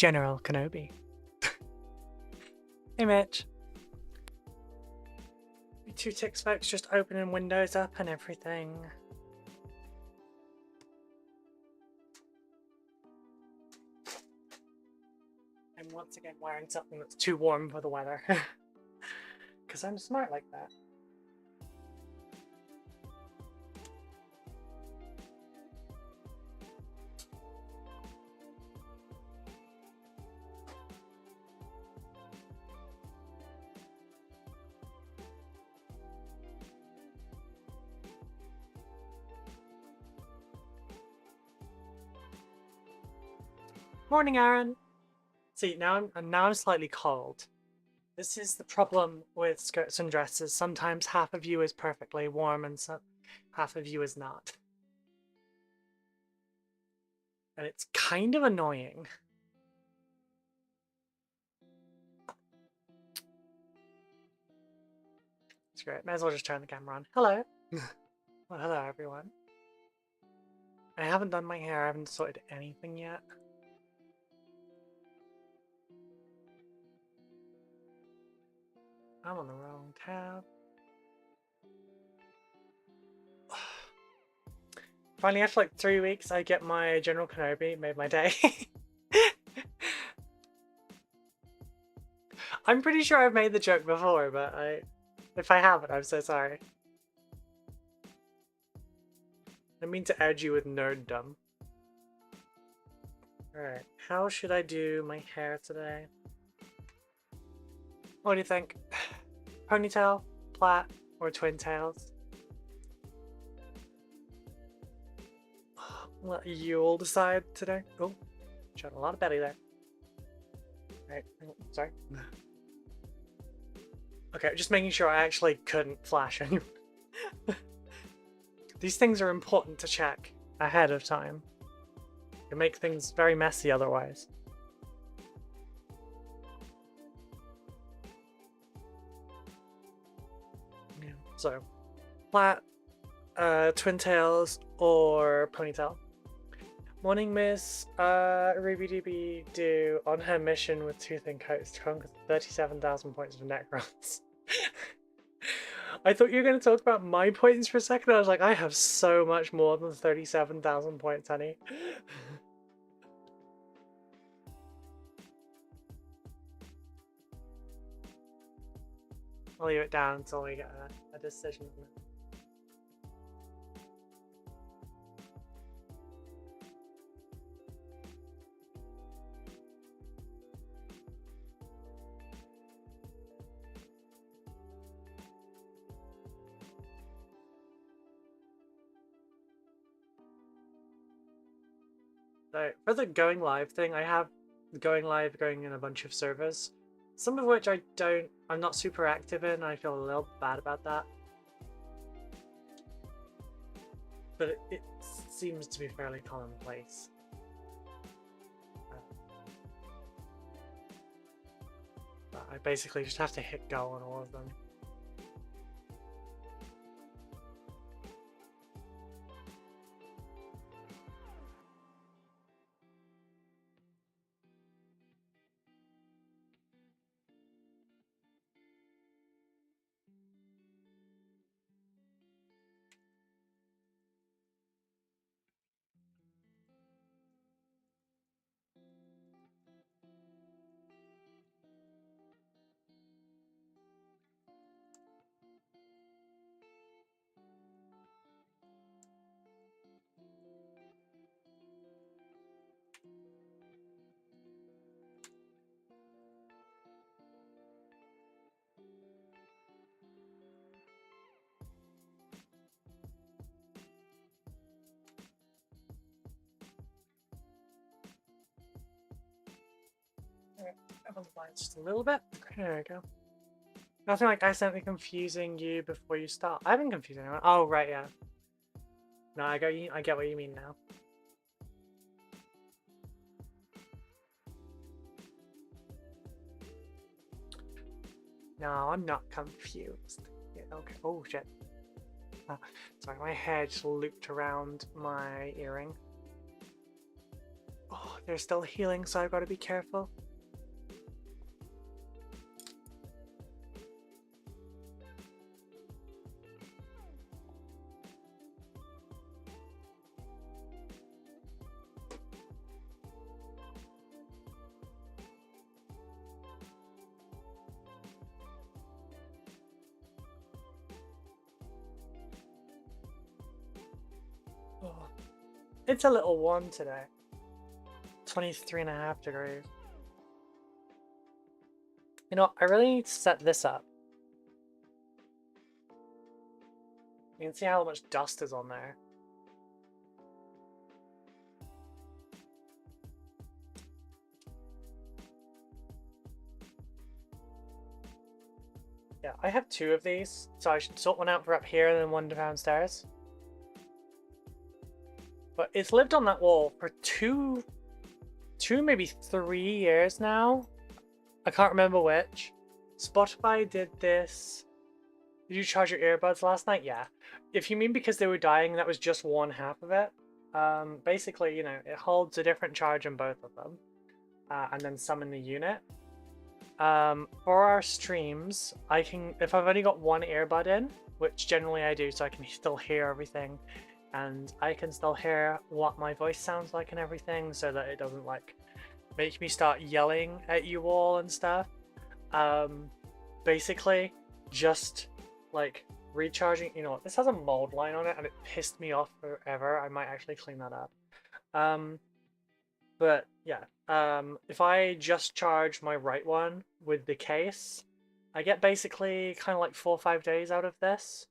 General Kenobi. Hey Mitch. Two ticks folks, just opening windows up and everything. I'm once again wearing something that's too warm for the weather. Because I'm smart like that. Morning, Aaron. See, now I'm slightly cold. This is the problem with skirts and dresses. Sometimes half of you is perfectly warm and half of you is not. And it's kind of annoying. It's great. May as well just turn the camera on. Hello. Well, hello, everyone. I haven't done my hair. I haven't sorted anything yet. I'm on the wrong tab. Finally, after like 3 weeks, I get my General Kenobi. Made my day. I'm pretty sure I've made the joke before, but if I haven't, I'm so sorry. I mean to edge you with nerddom. Alright, how should I do my hair today? What do you think? Ponytail, plait, or twin tails? Let you all decide today. Oh, showed a lot of belly there. Right, sorry. Okay, just making sure I actually couldn't flash anyone. These things are important to check ahead of time. It make things very messy otherwise. Yeah. So, plait, twin tails, or ponytail. Morning, Miss Ruby Dooby Doo on her mission with Tooth and Coats to conquer 37,000 points of Necrons. I thought you were going to talk about my points for a second. I was like, I have so much more than 37,000 points, honey. I'll leave it down until we get a decision on it. So for the going live thing, I have going live going in a bunch of servers, some of which I'm not super active in. I feel a little bad about that, but it seems to be fairly commonplace. But I basically just have to hit go on all of them. Up on the blinds just a little bit. There we go. Nothing like accidentally confusing you before you start. I haven't confused anyone. Oh right, yeah. No, I get what you mean now. No, I'm not confused. Yeah, okay. Oh shit. Sorry, my hair just looped around my earring. Oh, they're still healing, so I've got to be careful. Oh, it's a little warm today. 23.5 degrees. You know, I really need to set this up. You can see how much dust is on there. Yeah, I have 2 of these, so I should sort one out for up here and then one downstairs. But it's lived on that wall for two, maybe 3 years now. I can't remember which. Spotify did this. Did you charge your earbuds last night? Yeah. If you mean because they were dying, that was just one half of it. Basically, you know, it holds a different charge in both of them. And then some in the unit. For our streams, I can, if I've only got one earbud in, which generally I do, so I can still hear everything, and I can still hear what my voice sounds like and everything, so that it doesn't like make me start yelling at you all and stuff. Basically, just like recharging. You know what? This has a mold line on it, and it pissed me off forever. I might actually clean that up. But yeah, if I just charge my right one with the case, I get basically kind of like 4 or 5 days out of this,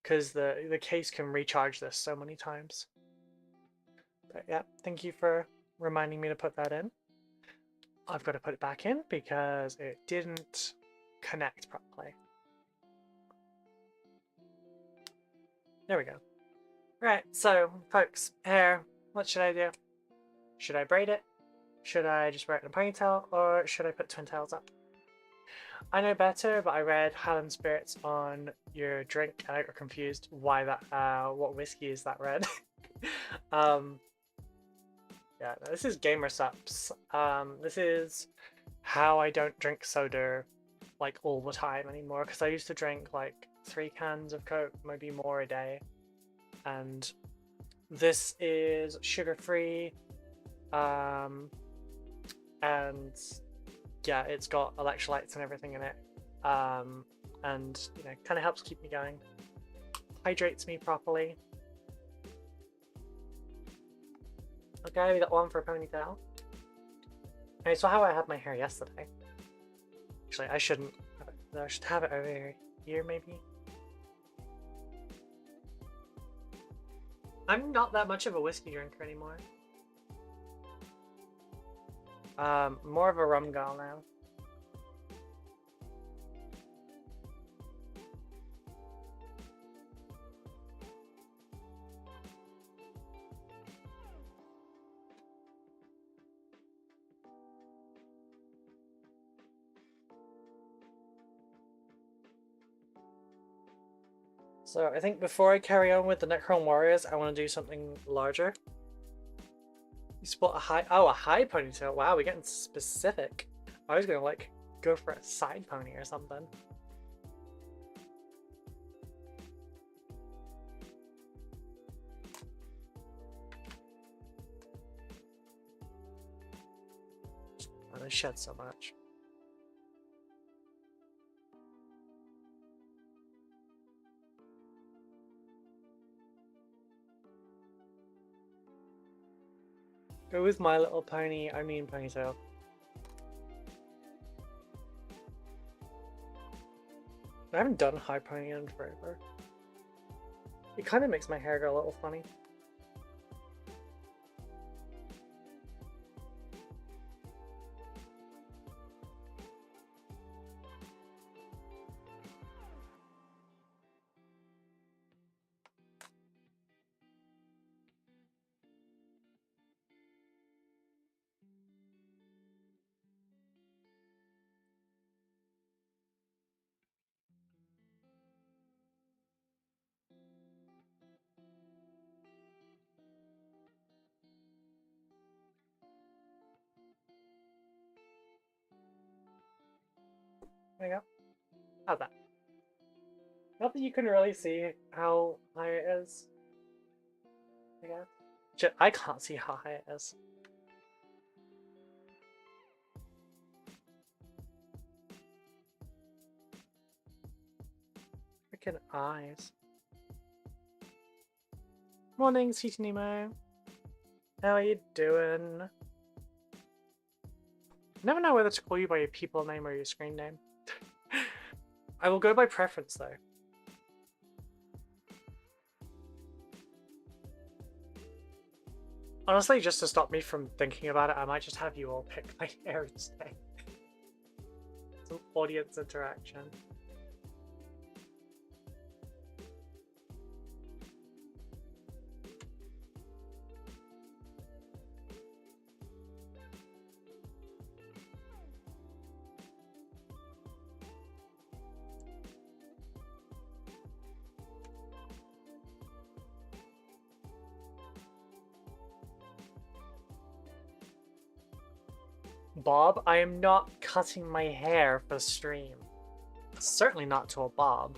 because the case can recharge this so many times. But yeah, thank you for reminding me to put that in. I've got to put it back in because it didn't connect properly. There we go. Right, so folks, hair, what should I do? Should I braid it? Should I just wear it in a ponytail? Or should I put twin tails up? I know better, but I read Highland Spirits on your drink and I got confused why that, what whiskey is that red? Yeah, this is Gamer Sups. This is how I don't drink soda like all the time anymore, because I used to drink like 3 cans of Coke, maybe more a day. And this is sugar-free, and yeah, it's got electrolytes and everything in it, and you know, kind of helps keep me going, hydrates me properly. Okay, we got one for a ponytail. Okay, so how I had my hair yesterday. Actually, I shouldn't have it. No, I should have it over here maybe. I'm not that much of a whiskey drinker anymore. More of a rum gal now. So I think before I carry on with the Necron Warriors, I want to do something larger. You spot a high, oh, a high ponytail. Wow, we're getting specific. I was gonna like go for a side pony or something. Oh, they shed so much. Go with My Little Pony, I mean ponytail. I haven't done high pony in forever. It kind of makes my hair go a little funny. There you go. How's that? Not that you can really see how high it is. I guess. I can't see how high it is. Freaking eyes. Morning, City Nemo. How are you doing? I never know whether to call you by your people name or your screen name. I will go by preference though. Honestly, just to stop me from thinking about it, I might just have you all pick my hair instead. Some audience interaction. Bob, I am not cutting my hair for stream. Certainly not to a bob.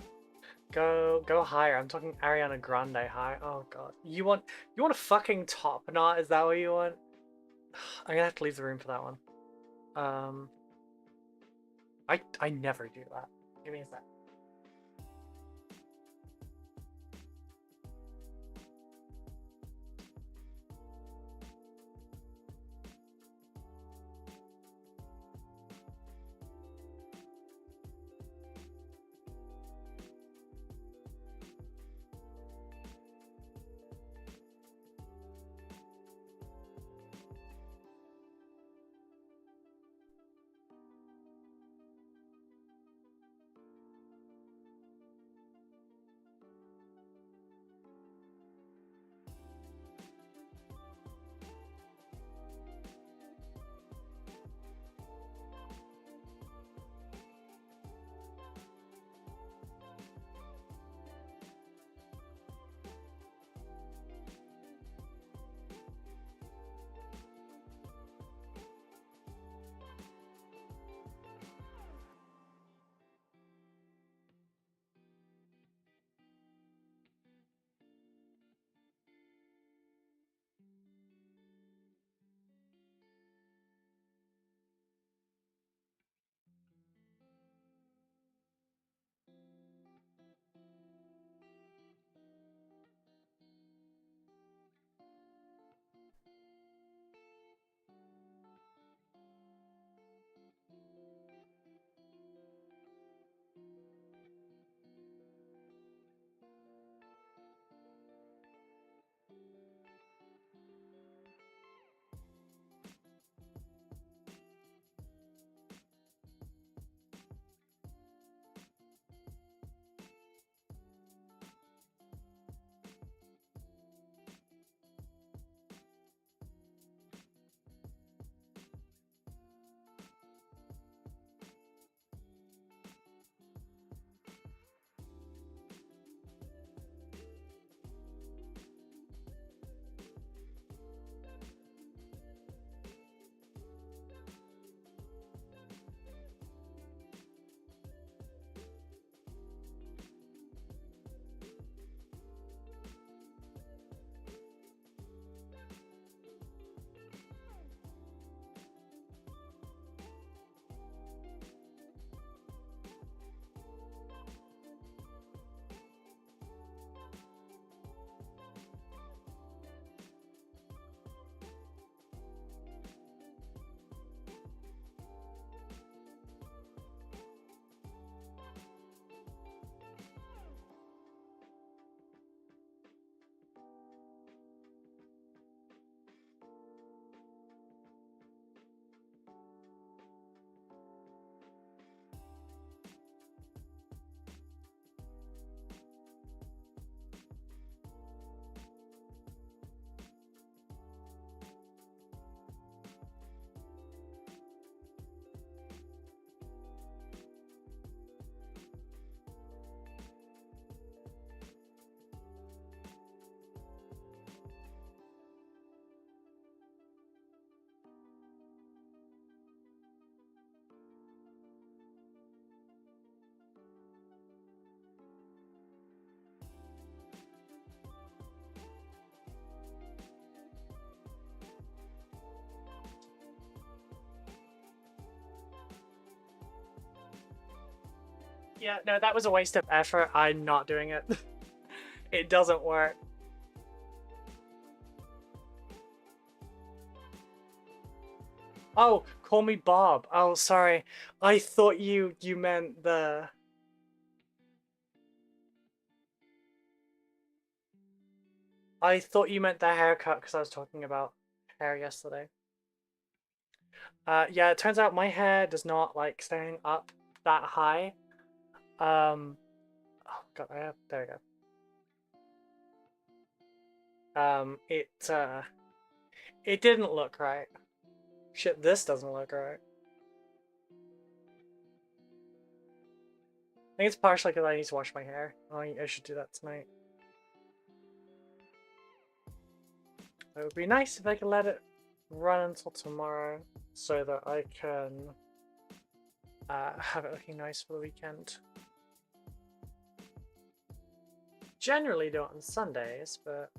Go higher. I'm talking Ariana Grande high. Oh god. You want a fucking top knot? Is that what you want? I'm gonna have to leave the room for that one. I never do that. Give me a sec. Yeah, no, that was a waste of effort. I'm not doing it. It doesn't work. Oh, call me Bob. Oh, sorry. I thought you meant the... I thought you meant the haircut because I was talking about hair yesterday. Yeah, it turns out my hair does not like staying up that high. Oh god, there we go. It didn't look right. Shit, this doesn't look right. I think it's partially because I need to wash my hair. I should do that tonight. It would be nice if I could let it run until tomorrow so that I can have it looking nice for the weekend. Generally do it on Sundays, but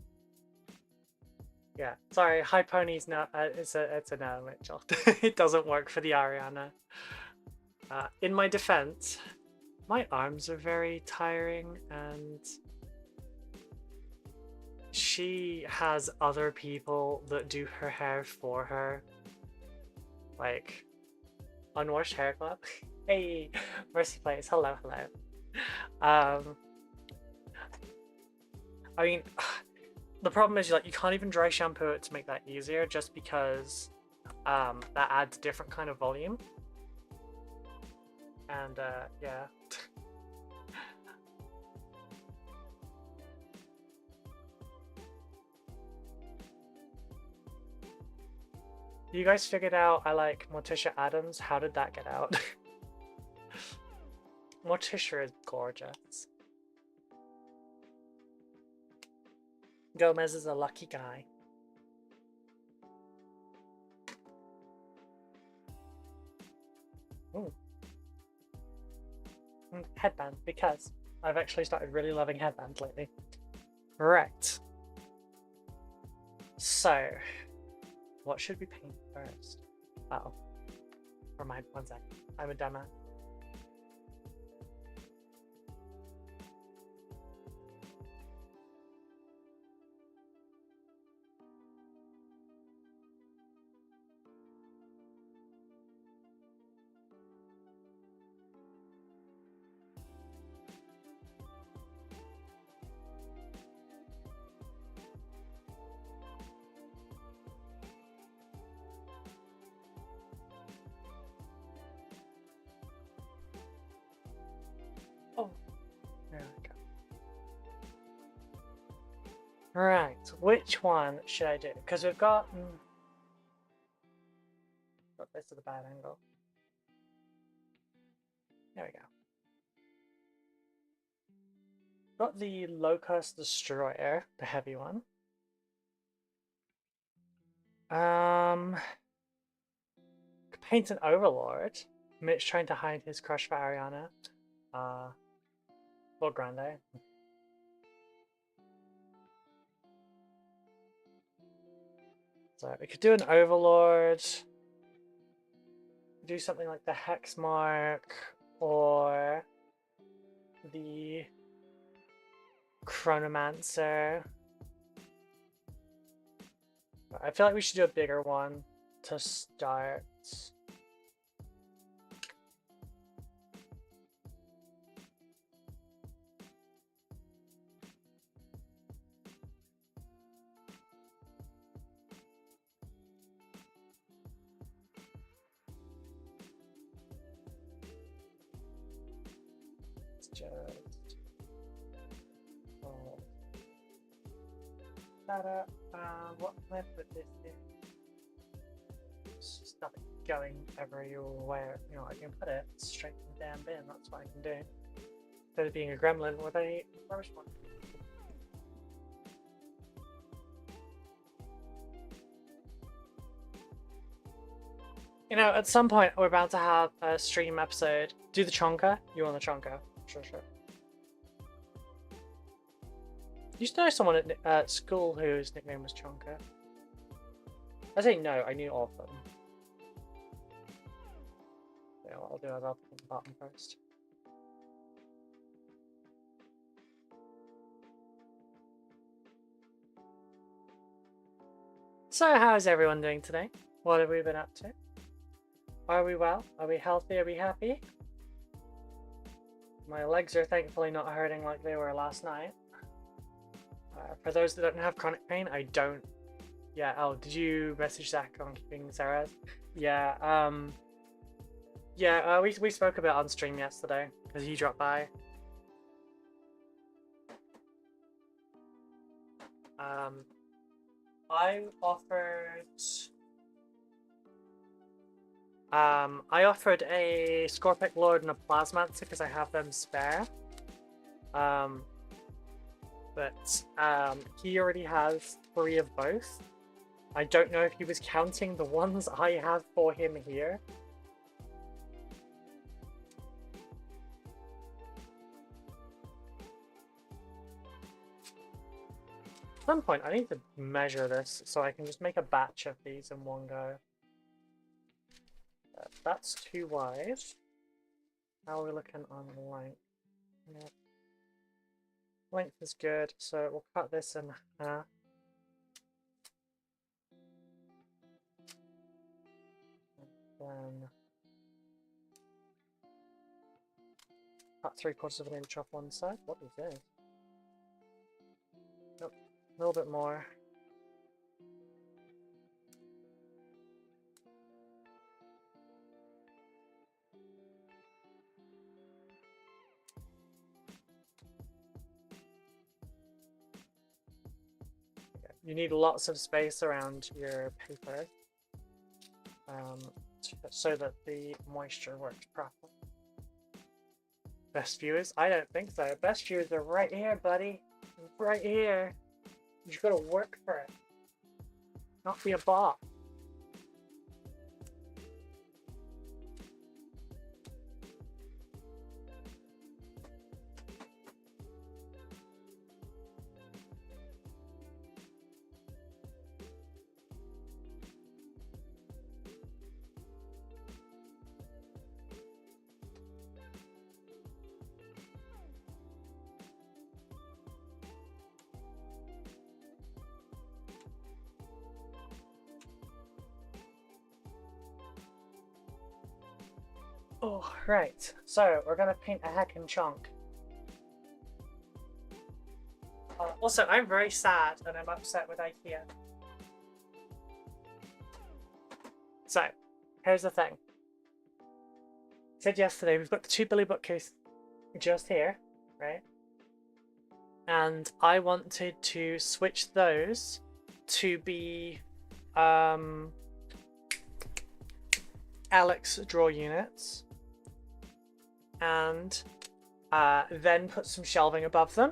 yeah. Sorry, High Pony's no. It's a no, Mitchell. It doesn't work for the Ariana. In my defense, my arms are very tiring and she has other people that do her hair for her. Like, Unwashed Hair Club. Hey, Mercy Plays. Hello, hello. I mean, the problem is like you can't even dry shampoo it to make that easier just because that adds a different kind of volume. And yeah. You guys figured out I like Morticia Addams. How did that get out? Morticia is gorgeous. Gomez is a lucky guy. Ooh. Headband, because I've actually started really loving headbands lately. Right. So, what should we paint first? Uh-oh. Remind 1 sec. I'm a dumbass. Oh, there we go. Right, which one should I do? Because we've got this at a bad angle. There we go. Got the Locust Destroyer, the heavy one. Paint an Overlord. Mitch trying to hide his crush for Ariana. Lord Grande. So we could do an Overlord. Do something like the Hex Mark or the Chronomancer. I feel like we should do a bigger one to start. Just what can I put this in? Stuff going everywhere. You know, I can put it straight in the damn bin. That's what I can do. Instead of being a gremlin with a rubbish one. You know, at some point we're about to have a stream episode. Do the Chonka? You want the Chonka? Sure. Used to know someone at school whose nickname was Chonka. I say no, I knew all of them. Yeah, what I'll do is I'll put the bottom first. So how's everyone doing today? What have we been up to? Are we well? Are we healthy? Are we happy? My legs are thankfully not hurting like they were last night. For those that don't have chronic pain, I don't. Yeah, oh, did you message Zach on keeping Sarah's? Yeah, we spoke about on stream yesterday, because he dropped by. I offered a Scorpic Lord and a Plasmancer because I have them spare. But he already has 3 of both. I don't know if he was counting the ones I have for him here. At some point, I need to measure this so I can just make a batch of these in one go. That's too wide. How are we looking on length? Yeah. Length is good, so we'll cut this in half. Then cut 3/4 of an inch off one side. What is this? Nope, a little bit more. Okay. You need lots of space around your paper so that the moisture works properly. Best viewers? I don't think so. Best viewers are right here, buddy. Right here. You just gotta work for it. Not be a bot. Oh, right. So, we're gonna paint a heckin' chunk. Also, I'm very sad and I'm upset with IKEA. So, here's the thing. I said yesterday, we've got the 2 Billy bookcase just here, right? And I wanted to switch those to be Alex drawer units. And then put some shelving above them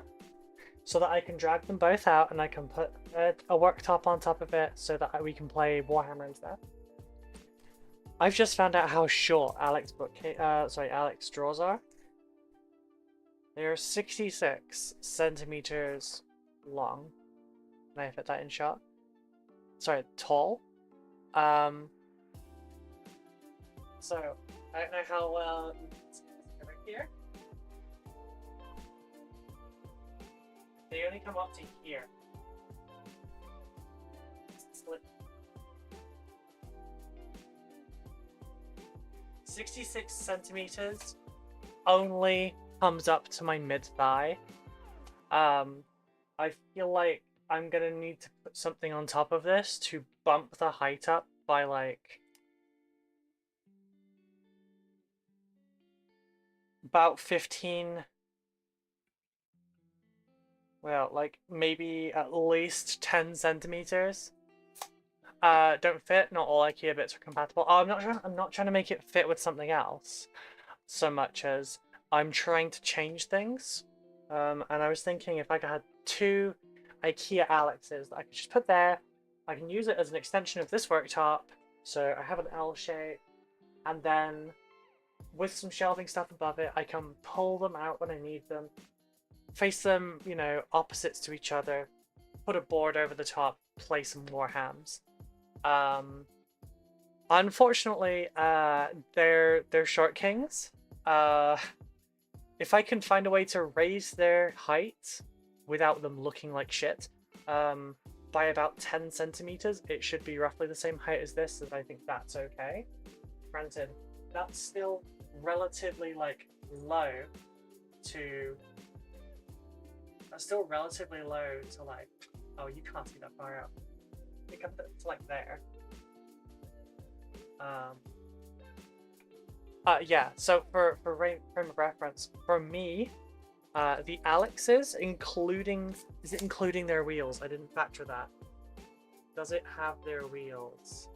so that I can drag them both out and I can put a worktop on top of it so that we can play Warhammer instead. I've just found out how short Alex drawers are. They're 66 centimeters long. Can I fit that in shot? Sorry, tall. So I don't know how well right here. They only come up to here. 66 centimeters only comes up to my mid-thigh. I feel like I'm gonna need to put something on top of this to bump the height up by like about 15, well, like maybe at least 10 centimeters. Don't fit. Not all IKEA bits are compatible. Oh, I'm not trying to make it fit with something else so much as I'm trying to change things. And I was thinking if I could have 2 IKEA Alexes that I could just put there, I can use it as an extension of this worktop, so I have an L shape, and then with some shelving stuff above it, I can pull them out when I need them, face them, you know, opposites to each other, put a board over the top, play some Warhams. Unfortunately, they're short kings. If I can find a way to raise their height without them looking like shit, by about 10 centimeters, it should be roughly the same height as this, and I think that's okay. Granted, that's still relatively like low to like, oh, you can't see that far out. Pick up to like there. Yeah, so for frame of reference, for me, the Alex's is it including their wheels? I didn't factor that. Does it have their wheels?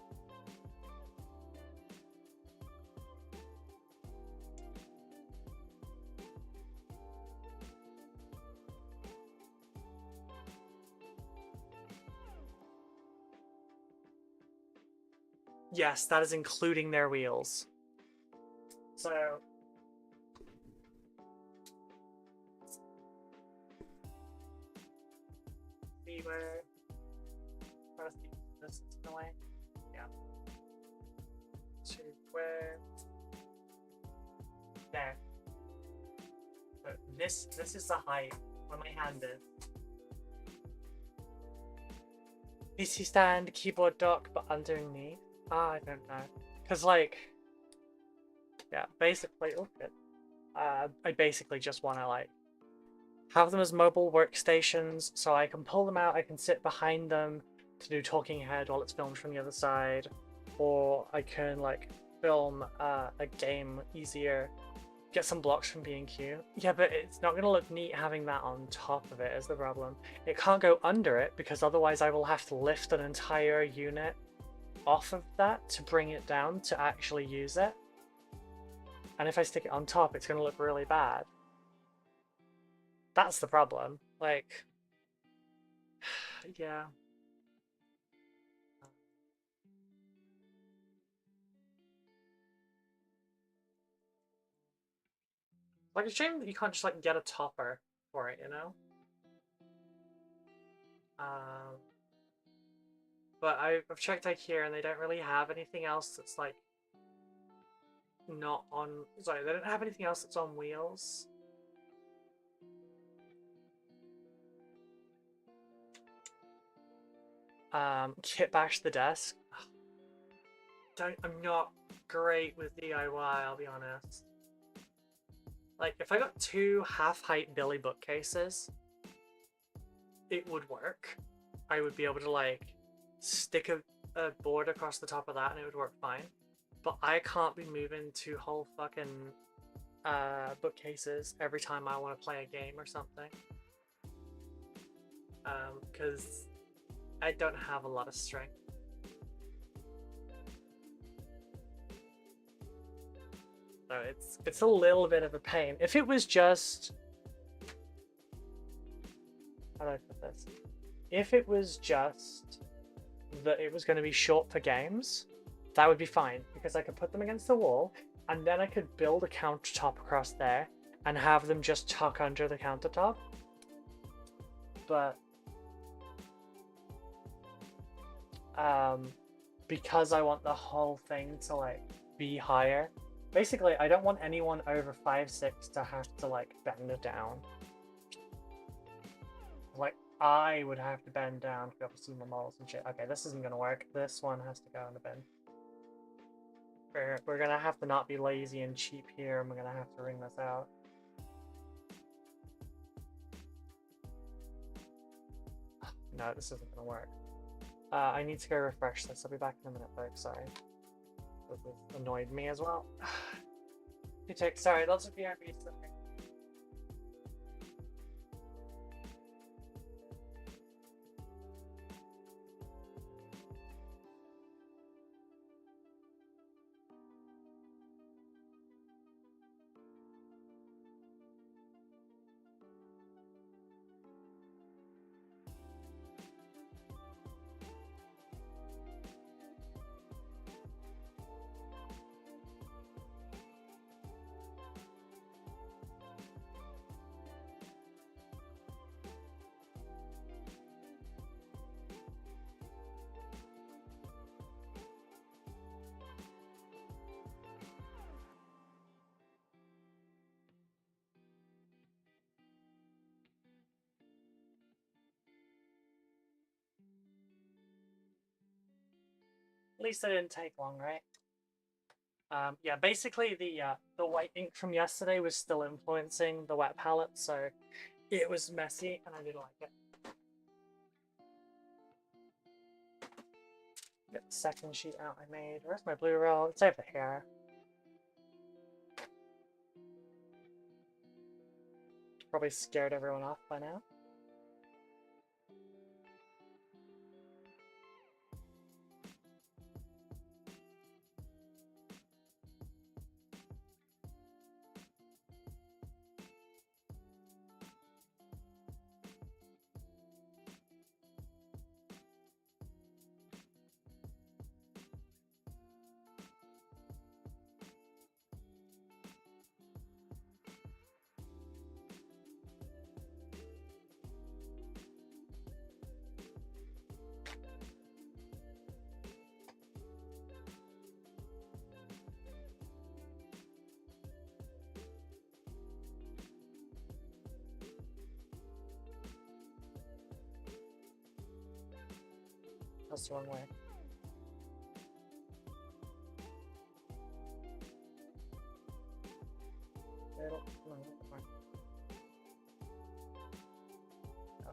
Yes, that is including their wheels. So see where this is in the way? Yeah. To where there. So this is the height where my hand is. PC stand, keyboard dock, but underneath. I don't know. Cause like, yeah, basically, oh good. I basically just want to like have them as mobile workstations, so I can pull them out. I can sit behind them to do talking head while it's filmed from the other side, or I can like film a game easier. Get some blocks from B&Q. Yeah, but it's not gonna look neat having that on top of it is the problem. It can't go under it because otherwise I will have to lift an entire unit off of that to bring it down to actually use it. And if I stick it on top, it's going to look really bad. That's the problem. Like, yeah. Like, it's a shame that you can't just, like, get a topper for it, you know? But I've checked IKEA and they don't really have anything else that's, like, not on... Sorry, they don't have anything else that's on wheels. Kit bash the desk. I'm not great with DIY, I'll be honest. Like, if I got 2 half-height Billy bookcases, it would work. I would be able to, like, stick a board across the top of that and it would work fine. But I can't be moving 2 whole fucking bookcases every time I want to play a game or something. Because I don't have a lot of strength. So it's a little bit of a pain. If it was just... How do I put this? If it was just that it was going to be short for games, that would be fine. Because I could put them against the wall, and then I could build a countertop across there, and have them just tuck under the countertop. But... because I want the whole thing to, like, be higher. Basically, I don't want anyone over 5'6" to have to, like, bend it down. Like, I would have to bend down to be able to see my models and shit. Okay, this isn't gonna work. This one has to go in the bin. We're gonna have to not be lazy and cheap here, and we're gonna have to ring this out. No, this isn't gonna work. I need to go refresh this. I'll be back in a minute, folks. Sorry. This annoyed me as well. Sorry, lots of BRB stuff. least it didn't take long, right? Yeah, basically the white ink from yesterday was still influencing the wet palette, so it was messy and I didn't like it. Get the second sheet out I made. Where's my blue roll? It's over here. Probably scared everyone off by now. That's the wrong way.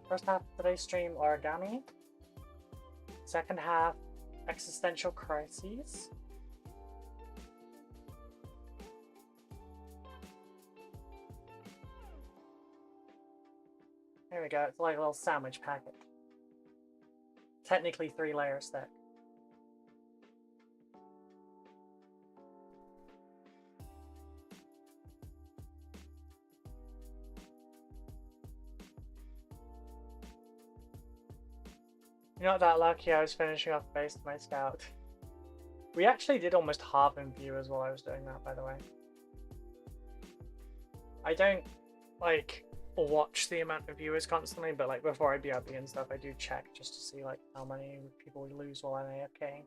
First half of today's stream, origami. Second half, existential crises. There we go, it's like a little sandwich packet. Technically 3 layers thick. You're not that lucky, I was finishing off base with my scout. We actually did almost half in viewers while I was doing that, by the way. I don't, like, watch the amount of viewers constantly, but, like, before I BRB and stuff, I do check just to see, like, how many people we lose while I'm AFKing.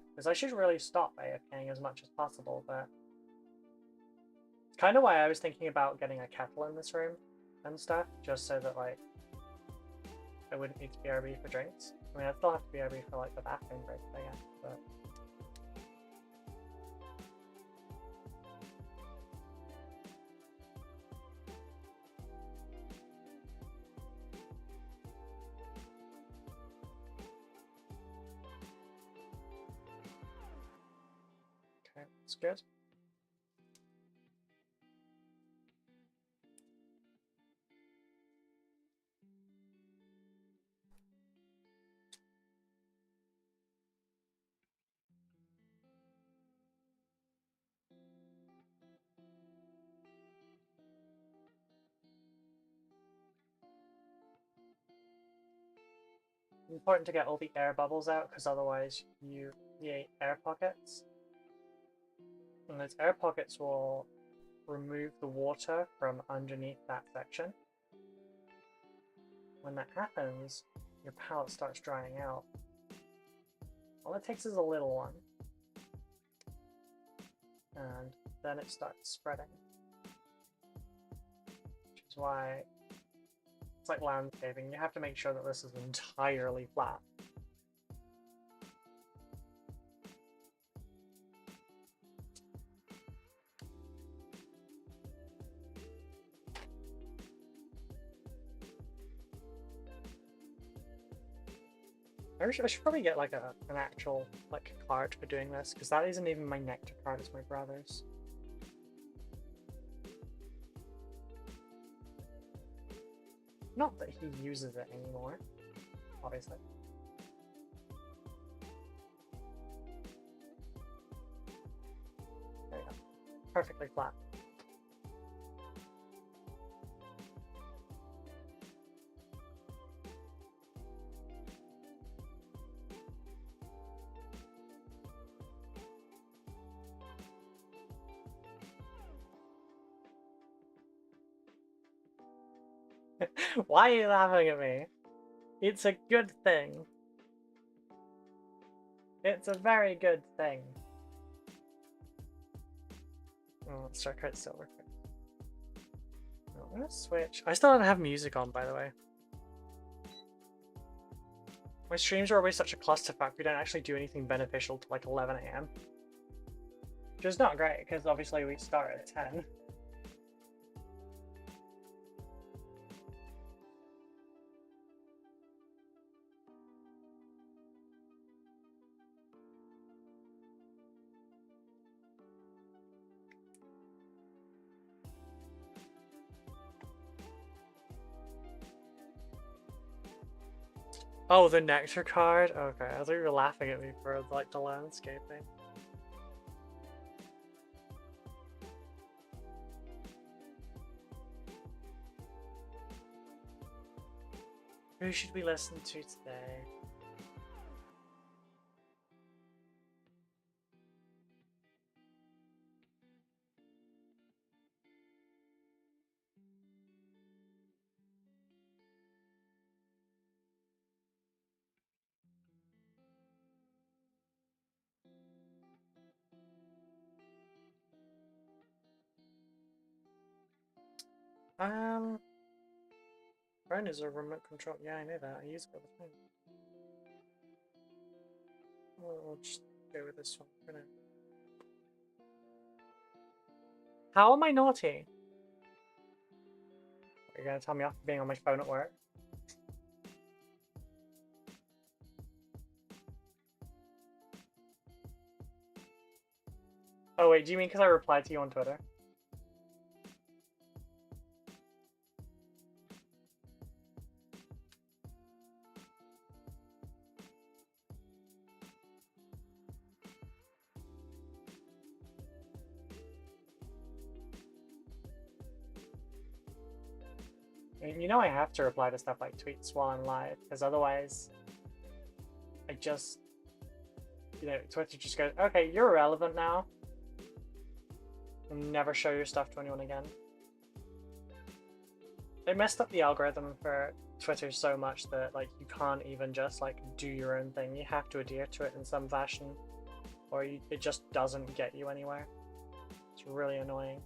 Because I should really stop AFKing as much as possible, but... It's kind of why I was thinking about getting a kettle in this room and stuff, just so that, like, I wouldn't need to BRB for drinks. I mean, I still have to BRB for, like, the bathroom break, I guess, but... Okay, that's good. Important to get all the air bubbles out, because otherwise you create air pockets. And those air pockets will remove the water from underneath that section. When that happens, your palette starts drying out. All it takes is a little one. And then it starts spreading. Which is why it's like landscaping. You have to make sure that this is entirely flat. I should probably get like an actual like card for doing this, because that isn't even my nectar card, it's my brother's. Not that he uses it anymore, obviously. There you go. Perfectly flat. Why are you laughing at me? It's a good thing. It's a very good thing. Oh, let's start credit silver. I'm gonna switch. I still don't have music on, by the way. My streams are always such a clusterfuck. We don't actually do anything beneficial till like 11 AM. Which is not great, because obviously we start at 10. Oh, the nectar card? Okay, I thought you were laughing at me for like the landscaping. Who should we listen to today? Phone is a remote control. Yeah, I know that. I use it all the time. We'll just go with this one for now. How am I naughty? You're gonna tell me off for being on my phone at work? Oh wait, do you mean because I replied to you on Twitter? I mean, you know I have to reply to stuff like tweets while I'm live, because otherwise I just, you know, Twitter just goes, okay, you're irrelevant now. You'll never show your stuff to anyone again. They messed up the algorithm for Twitter so much that like you can't even just like do your own thing. You have to adhere to it in some fashion, or it just doesn't get you anywhere. It's really annoying.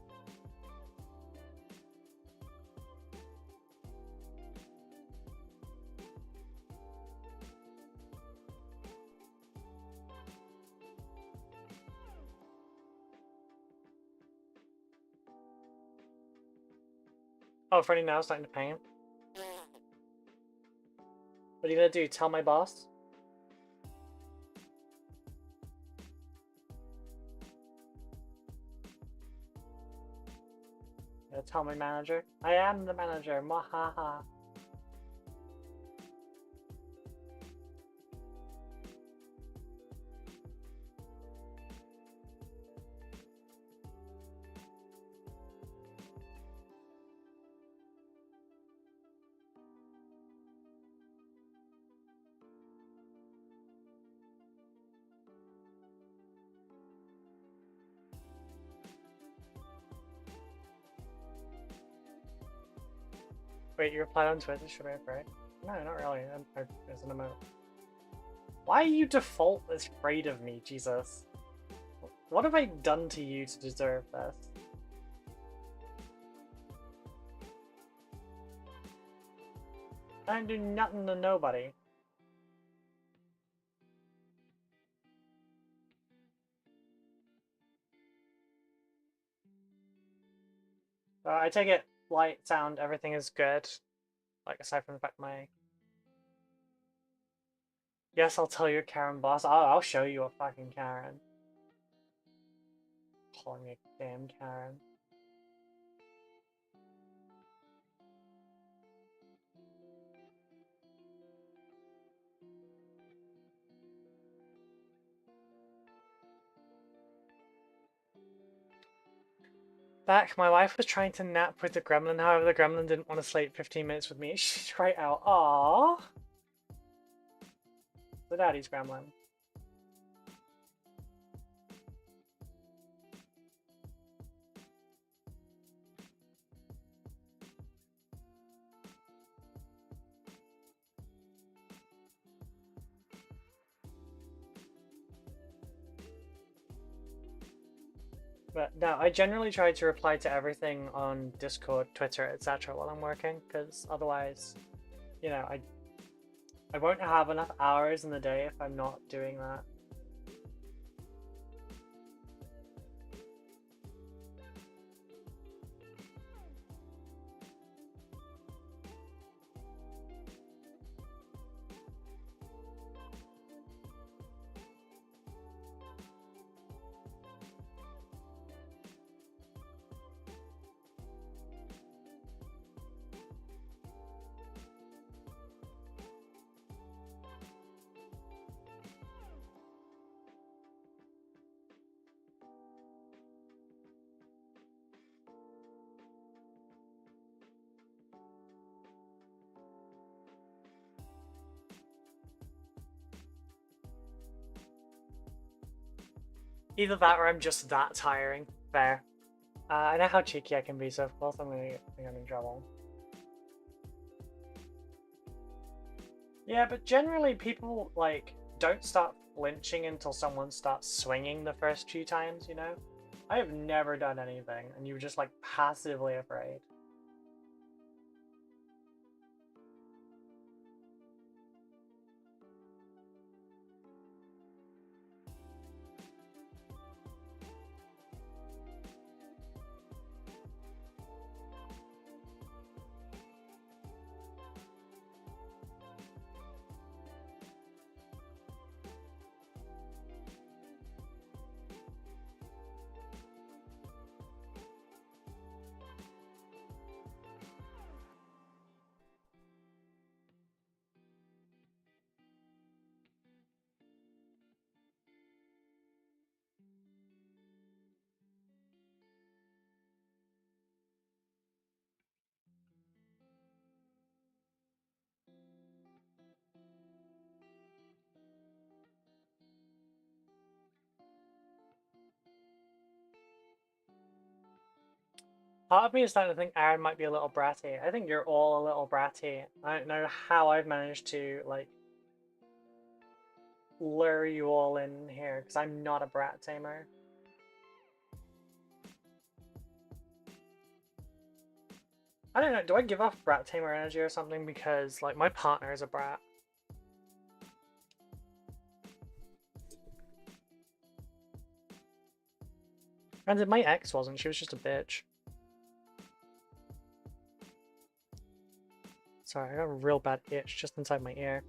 Oh, Freddie now starting to paint. What are you gonna do? Tell my boss? Tell my manager? I am the manager. Mahaha. Wait, you replied on Twitter? Should I have right? No, not really. There's an emote. Why are you default afraid of me, Jesus? What have I done to you to deserve this? I don't do nothing to nobody. I take it light, sound, everything is good. Like, aside from the fact my... Yes, I'll tell you, Karen boss. I'll show you a fucking Karen. Calling me a damn Karen. Back, my wife was trying to nap with the gremlin, however the gremlin didn't want to sleep 15 minutes with me. She's right out. Aww. The daddy's gremlin. But no, I generally try to reply to everything on Discord, Twitter, etc. while I'm working, because otherwise, you know, I won't have enough hours in the day if I'm not doing that. Either that or I'm just that tiring. Fair. I know how cheeky I can be, so of course I'm gonna get in trouble. Yeah, but generally people, like, don't start flinching until someone starts swinging the first few times, you know? I have never done anything, and you were just, like, passively afraid. Part of me is starting to think Aaron might be a little bratty. I think you're all a little bratty. I don't know how I've managed to, like, lure you all in here, because I'm not a brat tamer. I don't know, do I give off brat tamer energy or something because, like, my partner is a brat? Granted, my ex wasn't, she was just a bitch. Sorry, I got a real bad itch just inside my ear.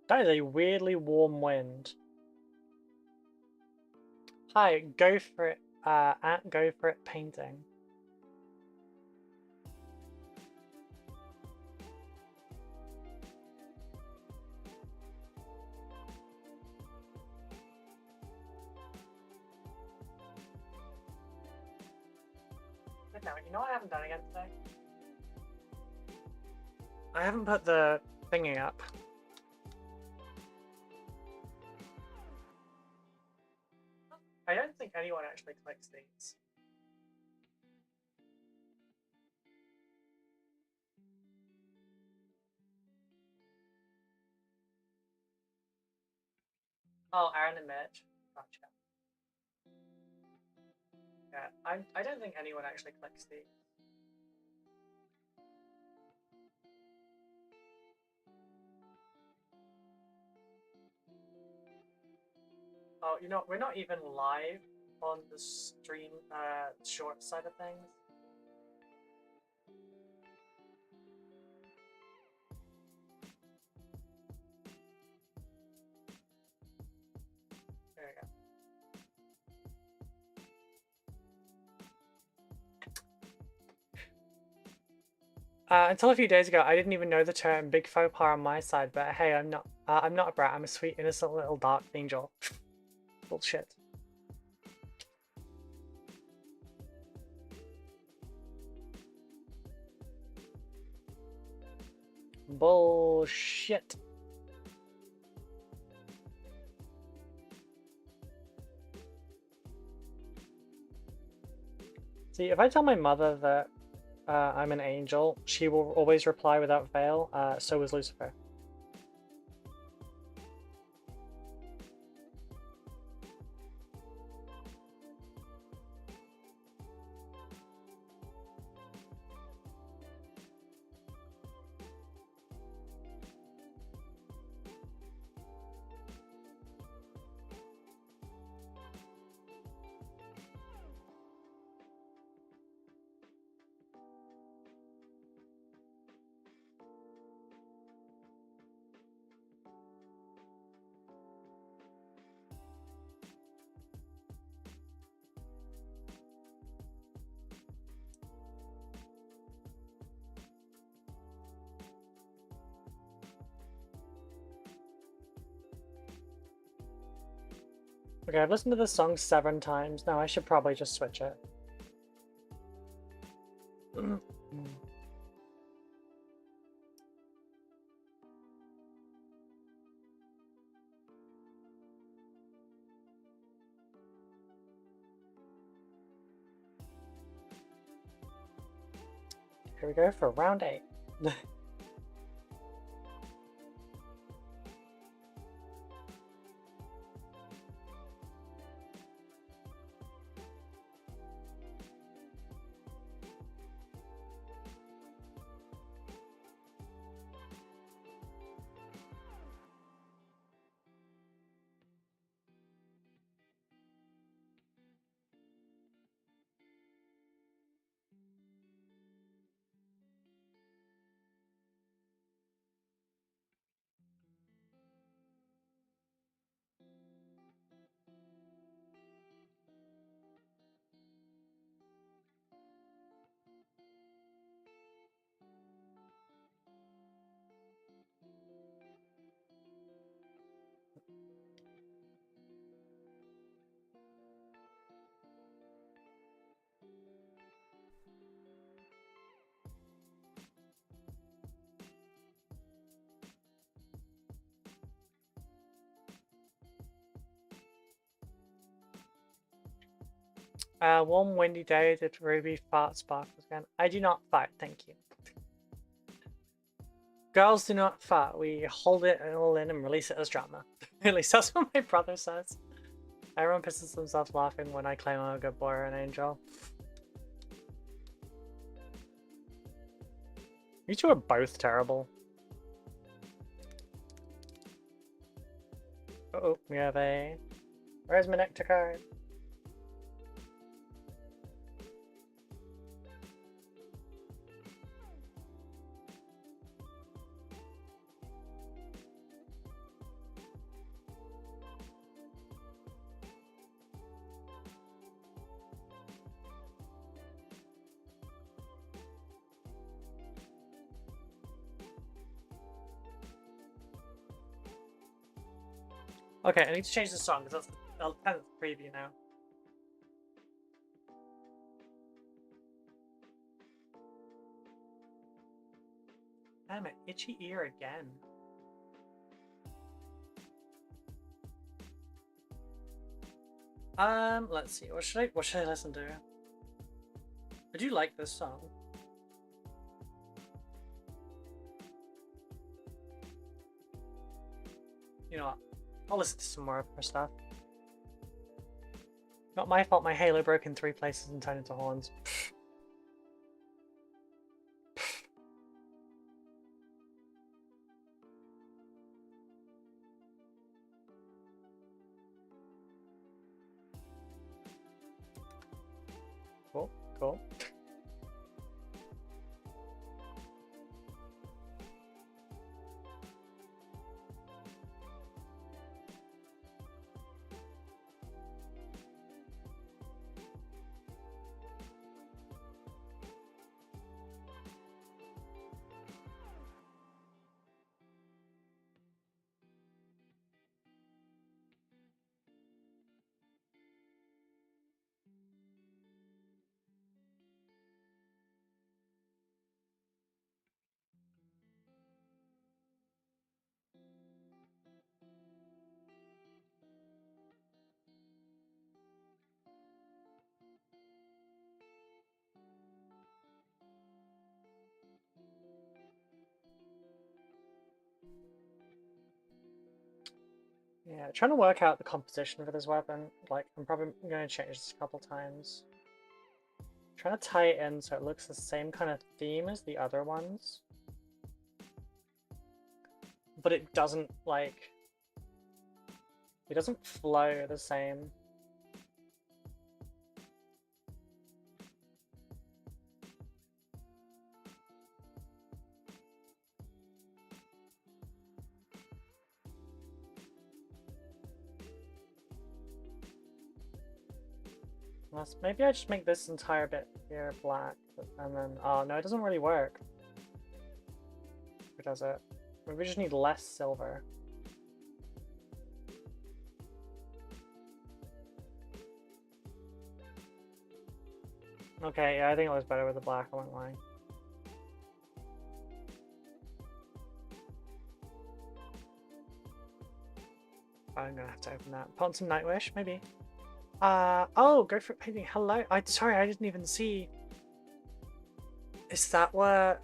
That is a weirdly warm wind. Hi, go for it, at go for it painting. Wait, no, you know what I haven't done again today? I haven't put the thingy up. I don't think anyone actually clicks these. Oh, Aaron and Mitch. Gotcha. Yeah, I don't think anyone actually clicks these. Oh, you know, we're not even live on the stream short side of things. There we go. Until a few days ago, I didn't even know the term "big faux pas" on my side. But hey, I'm not a brat. I'm a sweet, innocent little dark angel. Bullshit. Bullshit. See, if I tell my mother that I'm an angel, she will always reply without fail, so is Lucifer. Okay, I've listened to this song 7 times now. I should probably just switch it. Here we go for round 8. One windy day did Ruby fart sparkles again. I do not fart, thank you. Girls do not fart. We hold it all in and release it as drama. At least that's what my brother says. Everyone pisses themselves laughing when I claim I'm a good boy or an angel. You two are both terrible. Uh-oh, we have a... Where's my nectar card? Okay, I need to change the song because that's the 10th preview now. Damn it, itchy ear again. Let's see. What should I listen to? I do like this song. You know what? I'll listen to some more of her stuff. Not my fault my halo broke in 3 places and turned into horns. cool. Yeah, trying to work out the composition for this weapon. Like, I'm probably going to change this a couple times. Trying to tie it in so it looks the same kind of theme as the other ones. But it doesn't, like... It doesn't flow the same. Unless, maybe I just make this entire bit here black, and then... Oh, no, it doesn't really work. Or does it? Maybe we just need less silver. Okay, yeah, I think it was better with the black, I won't lie. I'm gonna have to open that. Put on some Nightwish, maybe. Oh, go for it, painting. Hello. Sorry, I didn't even see. Is that what?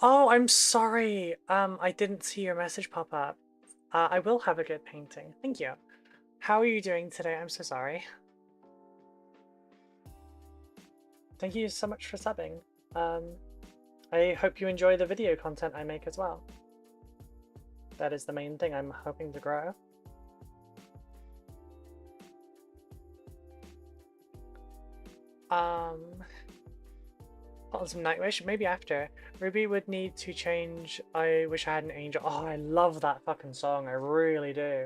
Oh, I'm sorry. I didn't see your message pop up. I will have a good painting. Thank you. How are you doing today? I'm so sorry. Thank you so much for subbing. I hope you enjoy the video content I make as well. That is the main thing I'm hoping to grow. Put on some Nightwish, maybe after. Ruby would need to change I Wish I Had an Angel. Oh, I love that fucking song, I really do.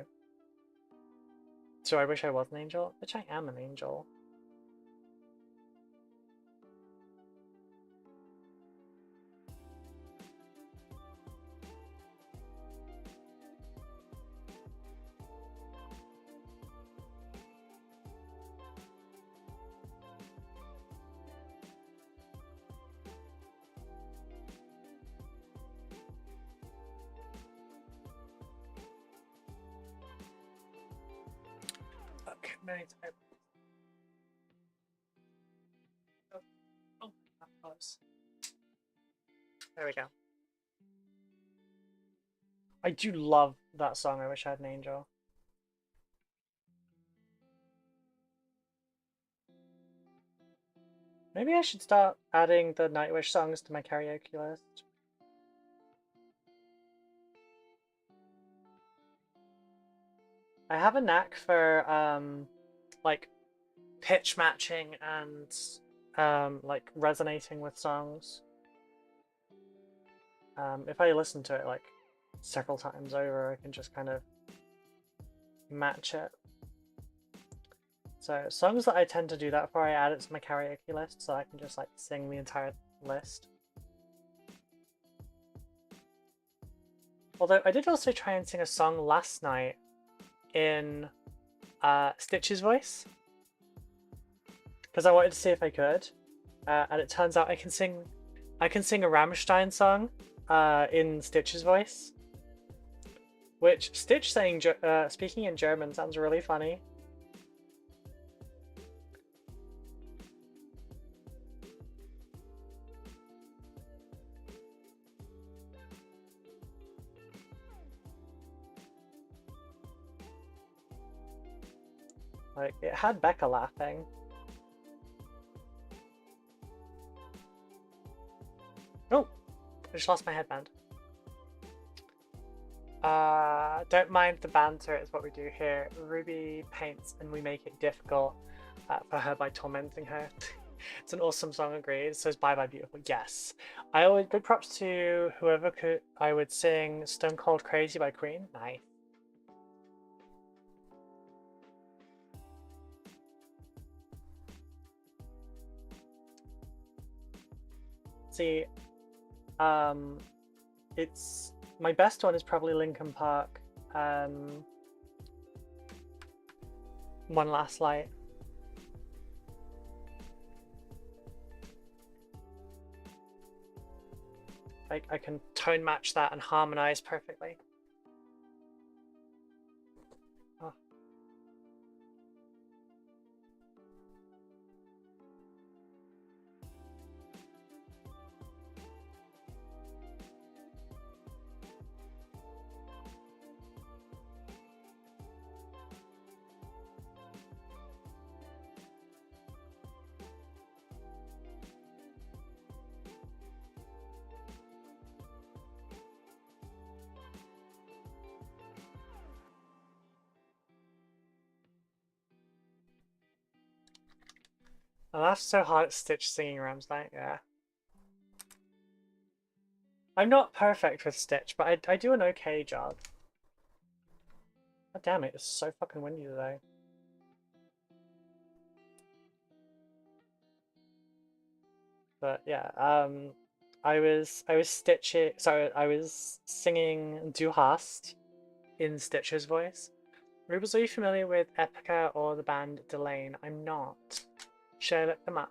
So I wish I was an angel, which I am an angel. Okay, many times. Oh, that close. There we go. I do love that song, I Wish I Had an Angel. Maybe I should start adding the Nightwish songs to my karaoke list. I have a knack for like pitch matching and like resonating with songs. If I listen to it like several times over, I can just kind of match it. So songs that I tend to do that for, I add it to my karaoke list so I can just like sing the entire list. Although I did also try and sing a song last night in Stitch's voice because I wanted to see if I could, and it turns out I can sing a Rammstein song in Stitch's voice, which Stitch saying speaking in German sounds really funny. Like, it had Becca laughing. Oh, I just lost my headband. Don't mind the banter is what we do here. Ruby paints and we make it difficult for her by tormenting her. It's an awesome song, agreed. So it's Bye Bye Beautiful. Yes. I always big props to whoever could I would sing Stone Cold Crazy by Queen. Nice. See, it's my best one is probably Linkin Park. One Last Light. I can tone match that and harmonize perfectly. Oh. I laughed so hard at Stitch singing Ram's Night, yeah. I'm not perfect with Stitch, but I do an okay job. God damn it, it's so fucking windy today. But yeah, I was Stitching, sorry, I was singing Du Hast in Stitch's voice. Rubens, are you familiar with Epica or the band Delane? I'm not. Should I look them up?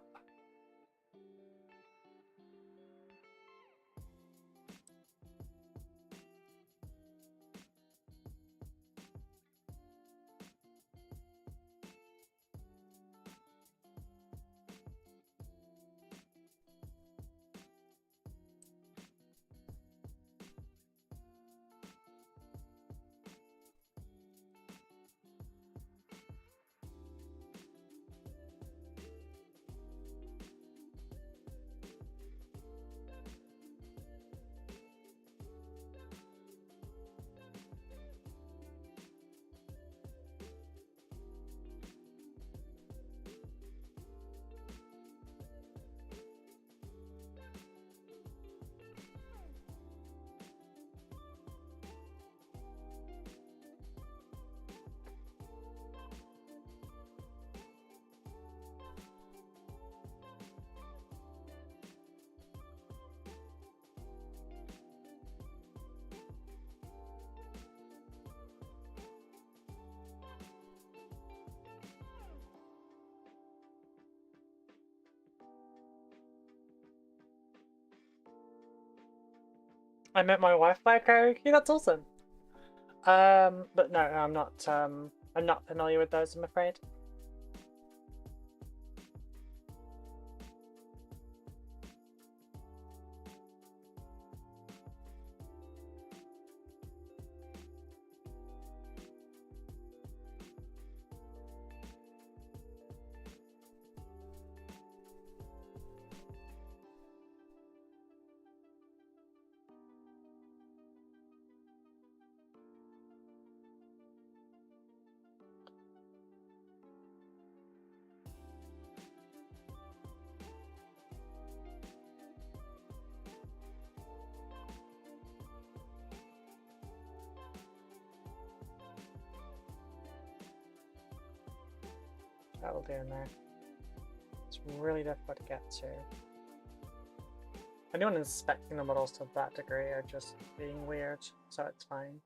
I met my wife by karaoke. That's awesome. But no, I'm not. I'm not familiar with those. I'm afraid. That will do in there. It's really difficult to get to. Anyone inspecting the models to that degree are just being weird, so it's fine.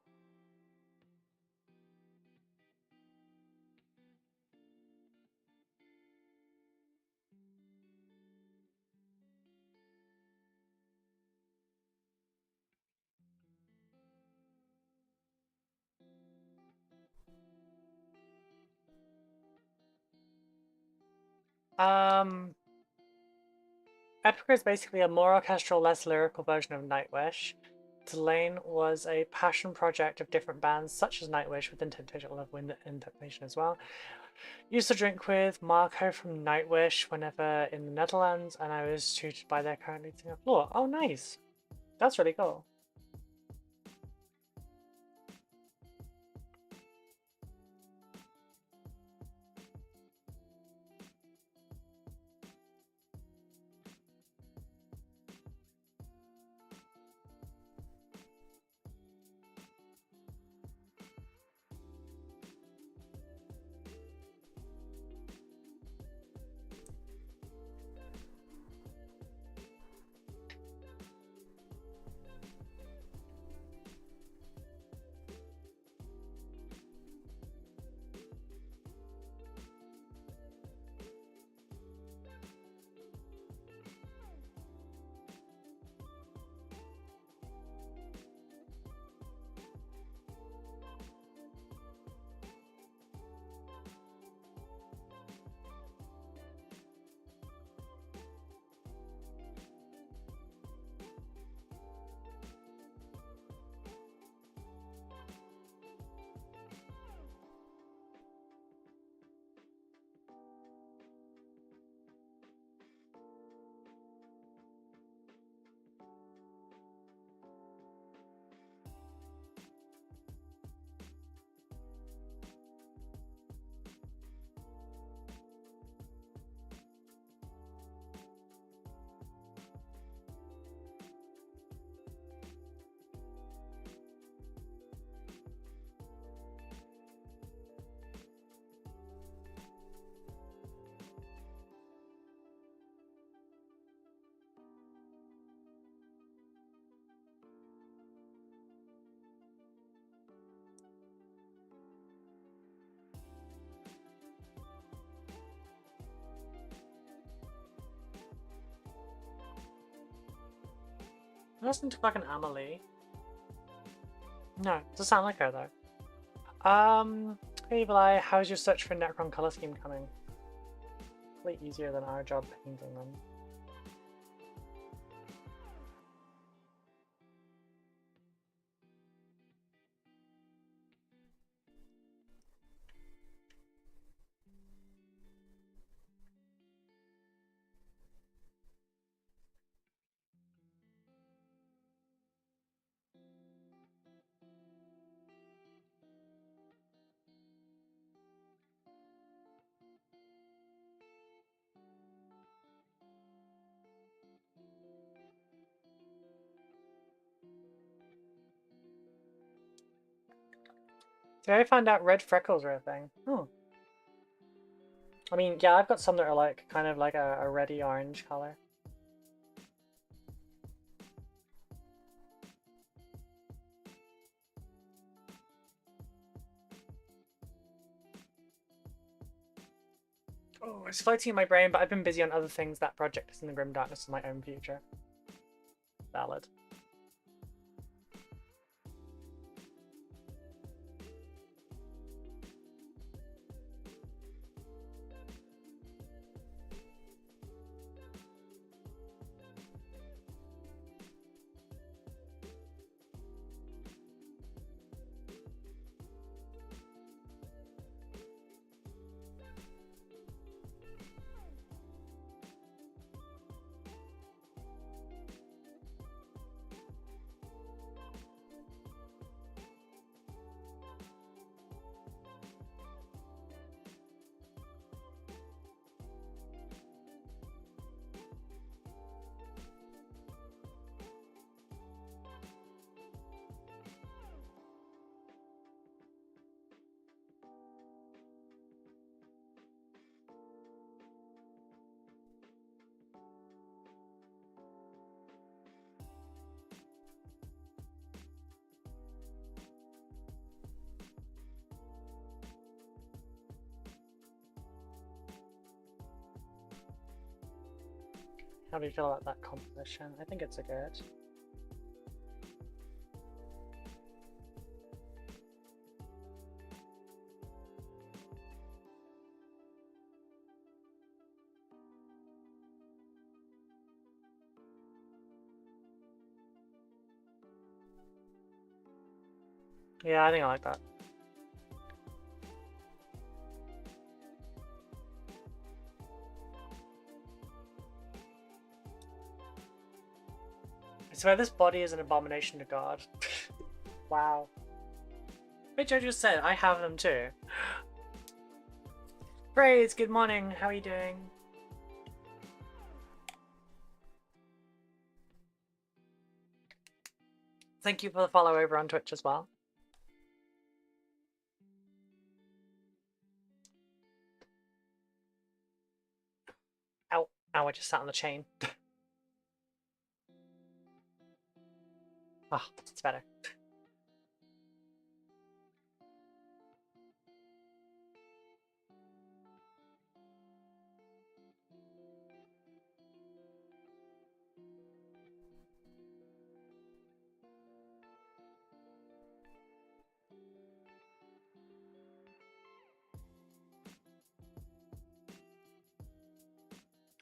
Epica is basically a more orchestral, less lyrical version of Nightwish. Delane was a passion project of different bands, such as Nightwish with Temptation Love Wind and Temptation as well. Used to drink with Marco from Nightwish whenever in the Netherlands, and I was tutored by their current lead singer Floor. Oh, nice! That's really cool. listening to fucking Amelie. No, doesn't sound like her though. Hey Evil Eye, how's your search for Necron color scheme coming? Way easier than our job painting them. Did I find out red freckles are a thing? Oh. I mean, yeah, I've got some that are like kind of like a reddy orange color. Oh, it's floating in my brain, but I've been busy on other things. That project is in the grim darkness of my own future. Valid. How do you feel about that composition? I think it's a good. Yeah, I think I like that. I swear this body is an abomination to God. Wow. Which I just said, I have them too. Praise, good morning, how are you doing? Thank you for the follow over on Twitch as well. Ow, ow, I just sat on the chain. Ah, oh, it's better.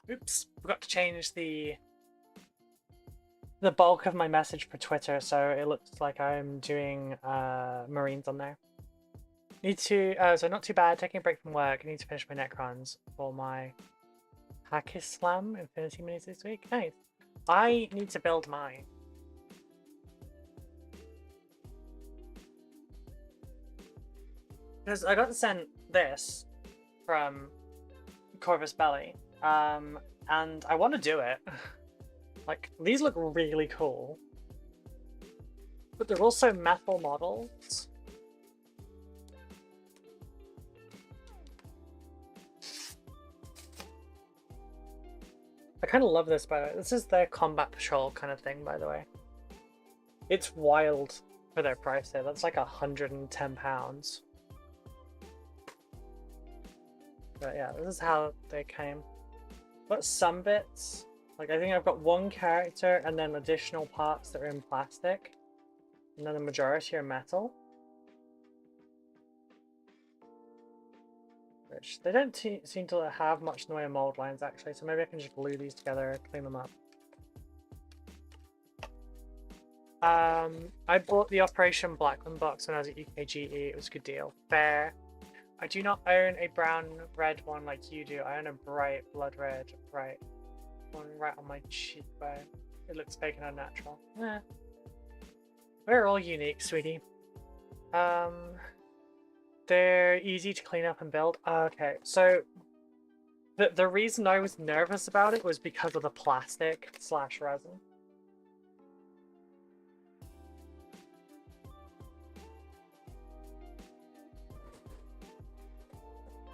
Oops, forgot to change the bulk of my message for Twitter, so it looks like I'm doing Marines on there. Need to, so not too bad, taking a break from work. I need to finish my Necrons for my Hackislam Infinity Minis this week. Nice. I need to build mine. Because I got sent this from Corvus Belli, and I want to do it. Like, these look really cool. But they're also metal models. I kind of love this, by the way. This is their combat patrol kind of thing, by the way. It's wild for their price there. That's like £110. But yeah, this is how they came. Got some bits Like, I think I've got one character and then additional parts that are in plastic. And then the majority are metal. Which they don't seem to have much in the way of mold lines, actually, so maybe I can just glue these together, clean them up. I bought the Operation Blackman box when I was at UKGE. It was a good deal. Fair. I do not own a brown red one like you do. I own a bright blood red, right one right on my cheekbone. It looks fake and unnatural. Eh. We're all unique, sweetie. They're easy to clean up and build. Okay, so the reason I was nervous about it was because of the plastic / resin.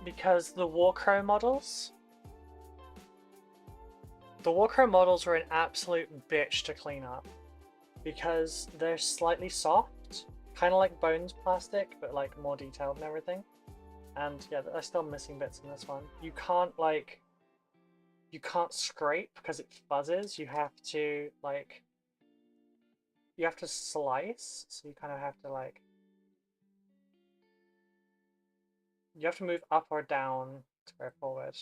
Because the RoCo models were an absolute bitch to clean up because they're slightly soft, kind of like Bones plastic, but like more detailed and everything. And yeah, there's still missing bits in this one. You can't scrape because it fuzzes. You have to slice, so you kind of have to you have to move up or down to go forward.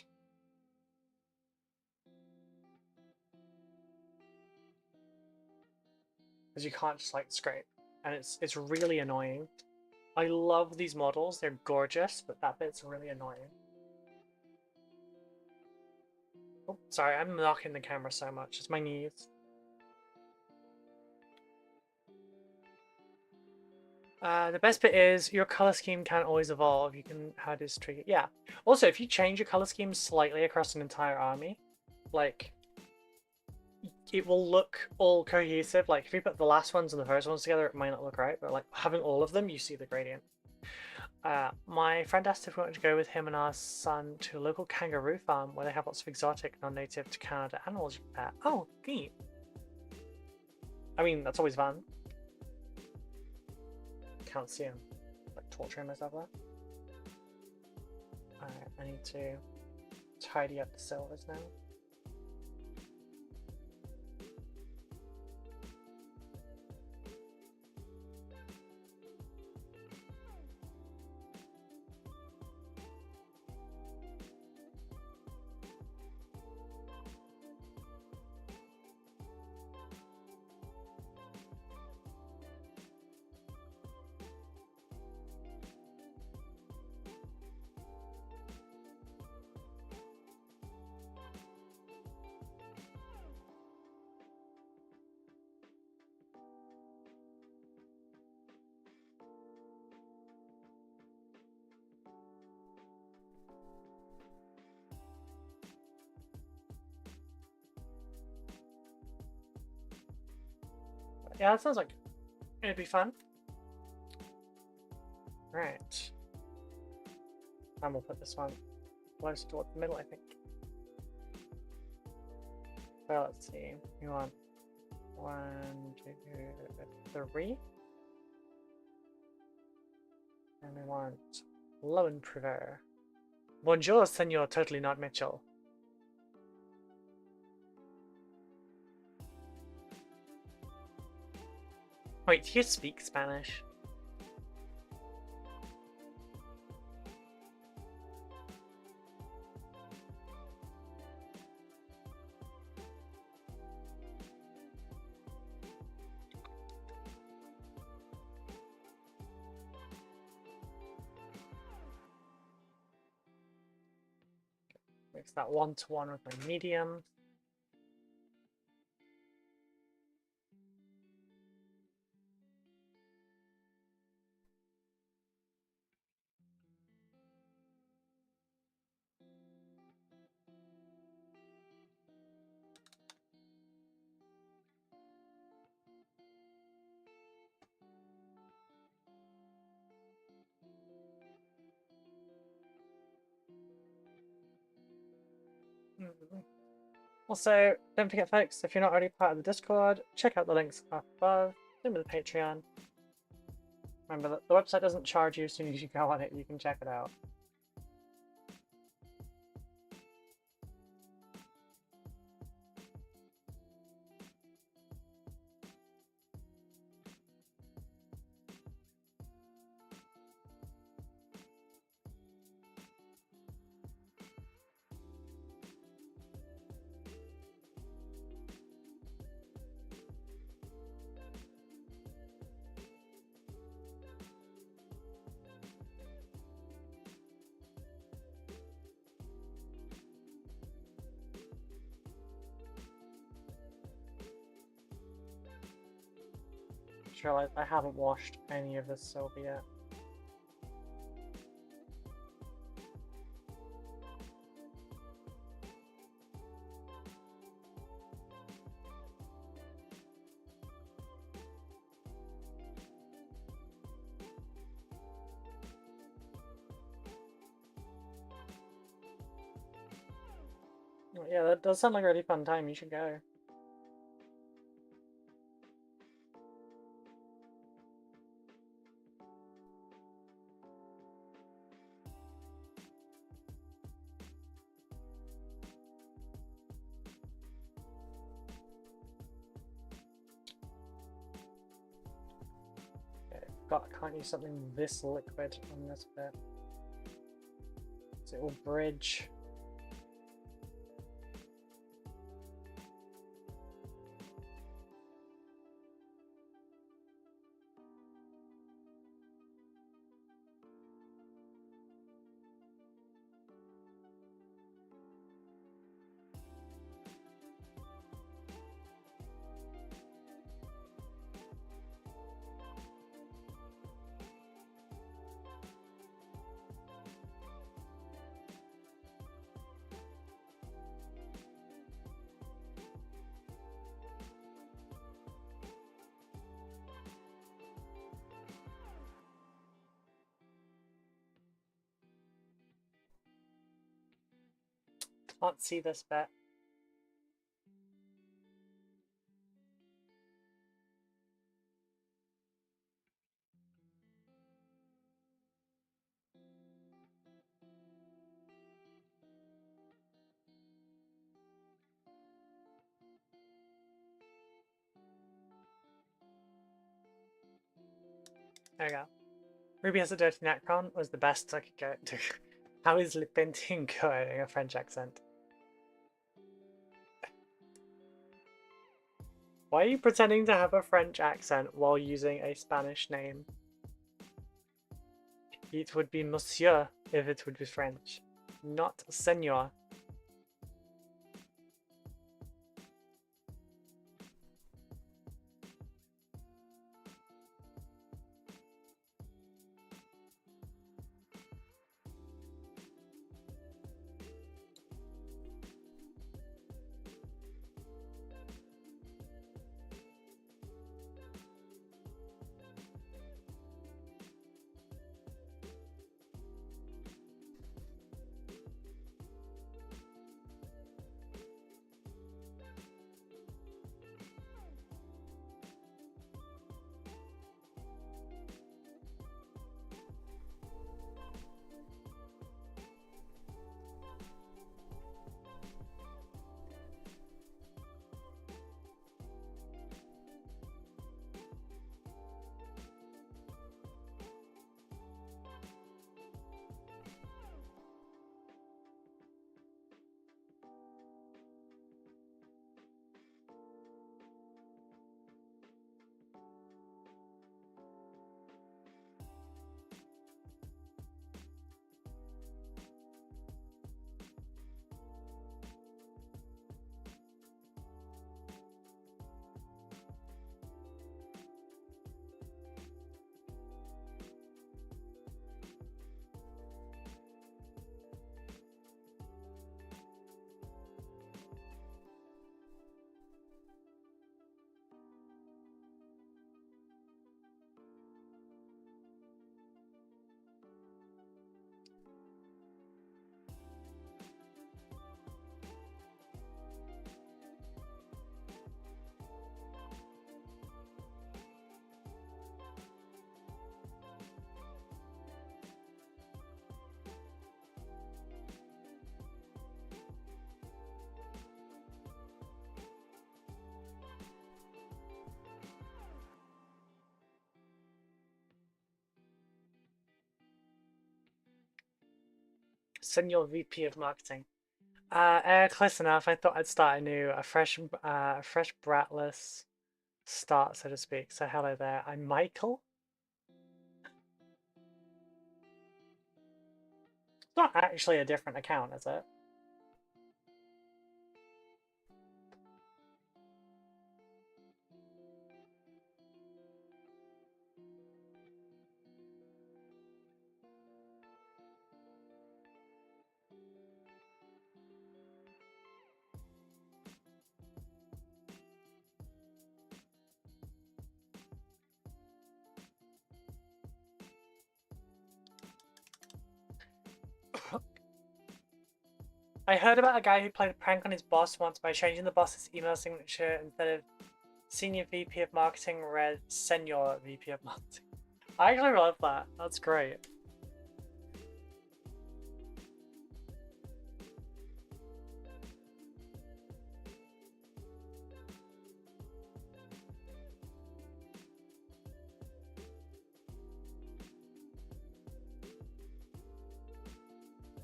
Because you can't just scrape, and it's really annoying. I love these models, they're gorgeous, but that bit's really annoying. Oh, sorry, I'm knocking the camera so much, it's my knees. The best bit is your color scheme can't always evolve. You can have this trigger. Yeah. Also, if you change your color scheme slightly across an entire army, it will look all cohesive. Like if you put the last ones and the first ones together, it might not look right, but having all of them, you see the gradient. My friend asked if we wanted to go with him and our son to a local kangaroo farm where they have lots of exotic, non-native to Canada animals you can pet. Oh, neat. I mean, that's always fun. Can't see him. Torturing myself there. Alright, I need to tidy up the silvers now. Yeah, that sounds like it'd be fun. Right. And we'll put this one close to the middle, I think. So let's see. You want 1, 2, 3. And we want low and prefer. Bonjour, senor, totally not Mitchell. Wait, do you speak Spanish? Mix that 1-to-1 with my medium. Also, don't forget folks, if you're not already part of the Discord, check out the links up above, same with the Patreon. Remember that the website doesn't charge you as soon as you go on it, you can check it out. just realized I haven't washed any of this silver yet. Yeah, that does sound like a really fun time. You should go. Okay, can't use something this liquid on this bit. So it will bridge. Can't see this bit. There we go. Ruby has a dirty Necron was the best I could get to. How is lip painting going? A French accent. Why are you pretending to have a French accent while using a Spanish name? It would be Monsieur if it would be French, not Senor. Senor VP of Marketing. Close enough. I thought I'd start a fresh bratless start, so to speak. So hello there. I'm Michael. It's not actually a different account, is it? I heard about a guy who played a prank on his boss once by changing the boss's email signature. Instead of Senior VP of Marketing, read Senior VP of Marketing. I actually love that. That's great.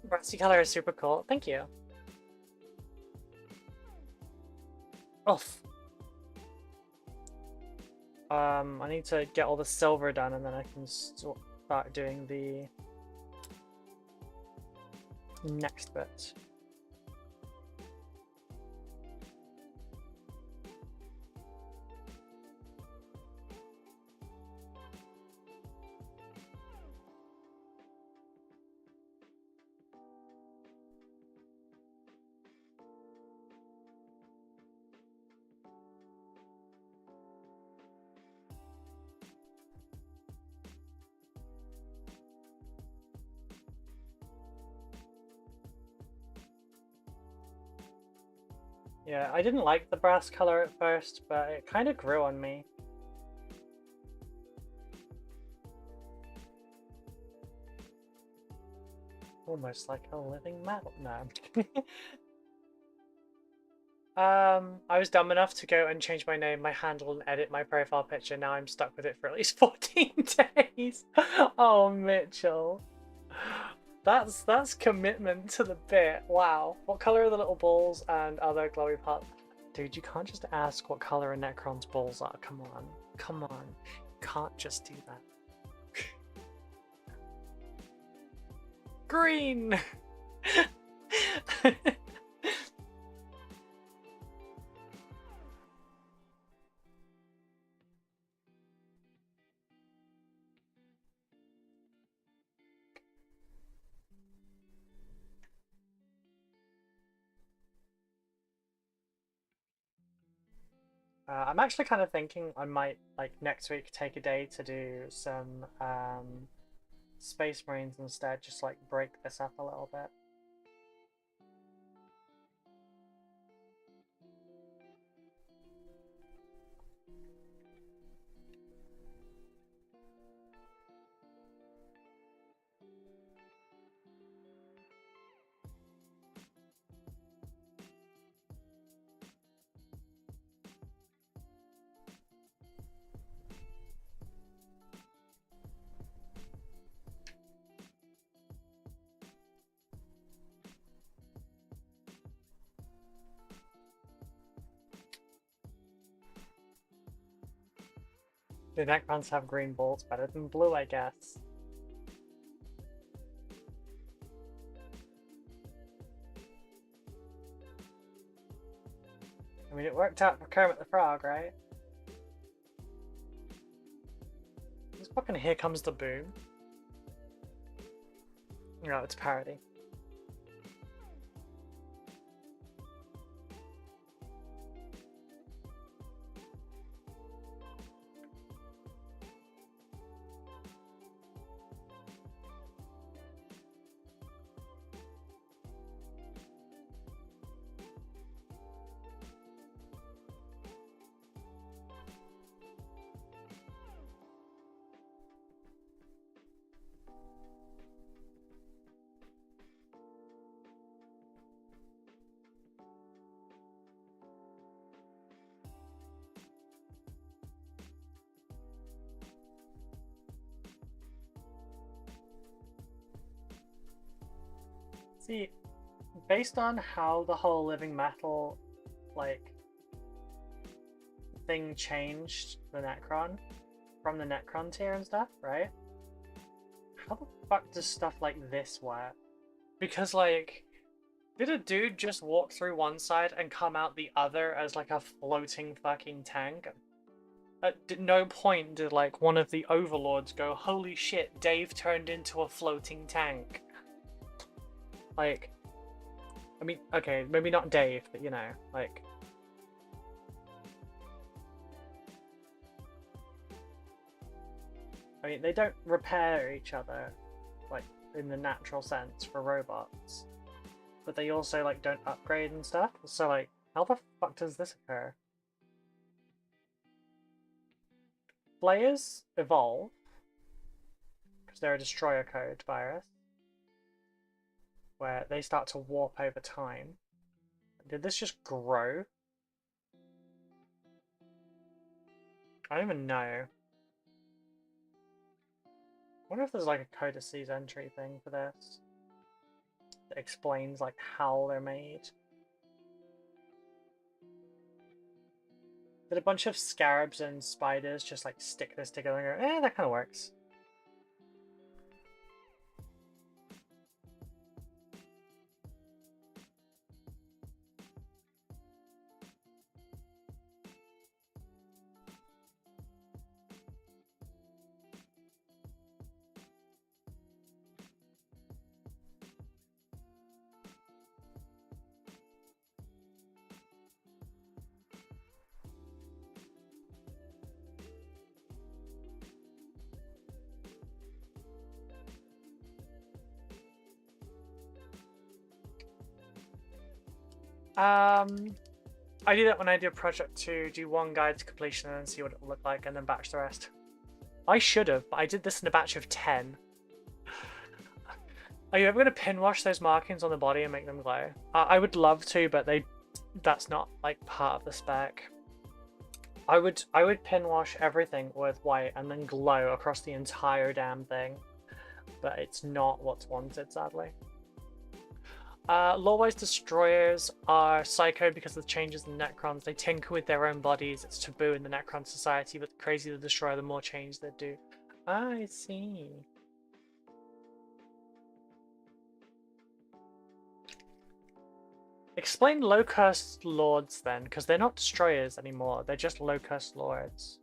Brassy color is super cool. Thank you. Oof. I need to get all the silver done and then I can start doing the next bit. Yeah, I didn't like the brass color at first, but it kind of grew on me. Almost like a living metal. No. I was dumb enough to go and change my name, my handle, and edit my profile picture. Now I'm stuck with it for at least 14 days. Oh, Mitchell. That's commitment to the bit. Wow. What color are the little balls and other glowy parts? Dude, you can't just ask what color a Necron's balls are. Come on. Come on. You can't just do that. Green! I'm actually kind of thinking I might, like, next week take a day to do some Space Marines instead, just like break this up a little bit. The Necrons have green balls, better than blue, I guess. I mean, it worked out for Kermit the Frog, right? This fucking Here Comes the Boom. No, it's parody. See, based on how the whole living metal, like, thing changed the Necron from the Necron tier and stuff, right? How the fuck does stuff like this work? Because, like, did a dude just walk through one side and come out the other as, like, a floating fucking tank? At no point did, like, one of the overlords go, holy shit, Dave turned into a floating tank. Like, I mean, okay, maybe not Dave, but you know, like... I mean, they don't repair each other, like, in the natural sense for robots. but they also like don't upgrade and stuff. So like, how the fuck does this occur? Flayers evolve because they're a destroyer code virus, where they start to warp over time. Did this just grow? I don't even know. I wonder if there's like a codices entry thing for this that explains like how they're made. Did a bunch of scarabs and spiders just like stick this together and go, that kind of works. I do that when I do a project to do one guide to completion and then see what it will look like and then batch the rest. I should have, but I did this in a batch of 10. Are you ever going to pin wash those markings on the body and make them glow? I would love to, but that's not like part of the spec. I would pin wash everything with white and then glow across the entire damn thing, but it's not what's wanted, sadly. Lore-wise, destroyers are psycho because of the changes in Necrons. They tinker with their own bodies. It's taboo in the Necron society, but the crazier the destroyer, the more change they do. I see. Explain low-cursed lords then, because they're not destroyers anymore. They're just low-cursed lords.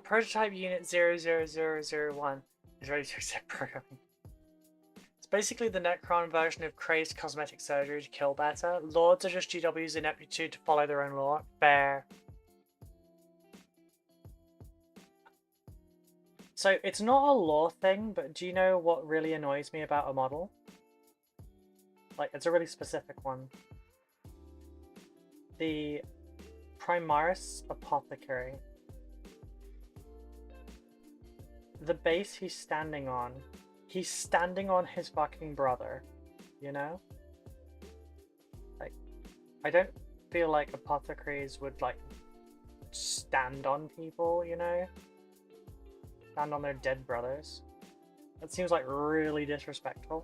Prototype unit 00001 is ready to accept programming. It's basically the Necron version of crazed cosmetic surgery to kill better. Lords are just GW's ineptitude to follow their own law. Fair. So it's not a law thing, but do you know what really annoys me about a model? Like, it's a really specific one. The Primaris Apothecary. The base he's standing on his fucking brother, you know? Like, I don't feel like apothecaries would, like, stand on people, you know? Stand on their dead brothers. That seems, like, really disrespectful.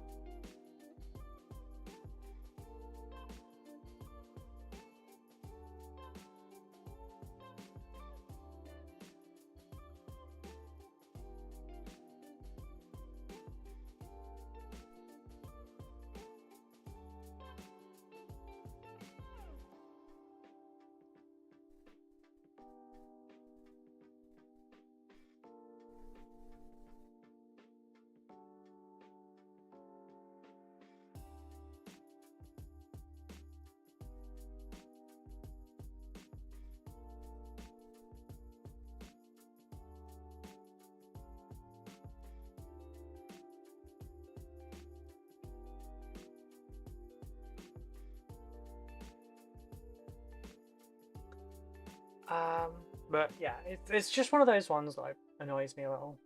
But yeah, it's just one of those ones that like, annoys me a little.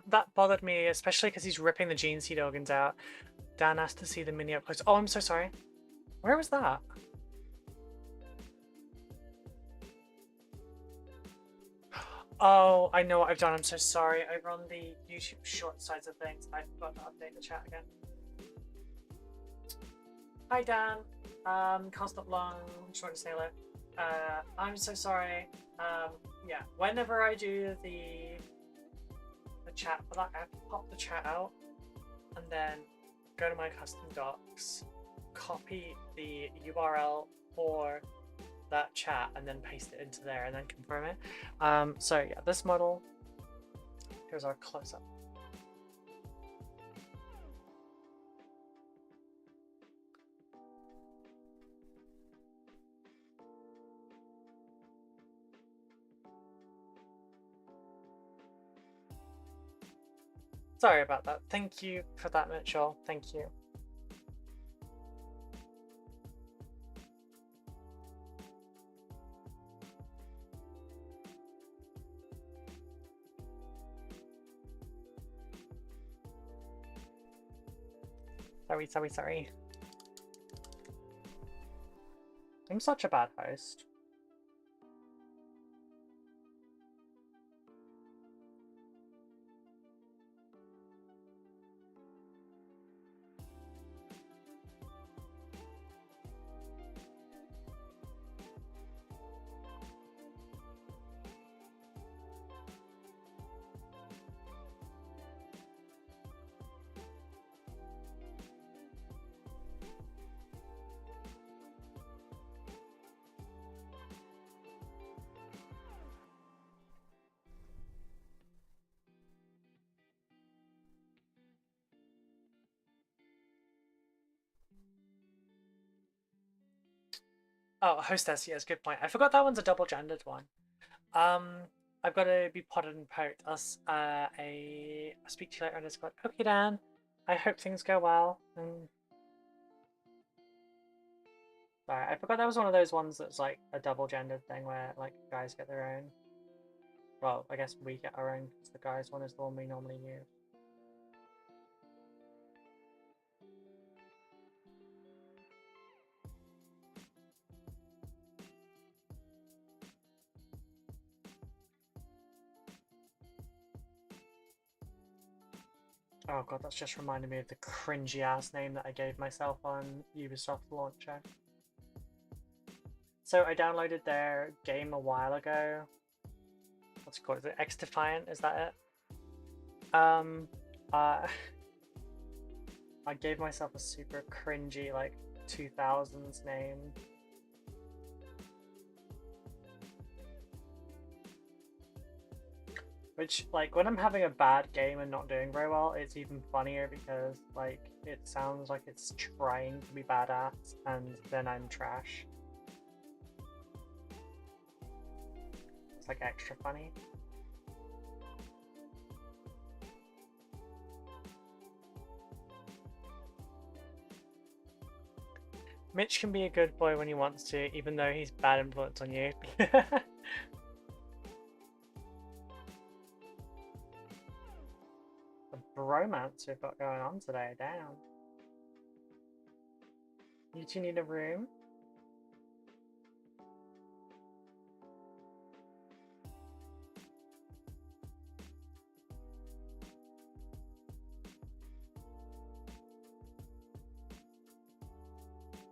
That bothered me, especially because he's ripping the Gene Seed organs out. Dan asked to see the mini up close. Oh, I'm so sorry. Where was that? Oh, I know what I've done. I'm so sorry. Over on the YouTube short sides of things, I forgot to update the chat again. Hi, Dan. Can't stop long. Just want to say hello. I'm so sorry. Yeah, whenever I do the chat for that, I have to pop the chat out and then go to my custom docs, copy the URL for that chat and then paste it into there and then confirm it. So yeah, this model, here's our close-up. Sorry about that. Thank you for that, Mitchell. Thank you. Sorry. I'm such a bad host. Oh, hostess, yes, good point. I forgot that one's a double-gendered one. I've got to be potted and poked. I'll speak to you later on Discord. Okay, Dan. I hope things go well. Sorry, I forgot that was one of those ones that's like a double-gendered thing where like guys get their own. Well, I guess we get our own because the guys one is the one we normally use. Oh god, that's just reminded me of the cringy ass name that I gave myself on Ubisoft launcher. So I downloaded their game a while ago. What's it called? Is it X-Defiant? Is that it? I gave myself a super cringy like 2000s name. Which, like, when I'm having a bad game and not doing very well, it's even funnier because, like, it sounds like it's trying to be badass and then I'm trash. it's like extra funny. Mitch can be a good boy when he wants to, even though he's bad influence on you. The bromance we've got going on today, damn. You two need a room?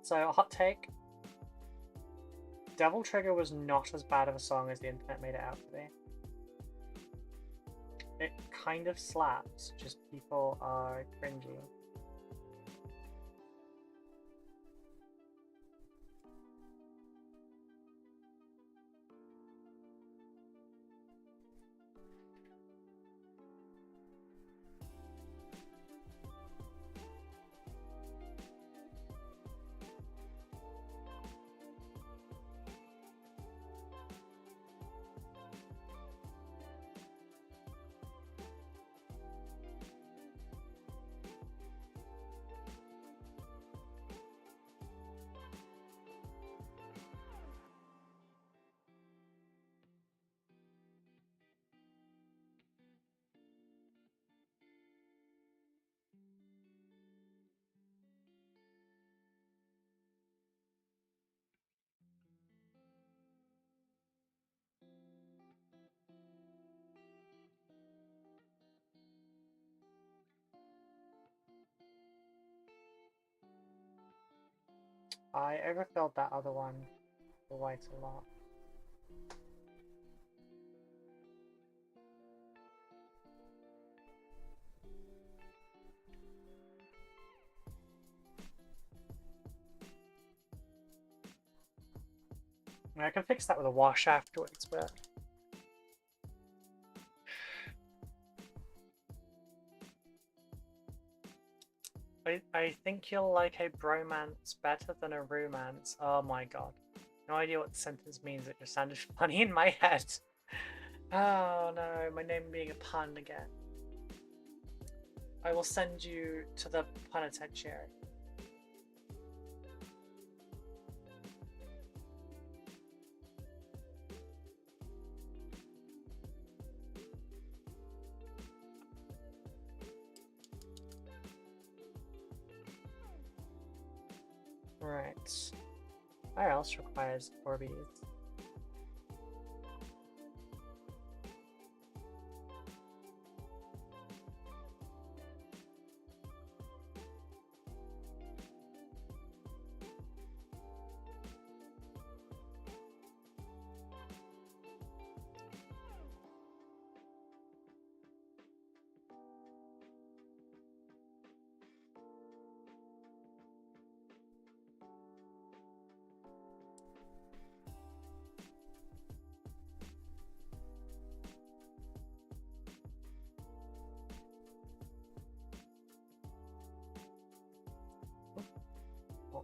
So, hot take. Devil Trigger was not as bad of a song as the internet made it out to be. It kind of slaps, just people are cringy. I overfilled that other one quite a lot. I mean, I can fix that with a wash afterwards, but I think you'll like a bromance better than a romance. Oh my god. No idea what the sentence means, it just sounded funny in my head. Oh no, my name being a pun again. I will send you to the penitentiary. Right. Where else requires Orbeez?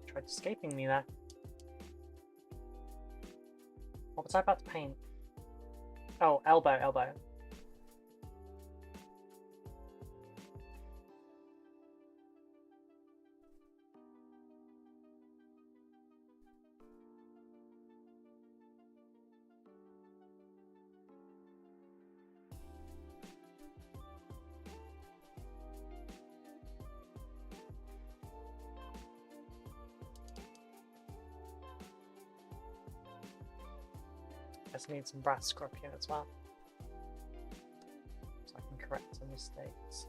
Tried escaping me there. What was I about to paint? Oh, elbow. Just need some brass scorpion as well, so I can correct some mistakes.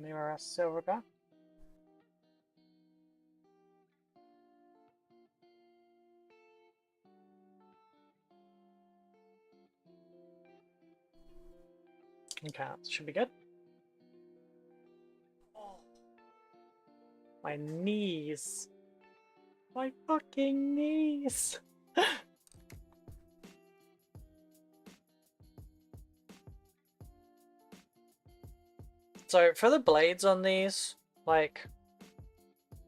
Mirror Silver. Okay, that should be good. My knees. My fucking knees. So for the blades on these, like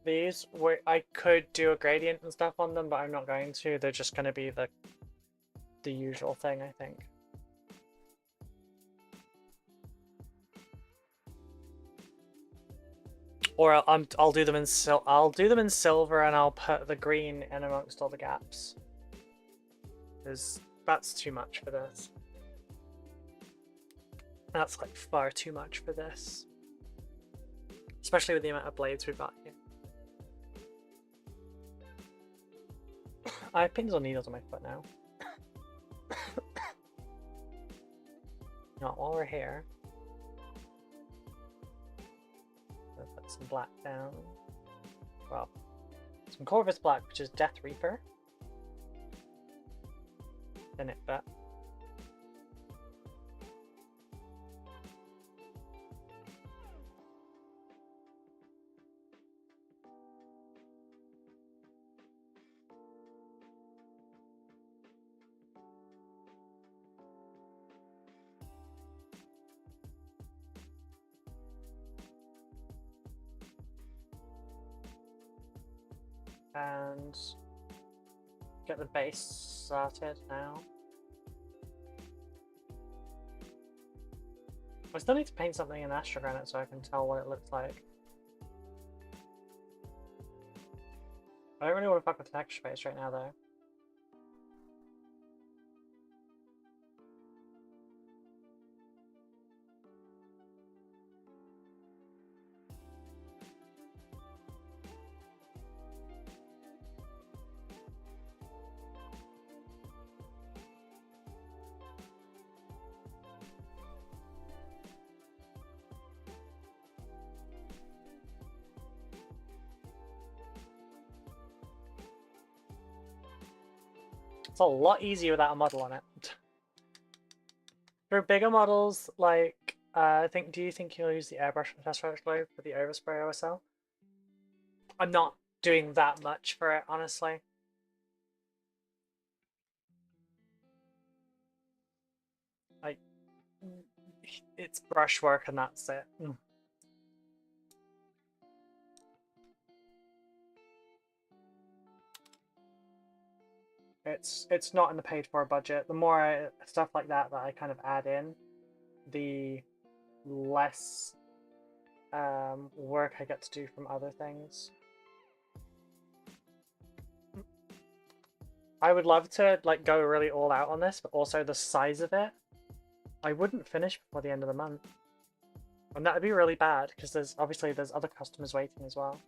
these, I could do a gradient and stuff on them, but I'm not going to. They're just going to be the usual thing, I think. Or I'll do them in silver, and I'll put the green in amongst all the gaps. Because that's too much for this. That's like far too much for this. Especially with the amount of blades we've got here. I have pins or needles on my foot now. Not while we're here. I'll put some black down. Well, some Corvus black, which is Death Reaper. Then it back. And get the base started now. I still need to paint something in Astrogranite so I can tell what it looks like. I don't really want to fuck with the texture base right now though. It's a lot easier without a model on it. For bigger models, like, do you think you'll use the airbrush from Test Globe for the overspray OSL? I'm not doing that much for it, honestly. Like, it's brushwork and that's it. It's not in the paid for budget. The more stuff like that I kind of add in, the less work I get to do from other things. I would love to like go really all out on this, but also the size of it, I wouldn't finish before the end of the month. And that would be really bad because there's other customers waiting as well.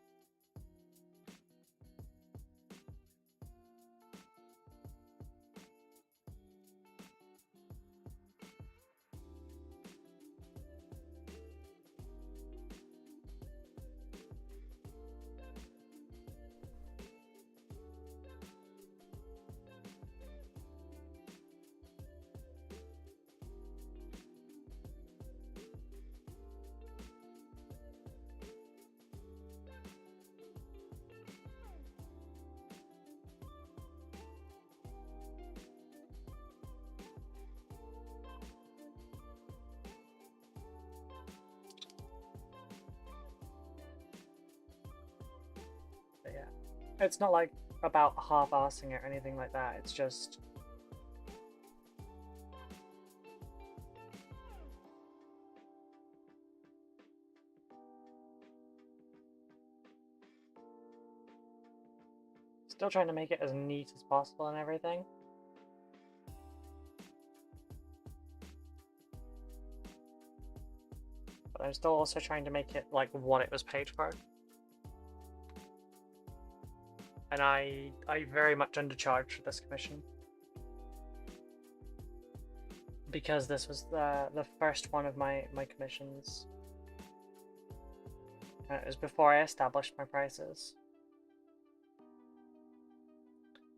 It's not like about half-assing it or anything like that, it's just... Still trying to make it as neat as possible and everything. But I'm still also trying to make it like what it was paid for. And I very much undercharged for this commission. Because this was the first one of my commissions. And it was before I established my prices.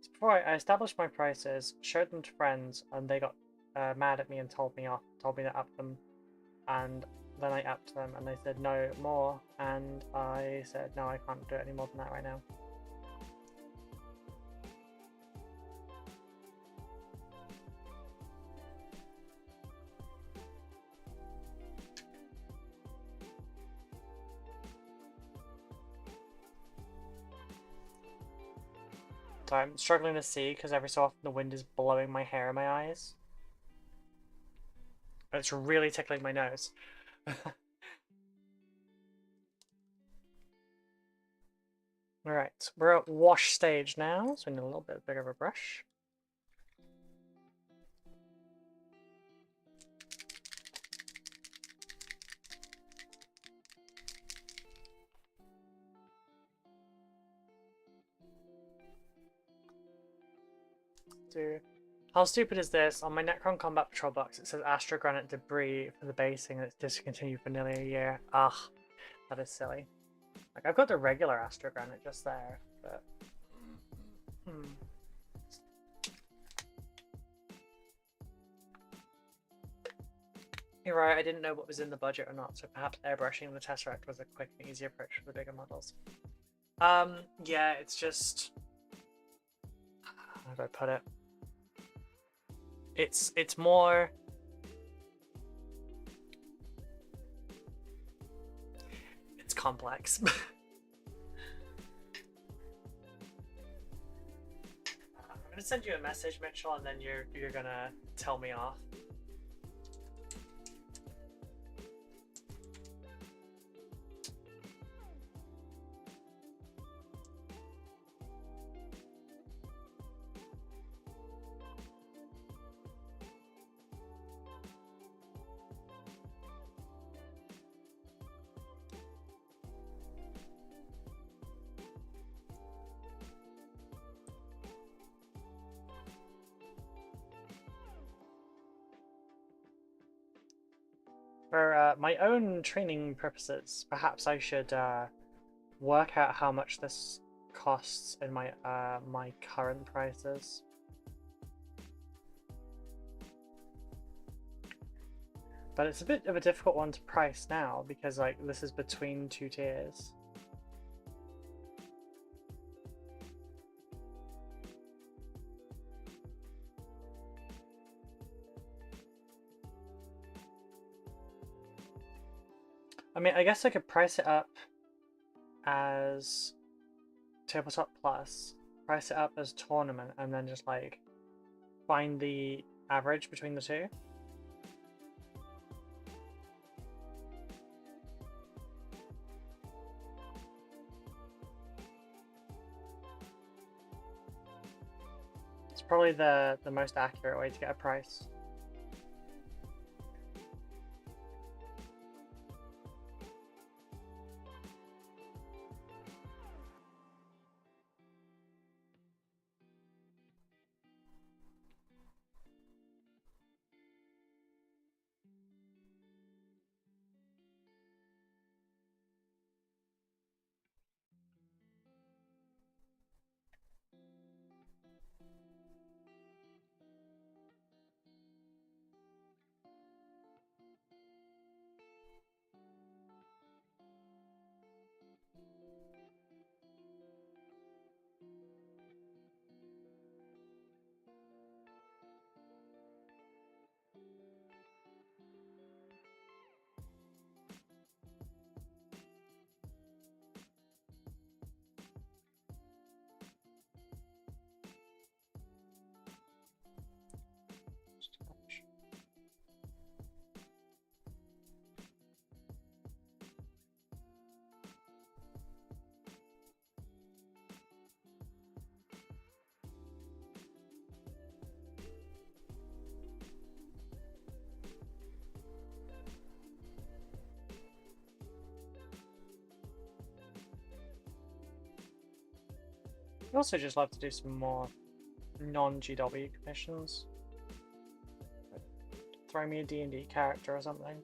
So before I established my prices, showed them to friends, and they got mad at me and told me to up them. And then I upped them and they said no more, and I he said, no, I can't do it any more than that right now. So I'm struggling to see because every so often the wind is blowing my hair in my eyes. It's really tickling my nose. Alright, we're at wash stage now, so we need a little bit bigger of a brush. How stupid is this? On my Necron Combat Patrol box it says Astrogranite debris for the basing and it's discontinued for nearly a year. Ugh, that is silly. Like, I've got the regular Astrogranite just there, but... You're right, I didn't know what was in the budget or not, so perhaps airbrushing the Tesseract was a quick and easy approach for the bigger models. Yeah, it's just... How do I put it? It's more... It's complex. I'm gonna send you a message, Mitchell, and then you're gonna tell me off. For my own training purposes, perhaps I should work out how much this costs in my my current prices. But it's a bit of a difficult one to price now because like this is between two tiers. I mean, I guess I could price it up as Tabletop Plus, price it up as Tournament, and then just like find the average between the two. It's probably the most accurate way to get a price. I'd also just love to do some more non-GW commissions. Throw me a D&D character or something.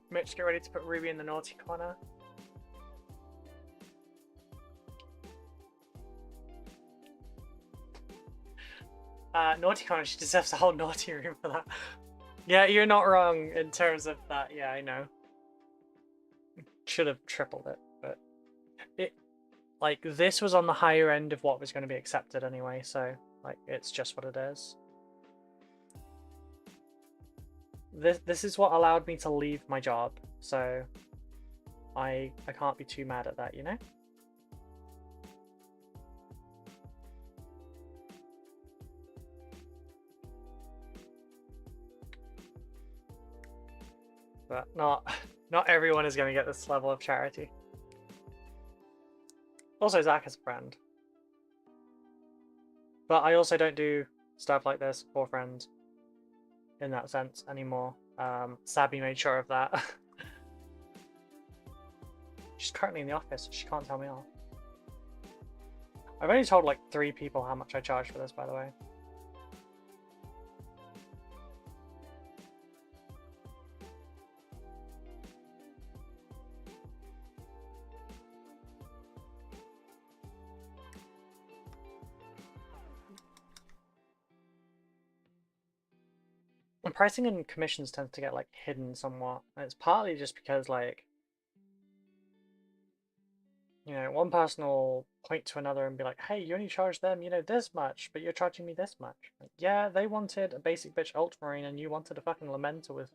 Mitch, get ready to put Ruby in the naughty corner. Naughty she deserves a whole naughty room for that. Yeah, you're not wrong in terms of that. Yeah, I know. Should have tripled it, but it, like, this was on the higher end of what was going to be accepted anyway, so, like, it's just what it is. This is what allowed me to leave my job, so I can't be too mad at that, you know? But not everyone is going to get this level of charity. Also, Zach is a friend. But I also don't do stuff like this for friends in that sense anymore. Sabby made sure of that. She's currently in the office, so she can't tell me off. I've only told like 3 people how much I charge for this, by the way. And pricing and commissions tends to get like hidden somewhat. And it's partly just because, like, you know, one person will point to another and be like, hey, you only charge them, you know, this much, but you're charging me this much. Like, yeah, they wanted a basic bitch ultramarine and you wanted a fucking Lamenta with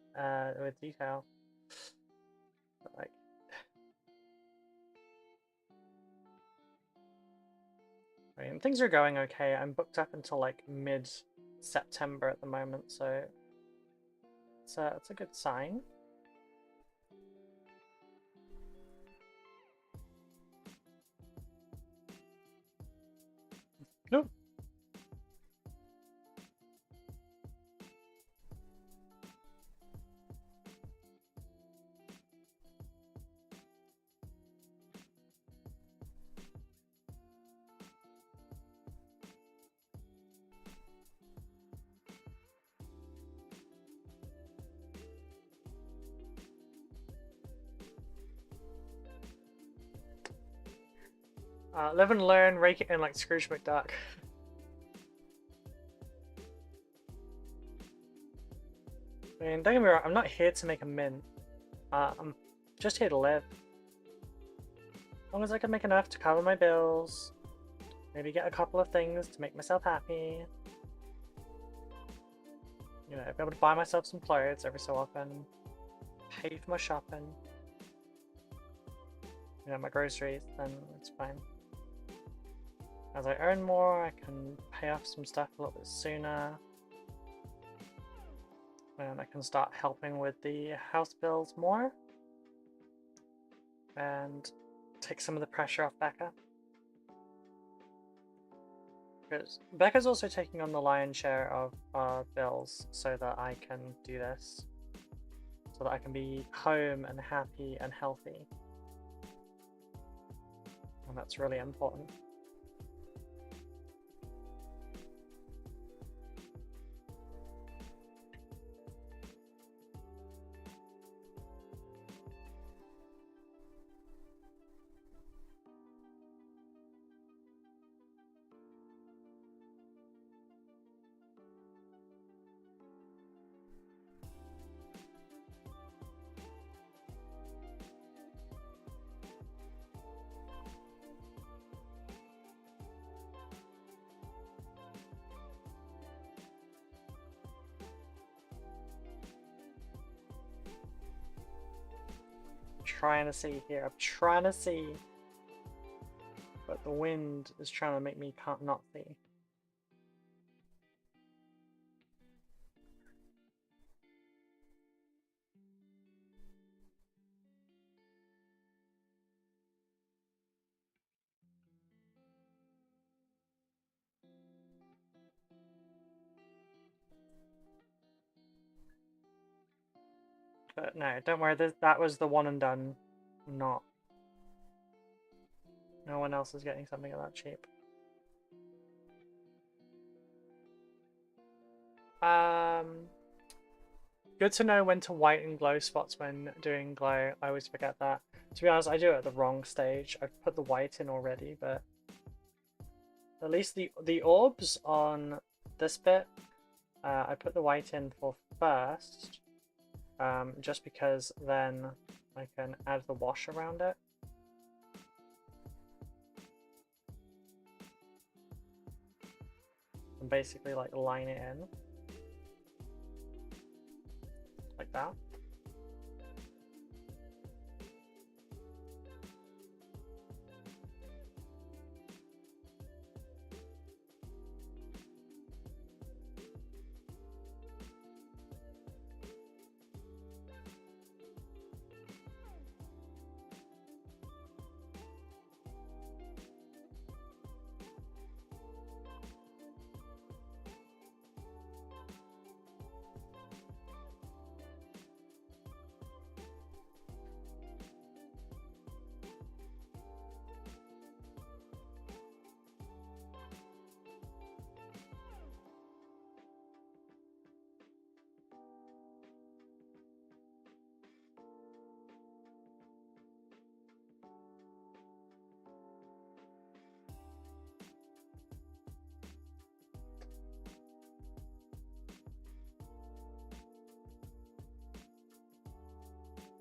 detail. But, like, I mean, things are going okay. I'm booked up until like mid-September at the moment, so it's a good sign. Nope. Live and learn, rake it in like Scrooge McDuck. I mean, don't get me wrong, I'm not here to make a mint. I'm just here to live. As long as I can make enough to cover my bills, maybe get a couple of things to make myself happy. You know, be able to buy myself some clothes every so often, pay for my shopping, you know, my groceries, then it's fine. As I earn more, I can pay off some stuff a little bit sooner. And I can start helping with the house bills more. And take some of the pressure off Becca. Because Becca's also taking on the lion's share of our bills so that I can do this. So that I can be home and happy and healthy. And that's really important. Trying to see here. I'm trying to see, but the wind is trying to make me can't not see. But no, don't worry. That was the one and done. Not. No one else is getting something that cheap. Good to know when to whiten glow spots when doing glow. I always forget that. To be honest, I do it at the wrong stage. I've put the white in already, but at least the orbs on this bit, I put the white in for first, just because then I can add the wash around it. And basically like line it in. Like that.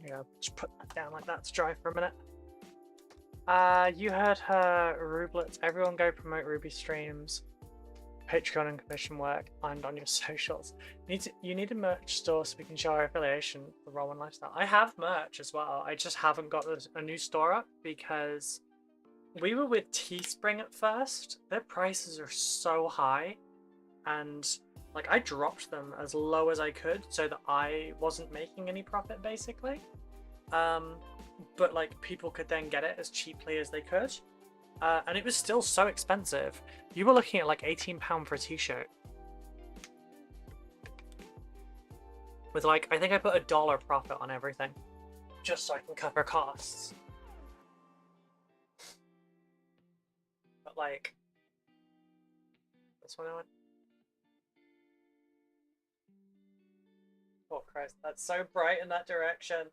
Yeah, just put that down like that to dry for a minute. You heard her, Rublets. Everyone go promote Ruby streams, Patreon and commission work, and on your socials. You need a merch store so we can show our affiliation for Roll One Lifestyle. I have merch as well. I just haven't got a new store up because we were with Teespring at first. Their prices are so high, and like I dropped them as low as I could so that I wasn't making any profit basically. But like people could then get it as cheaply as they could. And it was still so expensive. You were looking at like £18 for a t-shirt. With like, I think I put $1 profit on everything. Just so I can cover costs. But like, this one I went. Oh Christ, that's so bright in that direction.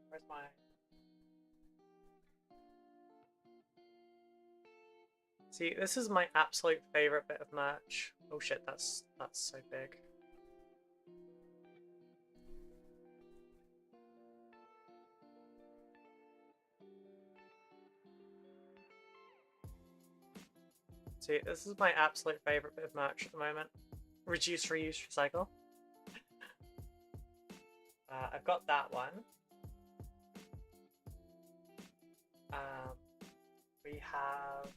Where's my... See, this is my absolute favorite bit of merch. Oh shit, that's so big. See, this is my absolute favorite bit of merch at the moment. Reduce, reuse, recycle. I've got that one. We have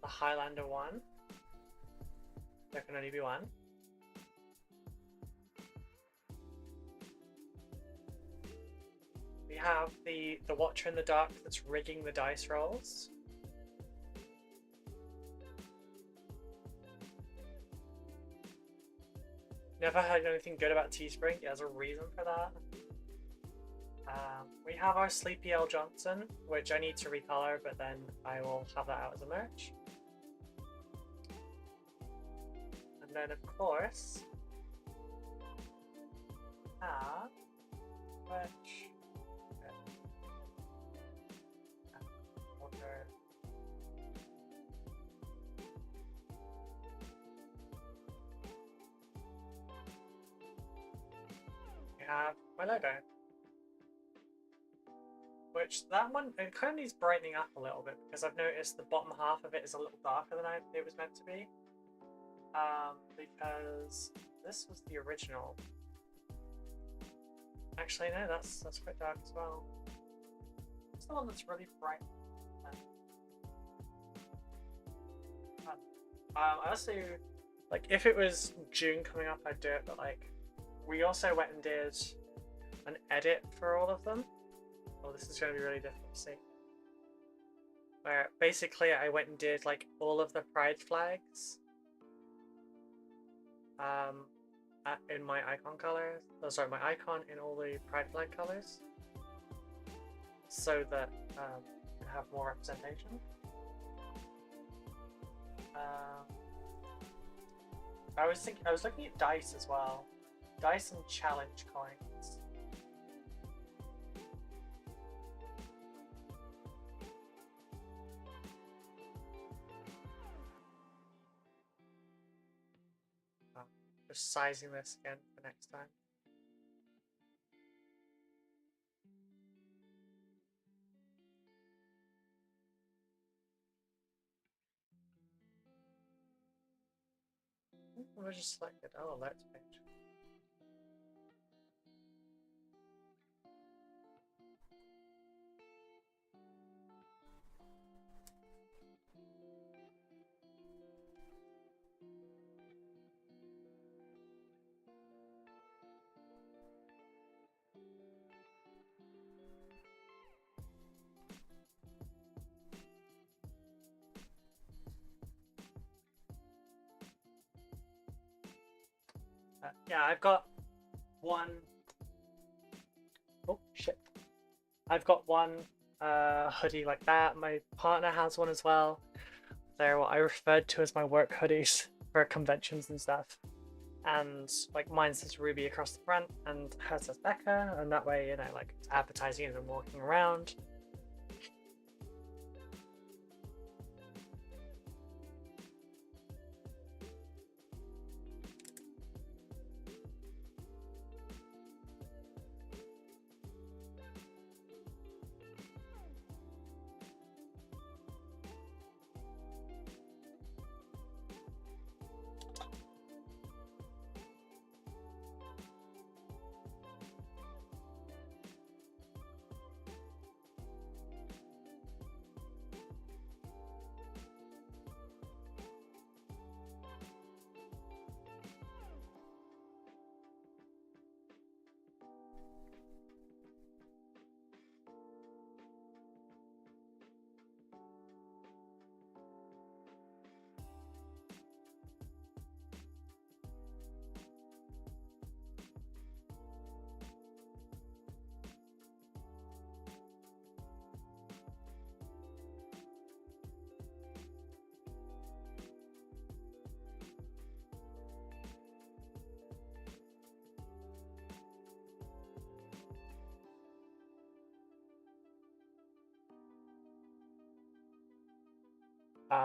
the Highlander one. There can only be one. We have the Watcher in the Dark that's rigging the dice rolls. Never heard anything good about Teespring. There's a reason for that. We have our Sleepy L Johnson, which I need to recolor, but then I will have that out as a merch. And then, of course, which order. We have my logo. Which, that one, it kind of needs brightening up a little bit because I've noticed the bottom half of it is a little darker than it was meant to be. Because this was the original. Actually, no, that's quite dark as well. It's the one that's really bright. I also, like, if it was June coming up, I'd do it, but like, we also went and did an edit for all of them. Oh, this is going to be really difficult to see. Where basically I went and did like all of the pride flags in my icon colors. Oh, sorry, my icon in all the pride flag colors, so that you have more representation. I was looking at dice as well, dice and challenge coins. Just sizing this again for next time. What was just selected? Oh, alerts page. Yeah, I've got one. Oh shit! I've got one hoodie like that. My partner has one as well. They're what I referred to as my work hoodies for conventions and stuff. And like mine says Ruby across the front, and hers says Becca, and that way, you know, like it's advertising as I'm walking around.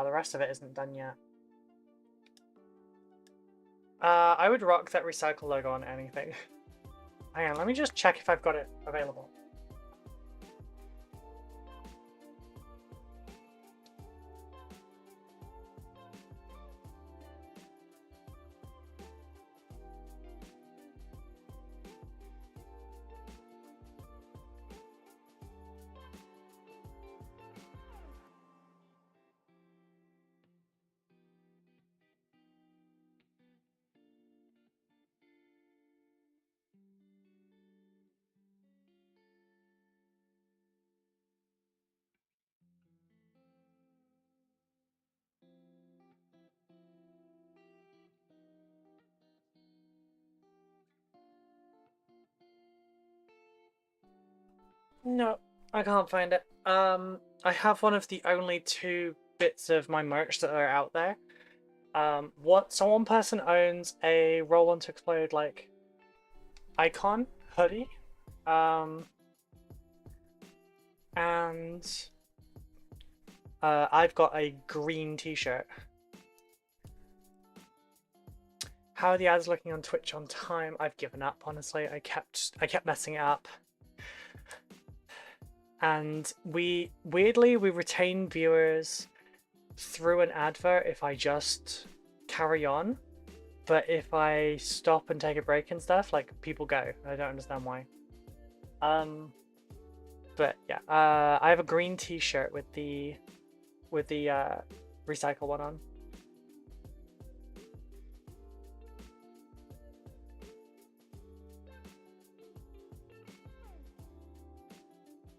The rest of it isn't done yet. I would rock that recycle logo on anything. Hang on, let me just check if I've got it available. No, I can't find it. I have one of the only two bits of my merch that are out there. So one person owns a Roll On to Explode like icon hoodie, and I've got a green t-shirt. How are the ads looking on Twitch on time? I've given up, honestly. I kept messing it up. And we retain viewers through an advert if I just carry on, but if I stop and take a break and stuff, like people go. I don't understand why. But yeah, I have a green t-shirt with the recycle one on.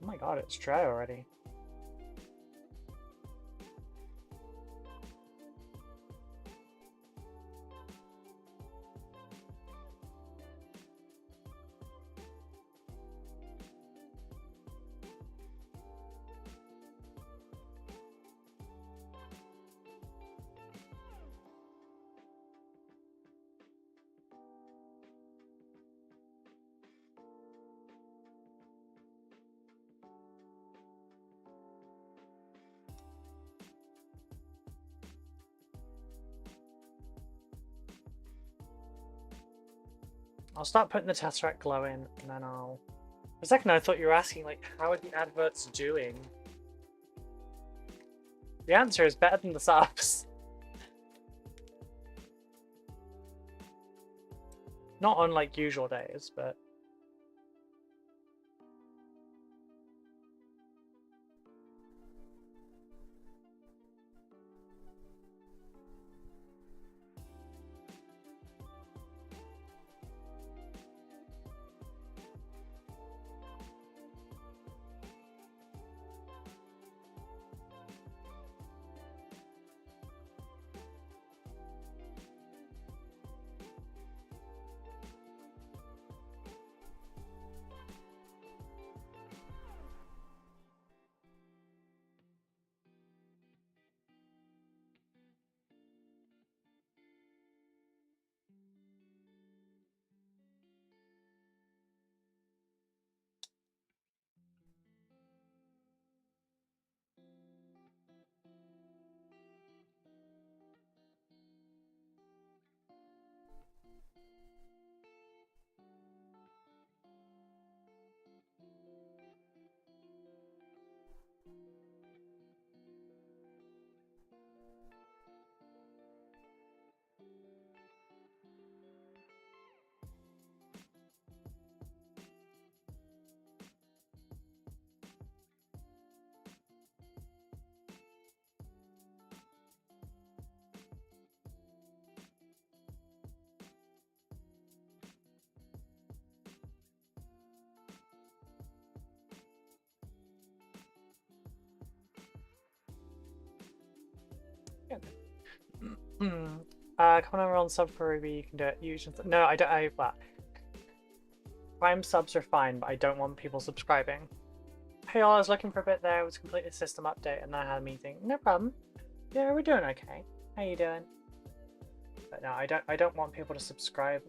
Oh my god, it's dry already. I'll start putting the Tesseract glow in, and then I'll... For a second I thought you were asking, like, how are the adverts doing? The answer is better than the subs. Not on, like, usual days, but... Come on over on sub for Ruby, you can do it. You should... No, I don't. Well, Prime subs are fine, but I don't want people subscribing. Hey all, I was looking for a bit there. It was a complete system update and then I had a meeting. No problem. Yeah, we're doing okay. How you doing? But no, I don't want people to subscribe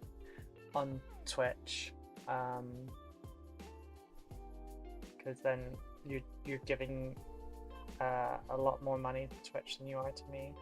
on Twitch. Because then you're giving a lot more money to Twitch than you are to me.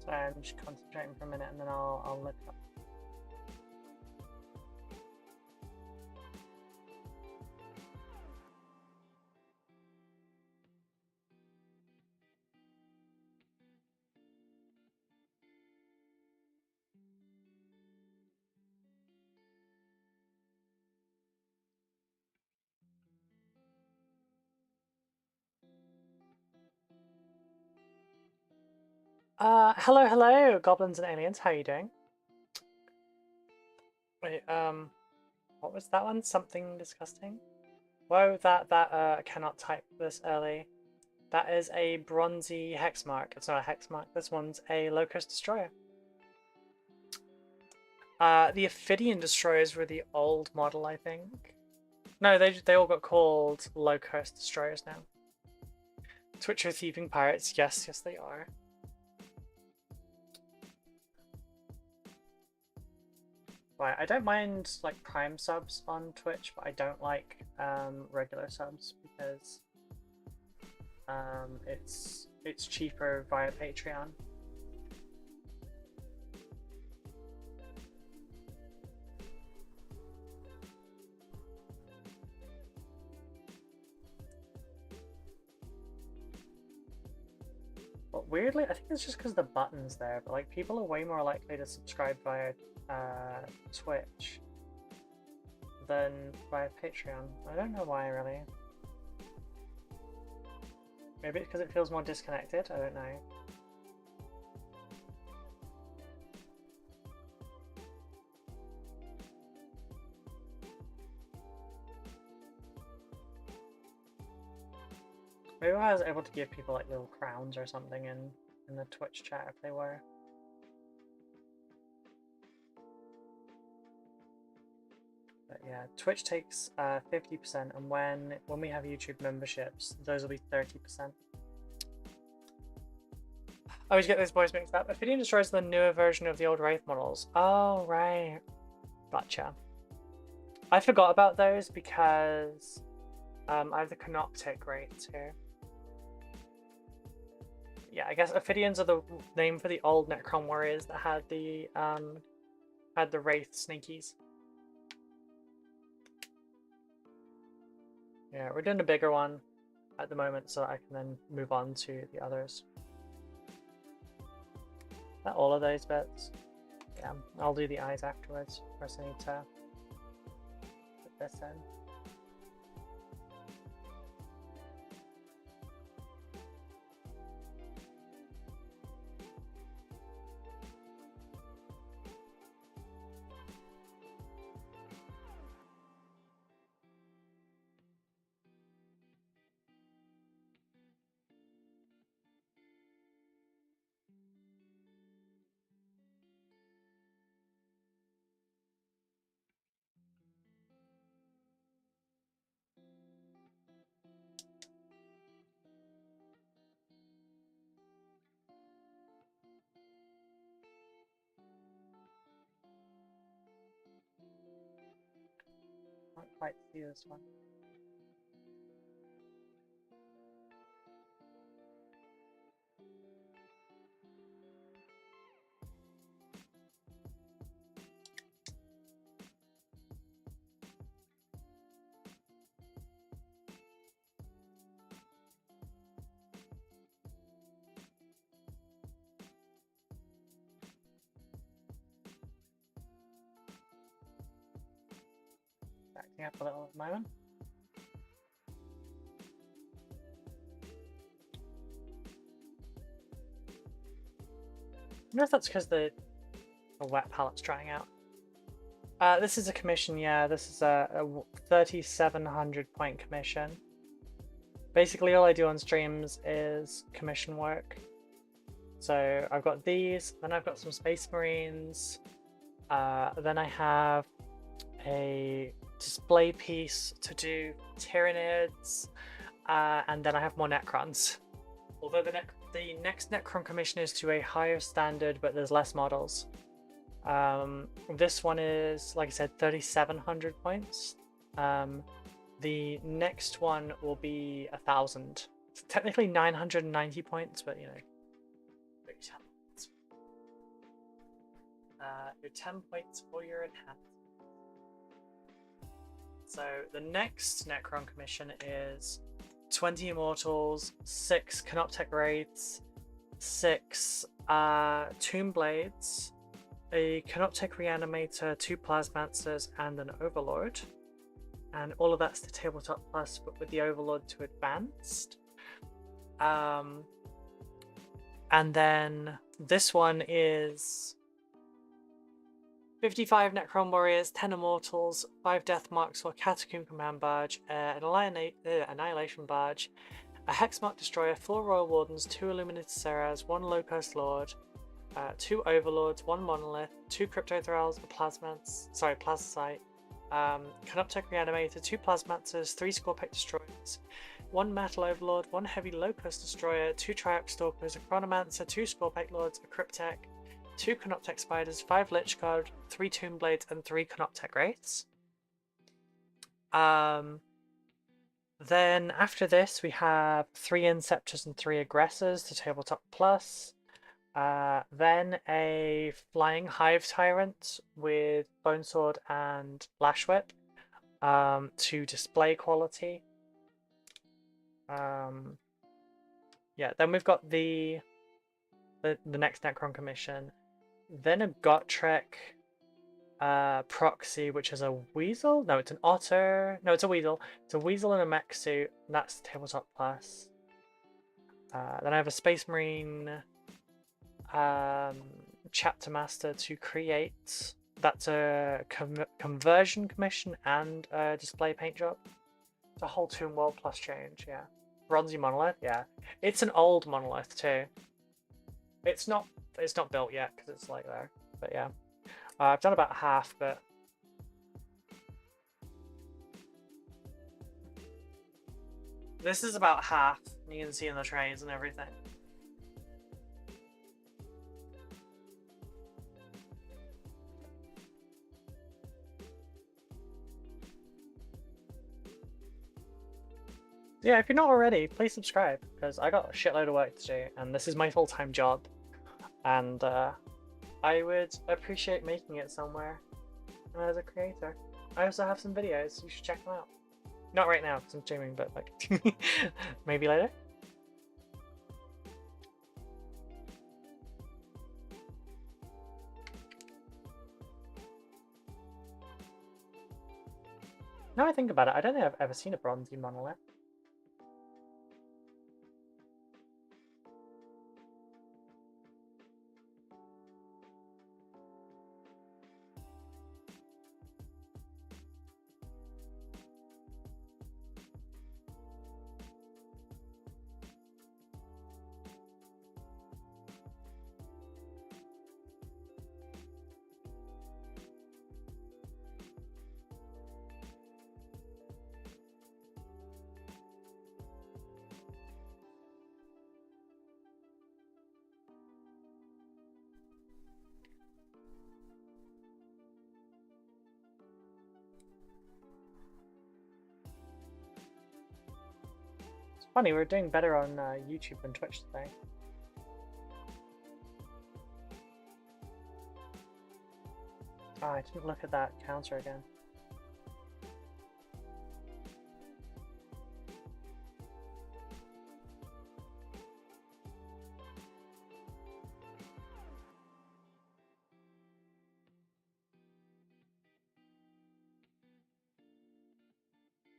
So I'm just concentrating for a minute and then I'll look up. Hello, goblins and aliens. How are you doing? Wait, what was that one? Something disgusting? Whoa, I cannot type this early. That is a bronzy hex mark. It's not a hex mark. This one's a Locust Destroyer. The Ophidian Destroyers were the old model, I think. No, they all got called Locust Destroyers now. Twitch are thieving pirates. Yes, they are. Right, I don't mind like Prime subs on Twitch, but I don't like regular subs because it's cheaper via Patreon. weirdly, I think it's just because the button's there, but like people are way more likely to subscribe via Twitch than via Patreon. I don't know why, really. Maybe it's because it feels more disconnected, I don't know. Maybe I was able to give people like little crowns or something in the Twitch chat if they were. But yeah, Twitch takes 50%, and when we have YouTube memberships, those will be 30%. I always get those boys mixed up. Ophidian destroys the newer version of the old Wraith models. Oh, right. Gotcha. I forgot about those because I have the Canoptic Wraiths here. Yeah, I guess Ophidians are the name for the old Necron warriors that had the Wraith sneakies. Yeah, we're doing a bigger one at the moment so I can then move on to the others. Is that all of those bits? Yeah, I'll do the eyes afterwards. First I need to put this in. Can't quite see this one. Backing up a little at the moment. I wonder if that's because the wet palette's drying out. This is a commission, yeah. This is a 3,700 point commission. Basically, all I do on streams is commission work. So I've got these, then I've got some Space Marines, then I have a display piece to do Tyranids, and then I have more Necrons. Although the next Necron commission is to a higher standard, but there's less models. This one is, like I said, 3,700 points. The next one will be 1,000. It's technically 990 points, but you know, your 10 points for your enhancement. So the next Necron commission is 20 Immortals, 6 Canoptek Wraiths, 6 Tomb Blades, a Canoptek Reanimator, 2 Plasmancers, and an Overlord. And all of that's the Tabletop Plus, but with the Overlord to Advanced. And then this one is 55 Necron Warriors, 10 Immortals, 5 Death Marks for a Catacomb Command Barge, an Annihilation Barge, a Hexmark Destroyer, 4 Royal Wardens, 2 Illuminated Serras, 1 Locust Lord, 2 Overlords, 1 Monolith, 2 Crypto Thralls, a Plasmacite, Canoptek Reanimator, 2 Plasmancers, 3 Scorpic Destroyers, 1 Metal Overlord, 1 Heavy Locust Destroyer, 2 Triarch Stalkers, a Chronomancer, 2 Scorpic Lords, a Cryptek, 2 Canoptek Spiders, 5 Lich Guard, 3 Tomb Blades, and 3 Canoptek Wraiths. Then after this we have 3 Inceptors and 3 Aggressors to Tabletop Plus. Then a Flying Hive Tyrant with Bone Sword and Lash Whip to display quality. Yeah, then we've got the the next Necron commission. Then a Gotrek proxy, which is a weasel. No, it's an otter. No, it's a weasel. It's a weasel in a mech suit. And that's tabletop class. Then I have a Space Marine chapter master to create. That's a conversion commission and a display paint job. It's a whole Toon World plus change, yeah. Bronzy monolith, yeah. It's an old monolith too. It's not built yet because it's like there, but yeah. I've done about half, but this is about half. You can see in the trays and everything. Yeah, if you're not already, please subscribe, because I got a shitload of work to do, and this is my full-time job. And I would appreciate making it somewhere as a creator. I also have some videos, you should check them out. Not right now, because I'm streaming, but like, maybe later? Now I think about it, I don't think I've ever seen a bronzy monolith. Funny, we're doing better on YouTube than Twitch today. Oh, I didn't look at that counter again.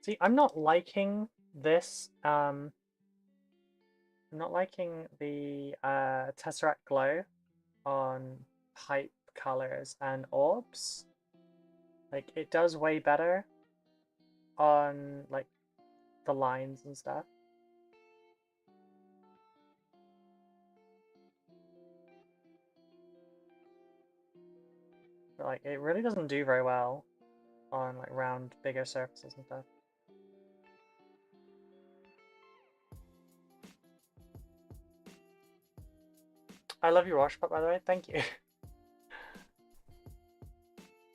See, I'm not liking this. I'm not liking the Tesseract Glow on pipe colors and orbs. Like, it does way better on like the lines and stuff. But like, it really doesn't do very well on like round, bigger surfaces and stuff. I love your wash pot, by the way. Thank you.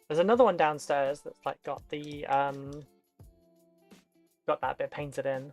There's another one downstairs that's like got the got that bit painted in.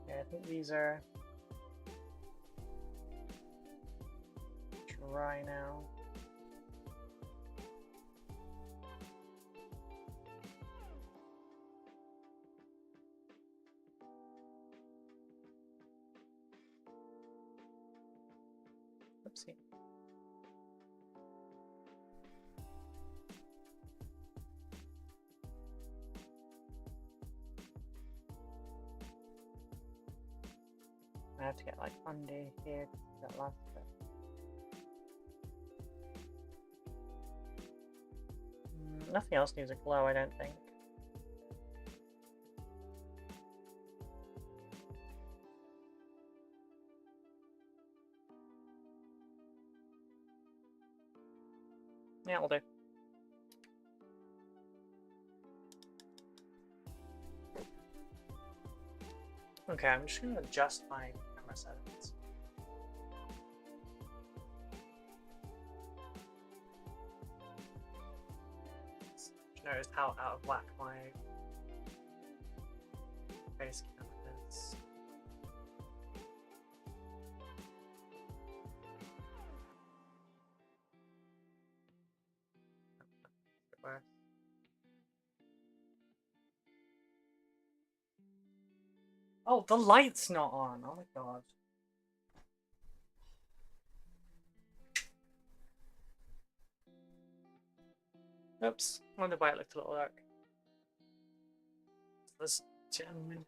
I think these are dry now. Oopsie. I have to get like under here to that last bit. Nothing else needs a glow, I don't think. Yeah, it'll do. Okay, I'm just gonna adjust my camera settings. Notice how out of whack my face cam is. Oh, the light's not on. Oh my god. Oops. I wonder why it looked a little dark. Let's turn the window.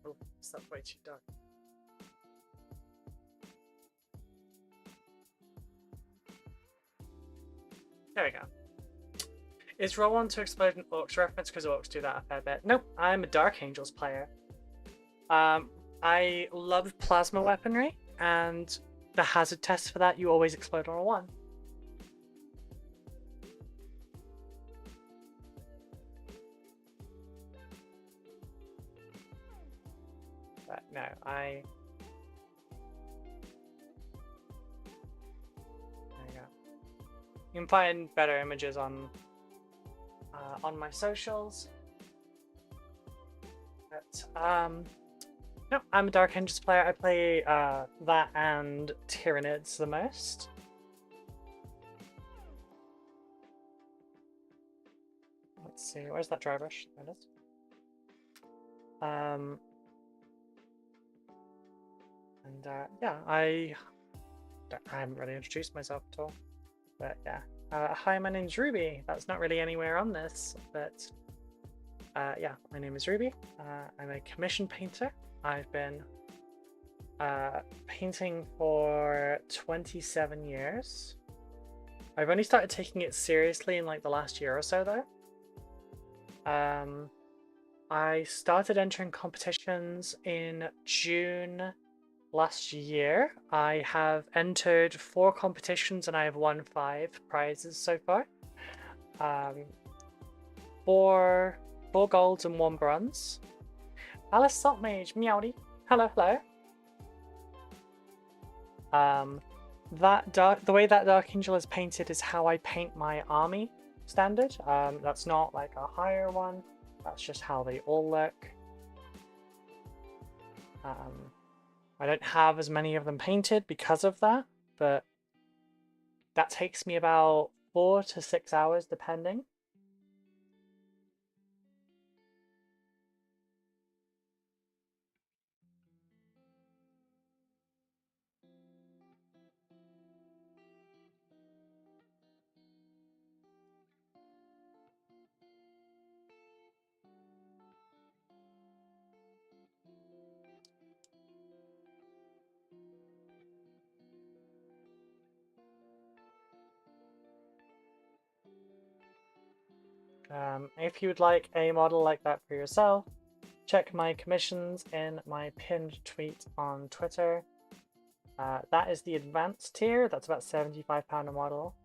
Oh, that's way too dark. There we go. Is roll on to explode an Orcs reference because Orcs do that a fair bit? Nope, I'm a Dark Angels player. I love plasma weaponry, and the hazard test for that, you always explode on a 1. But no, there you go. You can find better images on my socials. But no, I'm a Dark Angels player. I play that and Tyranids the most. Let's see, where's that dry brush? There it is. And yeah, I haven't really introduced myself at all. But yeah, hi, my name's Ruby. That's not really anywhere on this, but yeah, my name is Ruby. I'm a commission painter. I've been painting for 27 years. I've only started taking it seriously in like the last year or so though. I started entering competitions in June last year. I have entered 4 competitions and I have won 5 prizes so far. 4 golds and 1 bronze. Alice Saltmage, meowdy. Hello, hello. The way that Dark Angel is painted is how I paint my army standard. That's not like a higher one. That's just how they all look. I don't have as many of them painted because of that, but that takes me about 4 to 6 hours depending. If you would like a model like that for yourself, check my commissions in my pinned tweet on Twitter. That is the advanced tier. That's about £75 a model.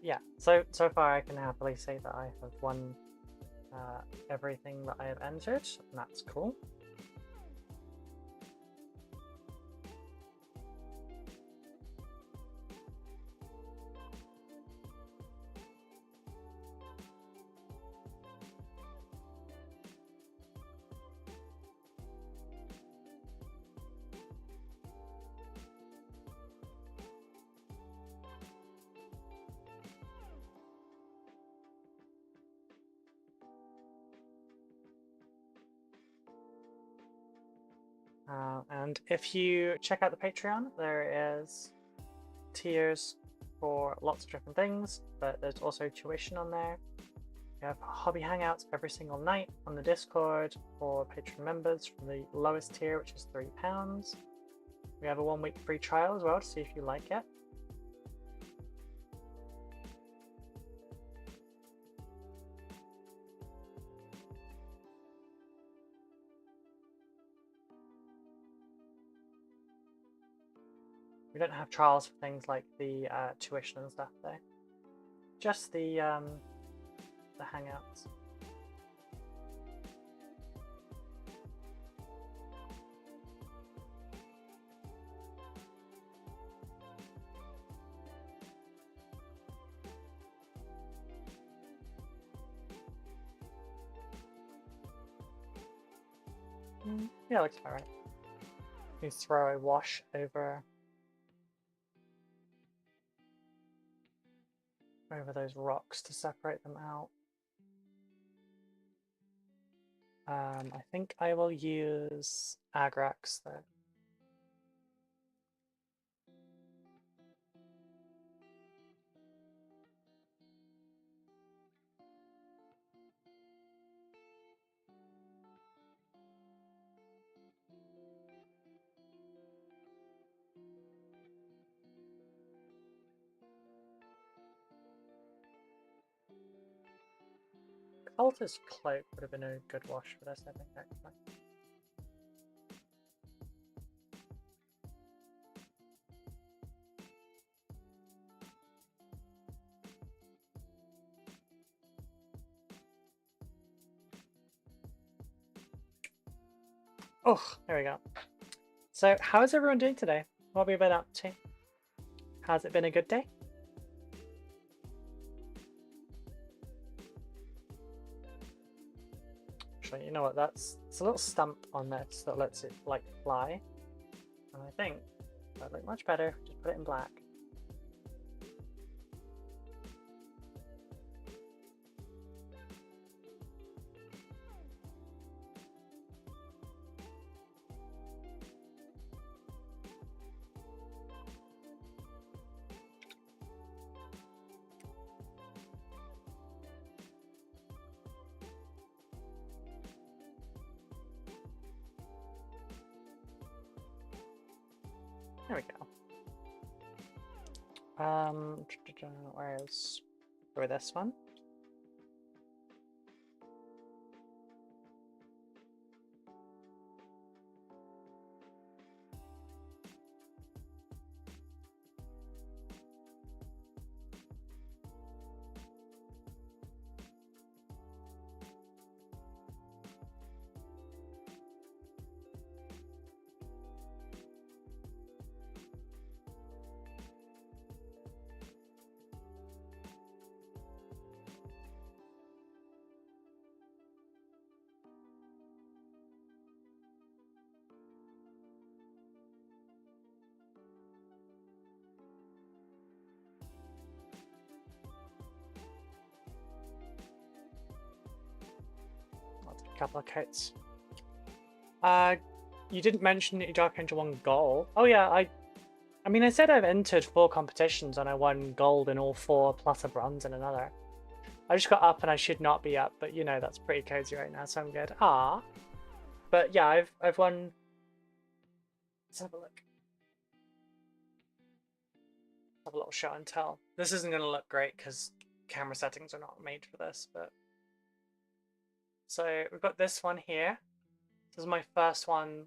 Yeah, so far I can happily say that I have won everything that I have entered, and that's cool. And if you check out the Patreon, there is tiers for lots of different things, but there's also tuition on there. We have hobby hangouts every single night on the Discord for Patreon members from the lowest tier, which is £3. We have a 1-week free trial as well to see if you like it. We don't have trials for things like the tuition and stuff though. Just the hangouts. Yeah, looks about right. You throw a wash over those rocks to separate them out. I think I will use Agrax though. Cultist Cloak would have been a good wash for this, I think, actually. Oh, there we go. So, how's everyone doing today? What have we been up to? Has it been a good day? Actually, you know what? It's a little stump on this that lets it like fly, and I think that'd look much better if we just put it in black. There we go. Where's this one? Couple of coats. You didn't mention that Dark Angel won gold. Oh yeah, I mean I said I've entered 4 competitions and I won gold in all 4 plus a bronze in another. I just got up and I should not be up, but you know that's pretty cozy right now, so I'm good. Ah, but yeah, I've won. Let's have a look. Have a little show and tell. This isn't going to look great because camera settings are not made for this, but. So we've got this one here. This is my first one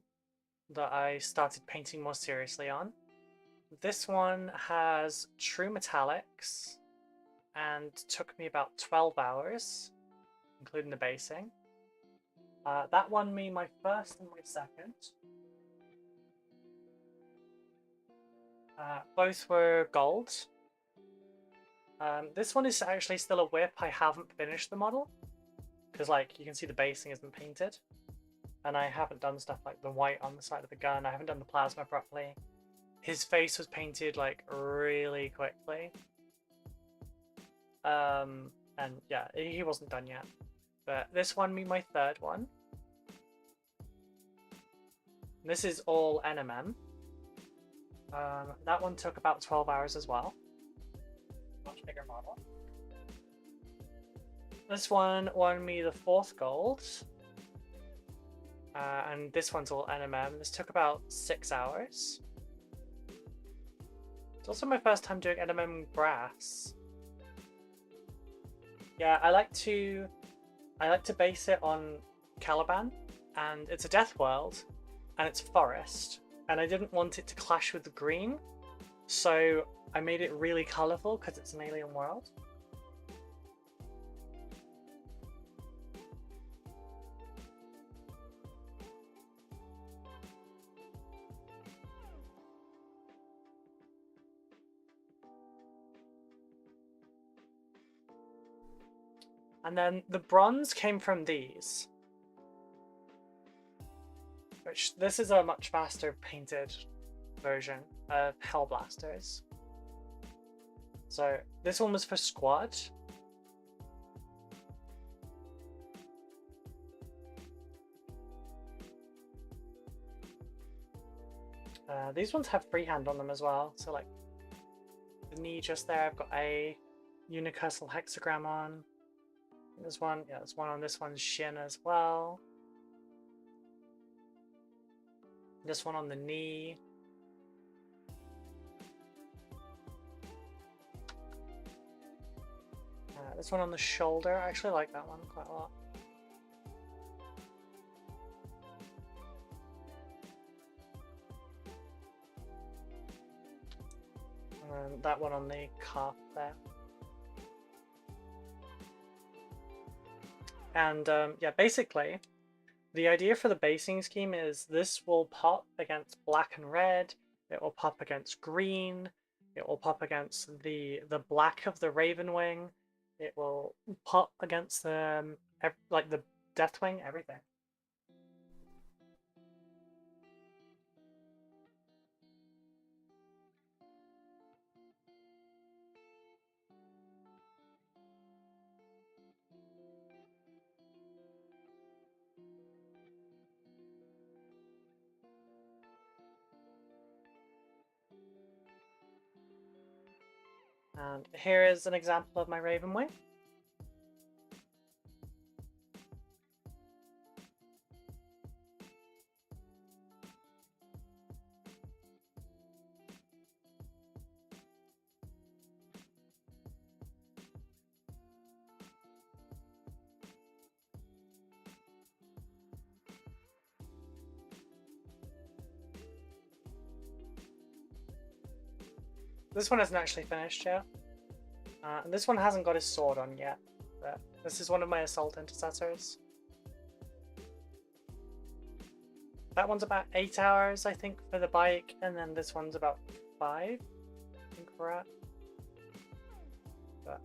that I started painting more seriously on. This one has true metallics and took me about 12 hours, including the basing. That won me my first and my second. Both were gold. This one is actually still a whip. I haven't finished the model. Because like you can see the basing isn't painted, and I haven't done stuff like the white on the side of the gun. I haven't done the plasma properly. His face was painted like really quickly, and yeah, he wasn't done yet. But this won me my third one. This is all NMM. That one took about 12 hours as well. Much bigger model. This one won me the 4th gold. And this one's all NMM. This took about 6 hours. It's also my first time doing NMM brass. Yeah, I like to base it on Caliban, and it's a death world, and it's forest, and I didn't want it to clash with the green, so I made it really colourful because it's an alien world. And then the bronze came from these. Which, this is a much faster painted version of Hellblasters. So, this one was for squad. These ones have freehand on them as well. So like, the knee just there, I've got a unicursal hexagram on. There's one, yeah, there's one on this one's shin as well. This one on the knee. This one on the shoulder. I actually like that one quite a lot. And that one on the calf there. And yeah, basically, the idea for the basing scheme is this will pop against black and red, it will pop against green, it will pop against the black of the Raven Wing, it will pop against the, like the Deathwing, everything. And here is an example of my Raven Wing. This one isn't actually finished yet. And this one hasn't got his sword on yet. But this is one of my assault intercessors. That one's about 8 hours, I think, for the bike, and then this one's about 5. I think we're at. But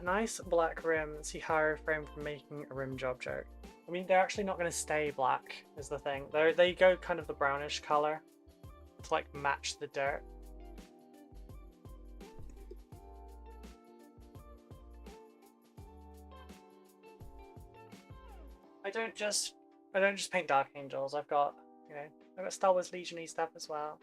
nice black rim. See how I refrain from making a rim job joke. I mean, they're actually not going to stay black, is the thing. They go kind of the brownish color to like match the dirt. I don't just paint Dark Angels. I've got, you know, I've got Star Wars Legion-y stuff as well.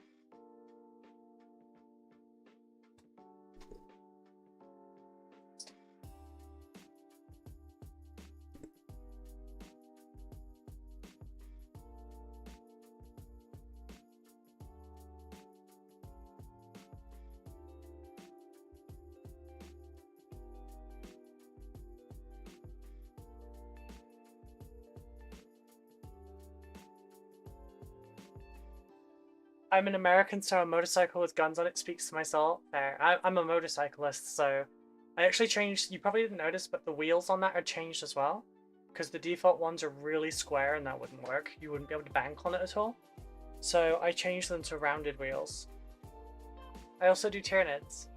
I'm an American, so a motorcycle with guns on it speaks to my soul. Fair. I'm a motorcyclist, so I actually changed, you probably didn't notice, but the wheels on that are changed as well. Because the default ones are really square and that wouldn't work. You wouldn't be able to bank on it at all. So I changed them to rounded wheels. I also do Tyranids.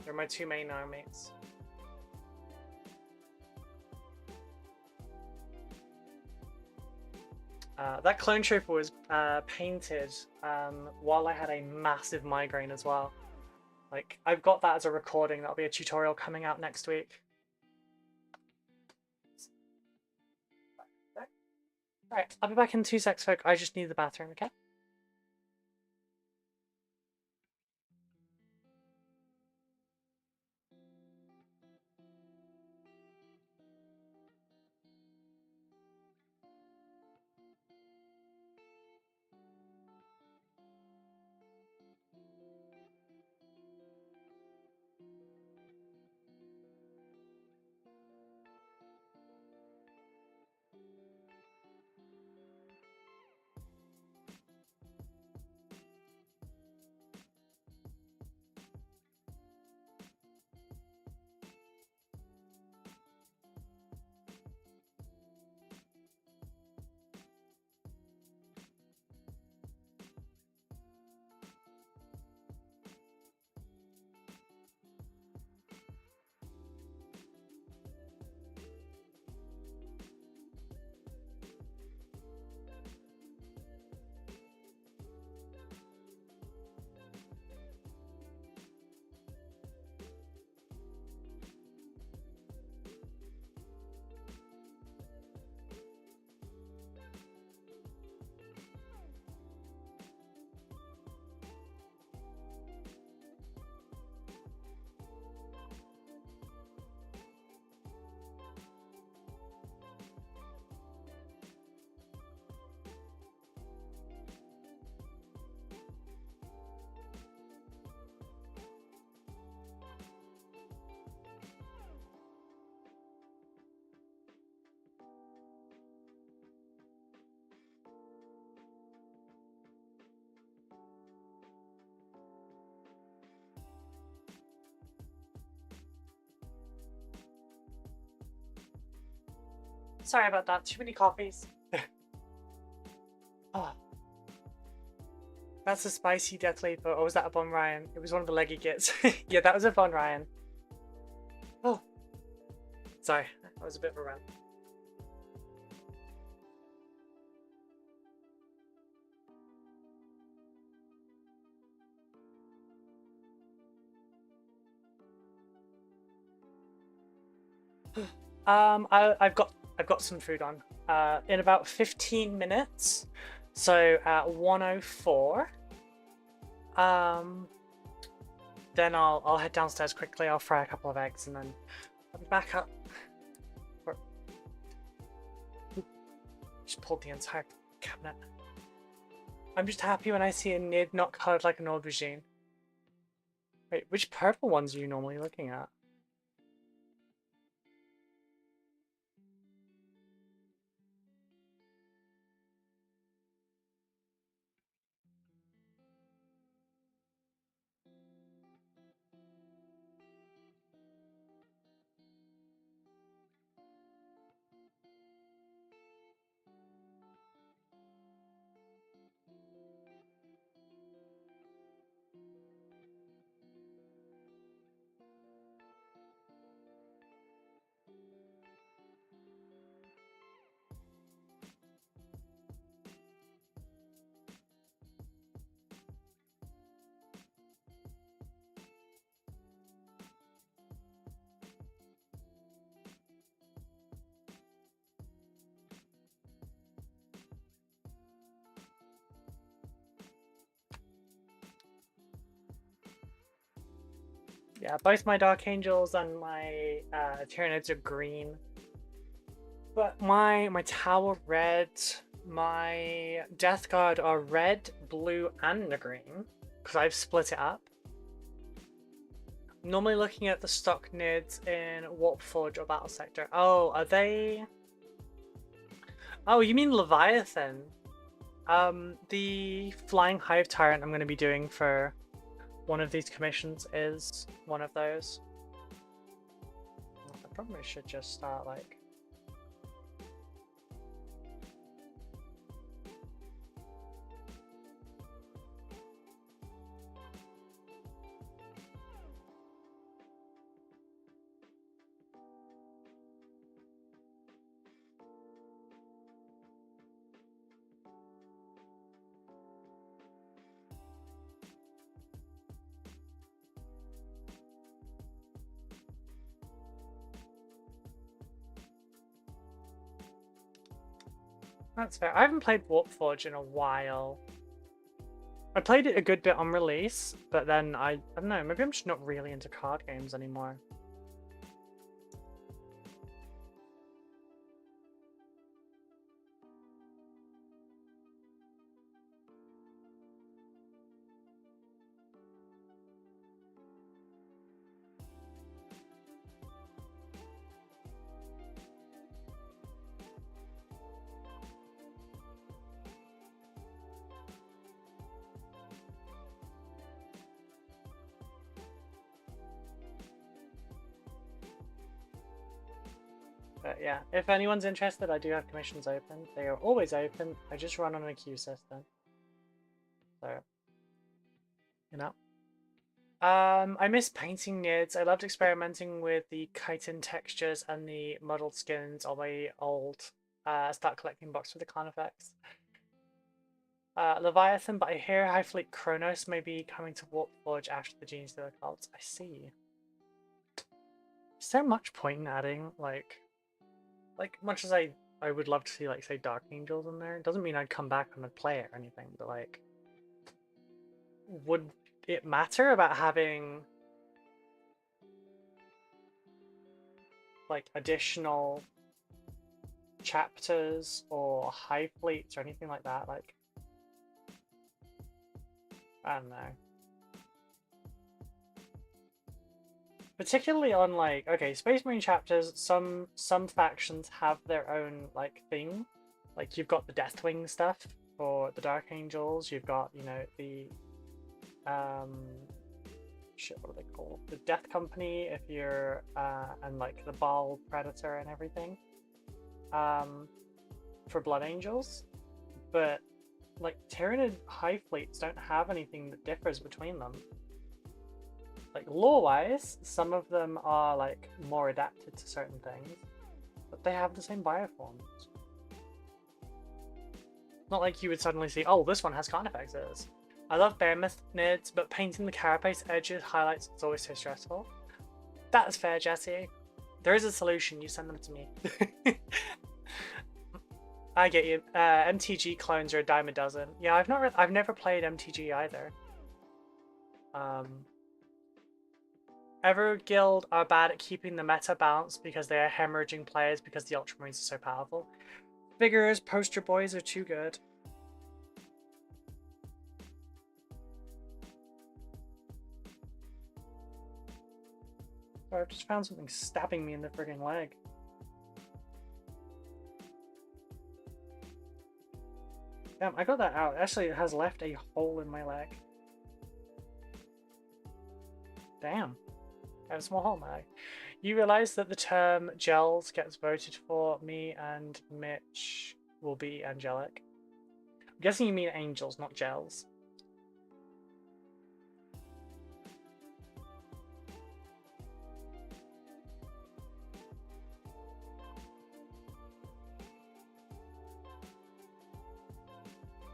They're my 2 main armies. That clone trooper was painted while I had a massive migraine as well. Like, I've got that as a recording. That'll be a tutorial coming out next week. Right, I'll be back in 2 secs, folk. I just need the bathroom, okay? Sorry about that. Too many coffees. Oh. That's a spicy Death Leaper, or was that a Von Ryan? It was one of the leggy kits. Yeah, that was a Von Ryan. Oh. Sorry, that was a bit of a rant. I've got some food on. In about 15 minutes. So at 1:04. Then I'll head downstairs quickly. I'll fry a couple of eggs and then I'll be back up. Just pulled the entire cabinet. I'm just happy when I see a nid not coloured like an aubergine. Wait, which purple ones are you normally looking at? Yeah, both my Dark Angels and my Tyranids are green. But my Tower red, my Death Guard are red, blue, and the green. Because I've split it up. I'm normally looking at the stock nids in Warp Forge or Battle Sector. Oh, are they... Oh, you mean Leviathan? The Flying Hive Tyrant I'm going to be doing for one of these commissions is one of those. I probably should just start like... That's fair. I haven't played Warp Forge in a while. I played it a good bit on release, but then I don't know, maybe I'm just not really into card games anymore. But yeah, if anyone's interested, I do have commissions open. They are always open. I just run on a queue system. So, you know. I miss painting nids. I loved experimenting with the chitin textures and the muddled skins on my old start collecting box with the clan effects. Leviathan, but I hear Highfleet Kronos may be coming to Warp Forge after the Genies of the Clouds. I see. Is there much point in adding, like much as I would love to see, like, say, Dark Angels in there, it doesn't mean I'd come back and I'd play it or anything, but, like, would it matter about having, like, additional chapters or high fleets or anything like that? Like, I don't know. Particularly on, like, okay, Space Marine chapters, some factions have their own, like, thing. Like, you've got the Deathwing stuff for the Dark Angels, you've got, you know, the shit, what are they called? The Death Company, if you're and like the Baal Predator and everything. For Blood Angels. But like Tyranid High Fleets don't have anything that differs between them. Like lore-wise, some of them are like more adapted to certain things, but they have the same bioforms. Not like you would suddenly see, oh, this one has Carnifexes. I love Behemoth nids, but painting the carapace edges highlights is always so stressful. That's fair, Jesse. There is a solution. You send them to me. I get you. MTG clones are a dime a dozen. Yeah, I've never played MTG either. Everguild are bad at keeping the meta balanced because they are hemorrhaging players because the Ultramarines are so powerful. Figures, poster boys are too good. Oh, I've just found something stabbing me in the frigging leg. Damn, I got that out. Actually, it has left a hole in my leg. Damn. I have a small hole in my leg. You realise that the term gels gets voted for. Me and Mitch will be angelic. I'm guessing you mean angels, not gels.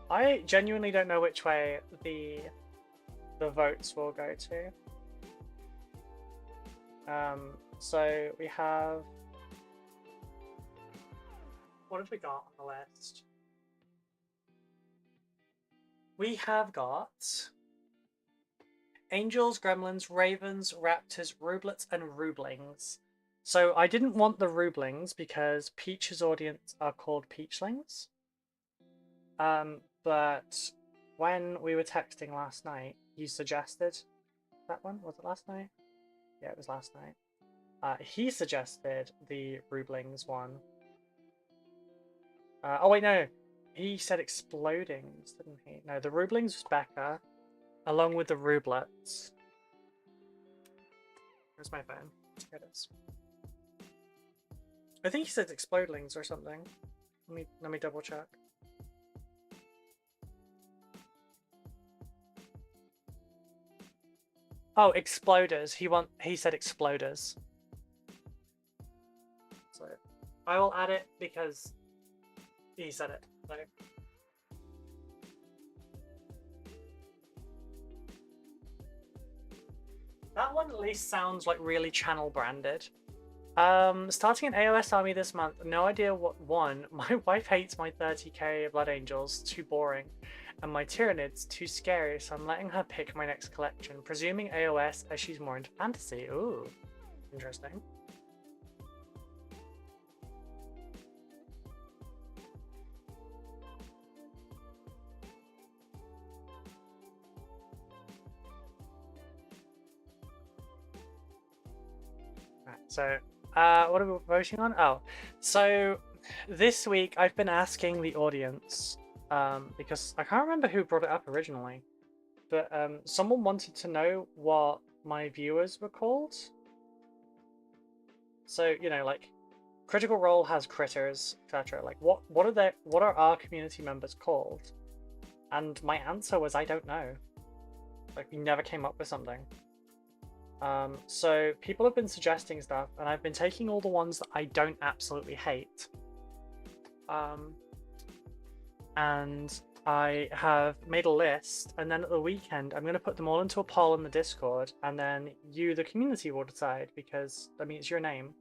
I genuinely don't know which way the votes will go to. So we have, what have we got on the list? We have got Angels, Gremlins, Ravens, Raptors, Rublets, and Rublings. So I didn't want the Rublings because Peach's audience are called Peachlings. But when we were texting last night, you suggested that one. Was it last night? Yeah, it was last night. He suggested the Rublings one. Oh wait, no. He said Explodings, didn't he? No, the Rublings was Becca, along with the Rublets. Where's my phone? Here it is. I think he said Explodlings or something. Let me double check. Oh, Exploders. He said Exploders. So I will add it because he said it. So. That one at least sounds like really channel branded. Starting an AOS army this month. No idea what one. My wife hates my 30k Blood Angels, too boring, and my Tyranids, too scary, so I'm letting her pick my next collection, presuming AOS as she's more into fantasy. Ooh, interesting. Right, so what are we voting on? Oh, so this week I've been asking the audience, because I can't remember who brought it up originally, but someone wanted to know what my viewers were called. So, you know, like Critical Role has critters, etc. Like what are our community members called? And my answer was I don't know. Like we never came up with something. So people have been suggesting stuff, and I've been taking all the ones that I don't absolutely hate. And I have made a list, and then at the weekend I'm going to put them all into a poll in the Discord, and then you, the community, will decide, because, I mean, it's your name.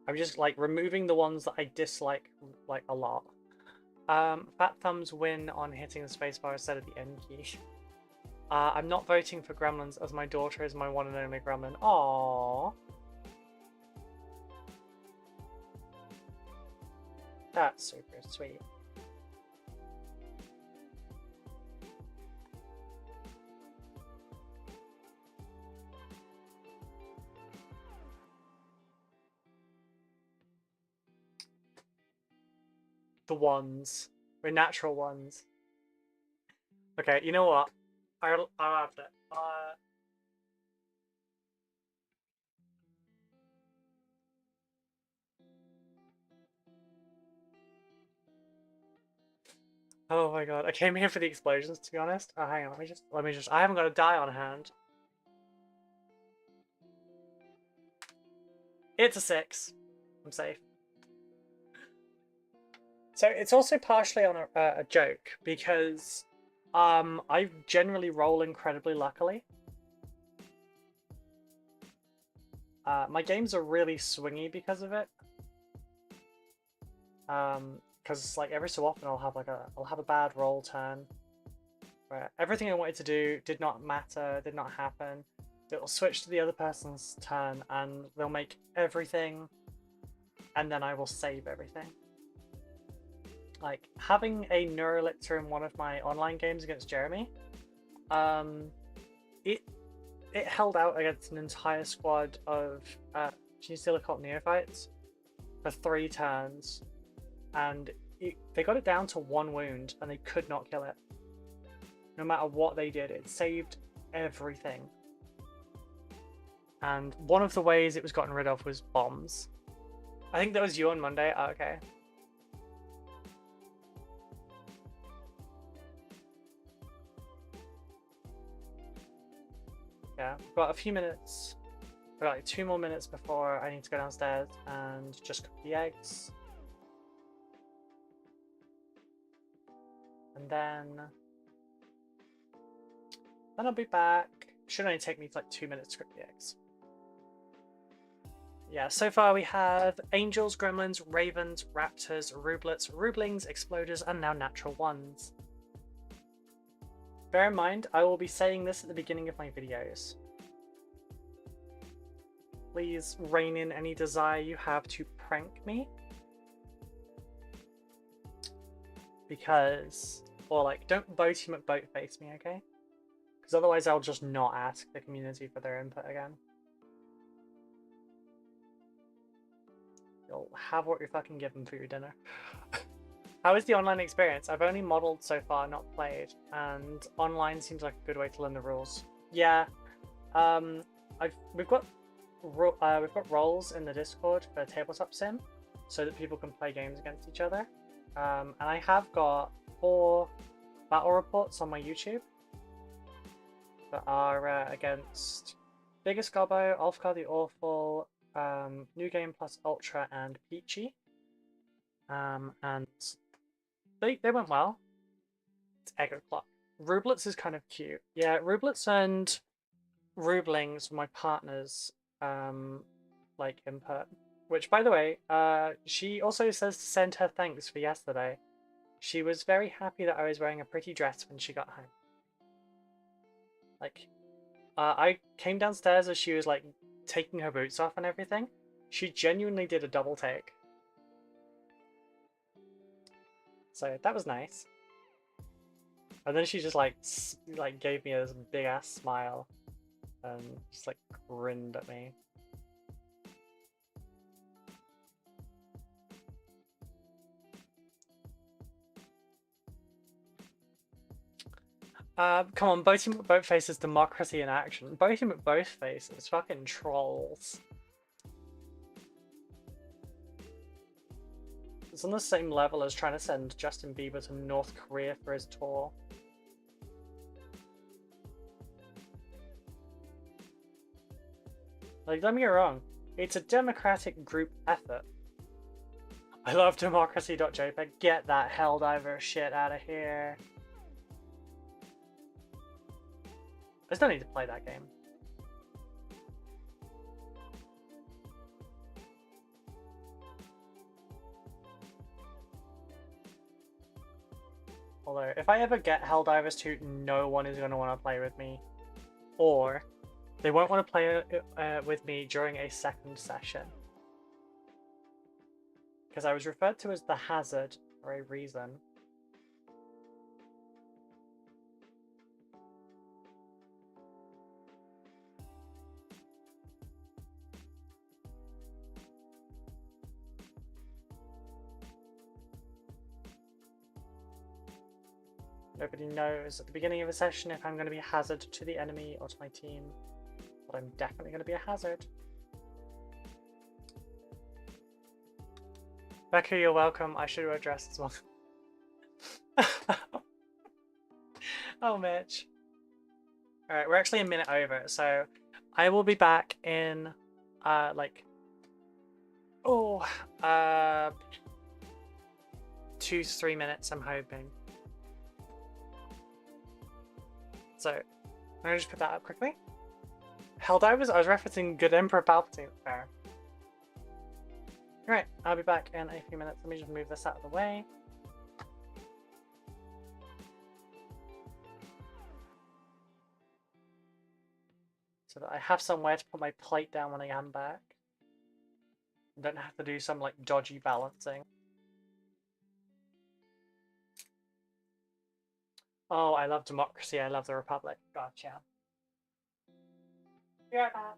I'm just, like, removing the ones that I dislike, like, a lot. Fat thumbs win on hitting the spacebar instead of the N key. I'm not voting for Gremlins as my daughter is my one and only Gremlin. Aww. That's super sweet. The ones. We're natural ones. Okay, you know what? I'll have that. Oh my god, I came here for the explosions, to be honest. Oh, hang on, let me just, I haven't got a die on hand. It's a 6. I'm safe. So it's also partially on a joke, because I generally roll incredibly luckily. My games are really swingy because of it. Because like every so often I'll have a bad roll turn where everything I wanted to do did not matter, did not happen. It'll switch to the other person's turn and they'll make everything, and then I will save everything. Like having a Neuraliptor in one of my online games against Jeremy, it held out against an entire squad of Genestealer Occult Neophytes for 3 turns, and they got it down to 1 wound and they could not kill it. No matter what they did, it saved everything. And one of the ways it was gotten rid of was bombs. I think that was you on Monday. Oh, okay. Yeah, we've got a few minutes. We've got like 2 more minutes before I need to go downstairs and just cook the eggs. And then I'll be back. Should only take me like 2 minutes to cook the eggs. Yeah, so far we have angels, gremlins, ravens, raptors, rublets, rublings, exploders, and now natural ones. Bear in mind, I will be saying this at the beginning of my videos. Please rein in any desire you have to prank me. Because, or like, don't boaty McBoatface me, okay? Because otherwise I'll just not ask the community for their input again. You'll have what you're fucking given for your dinner. How is the online experience? I've only modeled so far, not played, and online seems like a good way to learn the rules. Yeah, we've got roles in the Discord for Tabletop Sim, so that people can play games against each other. And I have got 4 battle reports on my YouTube that are against Biggest Gobbo, Ulfgar the Awful, New Game Plus Ultra, and Peachy. And they went well. It's Egg O'Clock. Rublets is kind of cute. Yeah, Rublets and Rublings were my partners like input. Which, by the way, she also says to send her thanks for yesterday. She was very happy that I was wearing a pretty dress when she got home. Like, I came downstairs as she was like taking her boots off and everything. She genuinely did a double take. So that was nice. And then she just like gave me this big ass smile and just like grinned at me. Come on, voting with both faces, democracy in action. Voting with both faces, fucking trolls. It's on the same level as trying to send Justin Bieber to North Korea for his tour. Like, don't get me wrong, it's a democratic group effort. I love democracy.jpg. Get that Helldiver shit out of here. I still need to play that game. Although, if I ever get Helldivers 2, no one is going to want to play with me. Or, they won't want to play with me during a second session. Because I was referred to as the Hazard for a reason. Nobody knows at the beginning of a session if I'm going to be a hazard to the enemy or to my team. But I'm definitely going to be a hazard. Becca, you're welcome. I should wear a dress as well. Oh, Mitch. Alright, we're actually a minute over, so I will be back in, like, 2 to 3 minutes, I'm hoping. So, I'm gonna just put that up quickly. Helldivers? I was referencing Good Emperor Palpatine. Fair. Alright, I'll be back in a few minutes. Let me just move this out of the way. So that I have somewhere to put my plate down when I am back. I don't have to do some like dodgy balancing. Oh, I love democracy. I love the Republic. Gotcha. Be right back.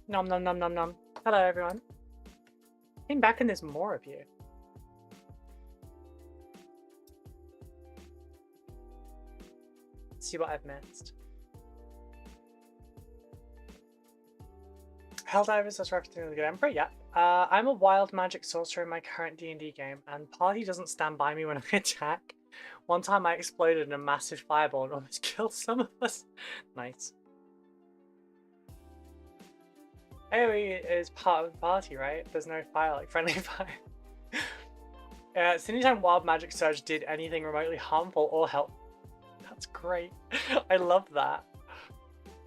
Nom nom nom nom nom. Hello everyone. Came back and there's more of you. Let's see what I've missed. Helldivers is referencing the good Emperor, yeah. I'm a wild magic sorcerer in my current D&D game, and Party doesn't stand by me when I attack. One time I exploded in a massive fireball and almost killed some of us. Nice. AoE is part of the party, right? There's no fire, like friendly fire. It's anytime Wild Magic Surge did anything remotely harmful or help. That's great. I love that.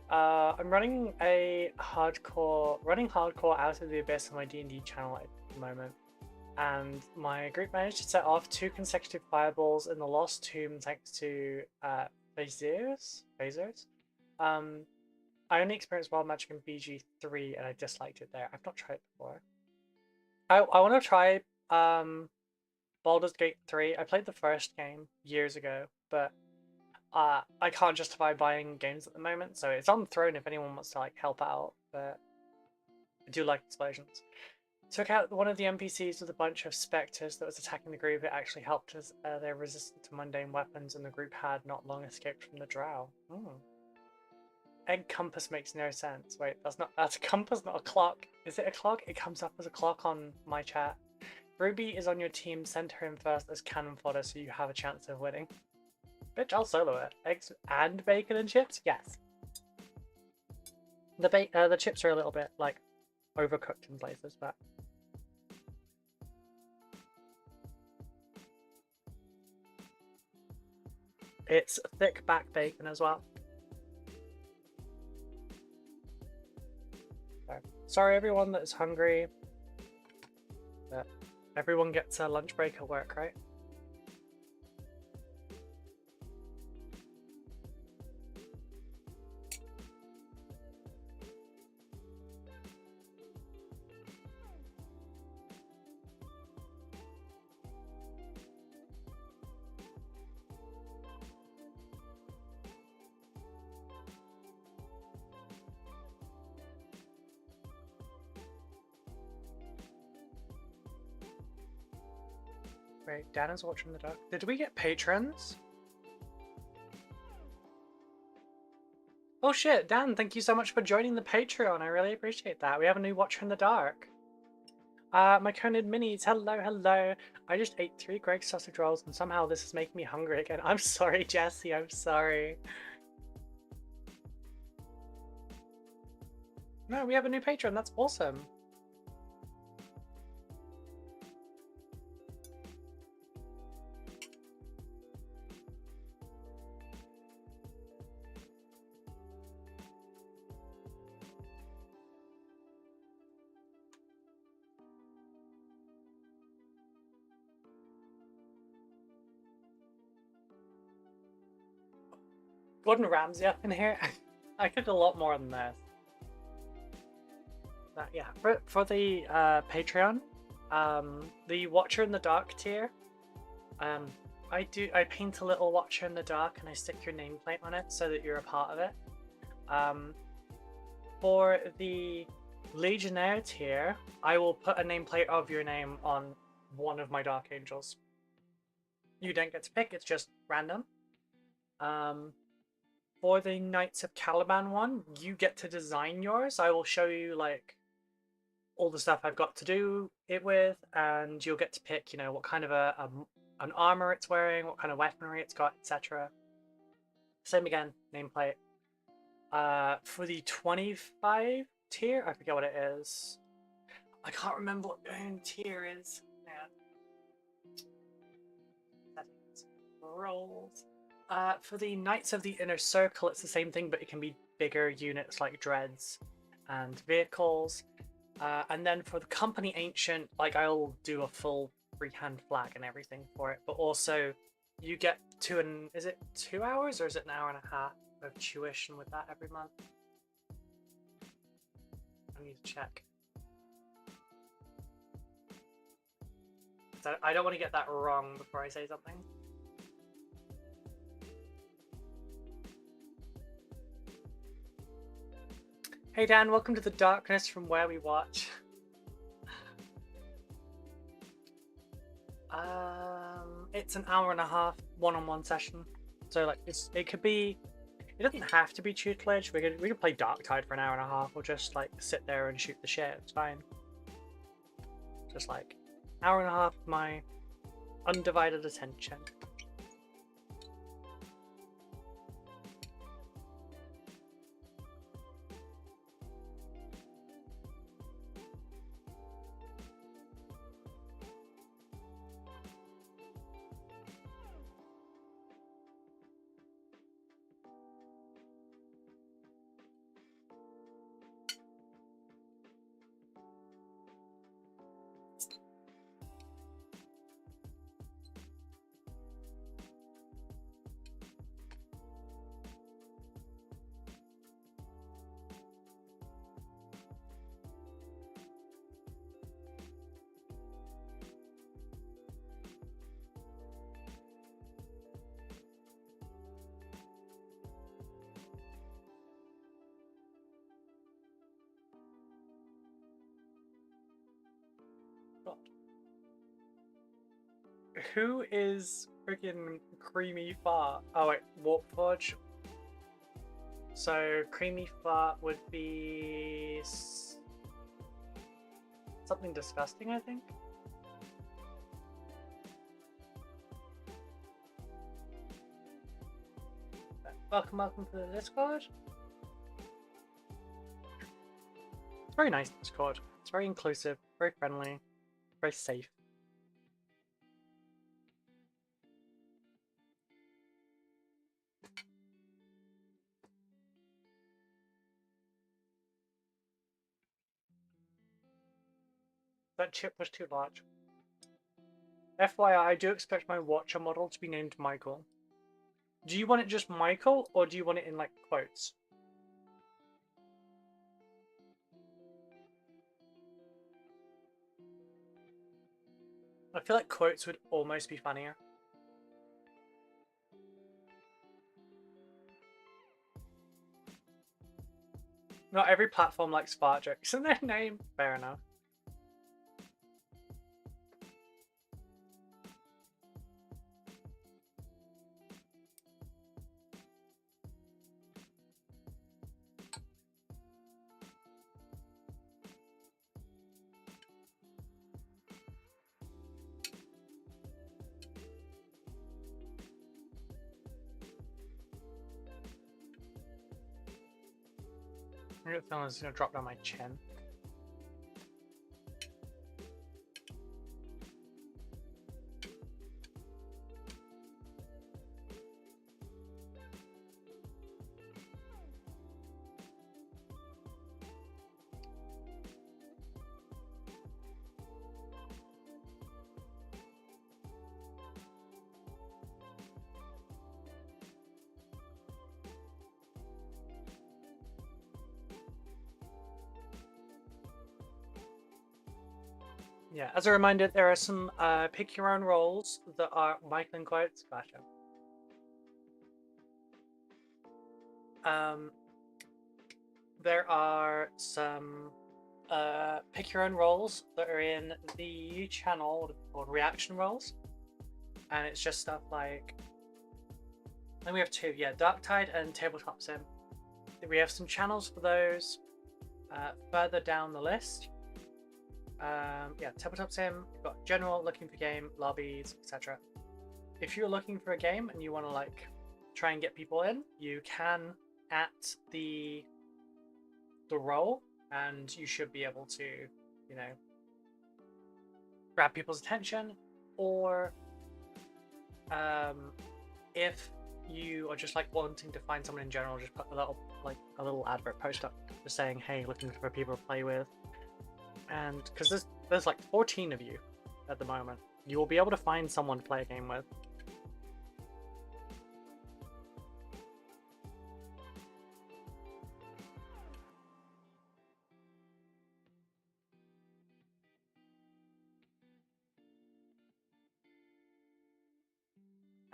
I'm running hardcore out of the abyss on my D&D channel at the moment, and my group managed to set off 2 consecutive fireballs in the Lost Tomb thanks to phasers. I only experienced Wild Magic in BG3 and I disliked it there. I've not tried it before. I want to try Baldur's Gate 3. I played the first game years ago, but I can't justify buying games at the moment, so it's on the throne if anyone wants to like help out, but I do like explosions. Took out one of the NPCs with a bunch of specters that was attacking the group. It actually helped as they're resistant to mundane weapons and the group had not long escaped from the drow. Egg compass makes no sense. Wait, that's a compass, not a clock. Is it a clock? It comes up as a clock on my chat. Ruby is on your team, send her in first as cannon fodder so you have a chance of winning. Bitch, I'll solo it. Eggs and bacon and chips? Yes. The chips are a little bit, like, overcooked in places, but... It's thick back bacon as well. Sorry everyone that is hungry, but everyone gets a lunch break at work, right? Wait, Dan is watching the duck. Did we get patrons? Oh shit, Dan, thank you so much for joining the Patreon. I really appreciate that. We have a new Watcher in the Dark. My Conid Minis, hello, hello. I just ate 3 Greg's sausage rolls and somehow this is making me hungry again. I'm sorry, Jesse, I'm sorry. No, we have a new patron, that's awesome. Gordon Ramsay up in here. I could do a lot more than this. Yeah, for the Patreon, the Watcher in the Dark tier, I paint a little Watcher in the Dark and I stick your nameplate on it so that you're a part of it. For the Legionnaire tier, I will put a nameplate of your name on one of my Dark Angels. You don't get to pick, it's just random. For the Knights of Caliban one, you get to design yours. I will show you like all the stuff I've got to do it with, and you'll get to pick, you know, what kind of an armor it's wearing, what kind of weaponry it's got, etc. Same again, nameplate. For the 25 tier, I forget what it is. I can't remember what the own tier is. Yeah. Settings. Rolls. For the Knights of the Inner Circle, it's the same thing, but it can be bigger units like dreads and vehicles. And then for the Company Ancient, like I'll do a full freehand flag and everything for it, but also you get is it 2 hours or is it an hour and a half of tuition with that every month? I need to check. So I don't want to get that wrong before I say something. Hey Hey Dan, welcome to the darkness from where we watch. It's an hour and a half one-on-one session, so like it could be. It doesn't have to be tutelage. We could play Darktide for an hour and a half, or just like sit there and shoot the shit. It's fine. Just like hour and a half of my undivided attention. Who is freaking Creamy Fart? Oh wait, Warp Forge. So Creamy Fart would be something disgusting, I think. Welcome to the Discord. It's very nice, Discord. It's very inclusive, very friendly, very safe. That chip was too large. FYI, I do expect my Watcher model to be named Michael. Do you want it just Michael, or do you want it in, like, quotes? I feel like quotes would almost be funnier. Not every platform likes fart jokes in their name. Fair enough. I get the feeling it's gonna drop down my chin. Yeah, as a reminder, there are some pick your own roles that are Michael in quotes. Gotcha. There are some pick your own roles that are in the channel called reaction roles, and it's just stuff like. Then we have two, yeah, Darktide and Tabletop Sim. We have some channels for those further down the list. Yeah, Tabletop Sim, you've got general, looking for game, lobbies, etc. If you're looking for a game and you want to like try and get people in, you can at the role, and you should be able to, you know, grab people's attention. Or if you are just like wanting to find someone in general, just put a little advert post up just saying, hey, looking for people to play with. And because there's like 14 of you at the moment, you will be able to find someone to play a game with.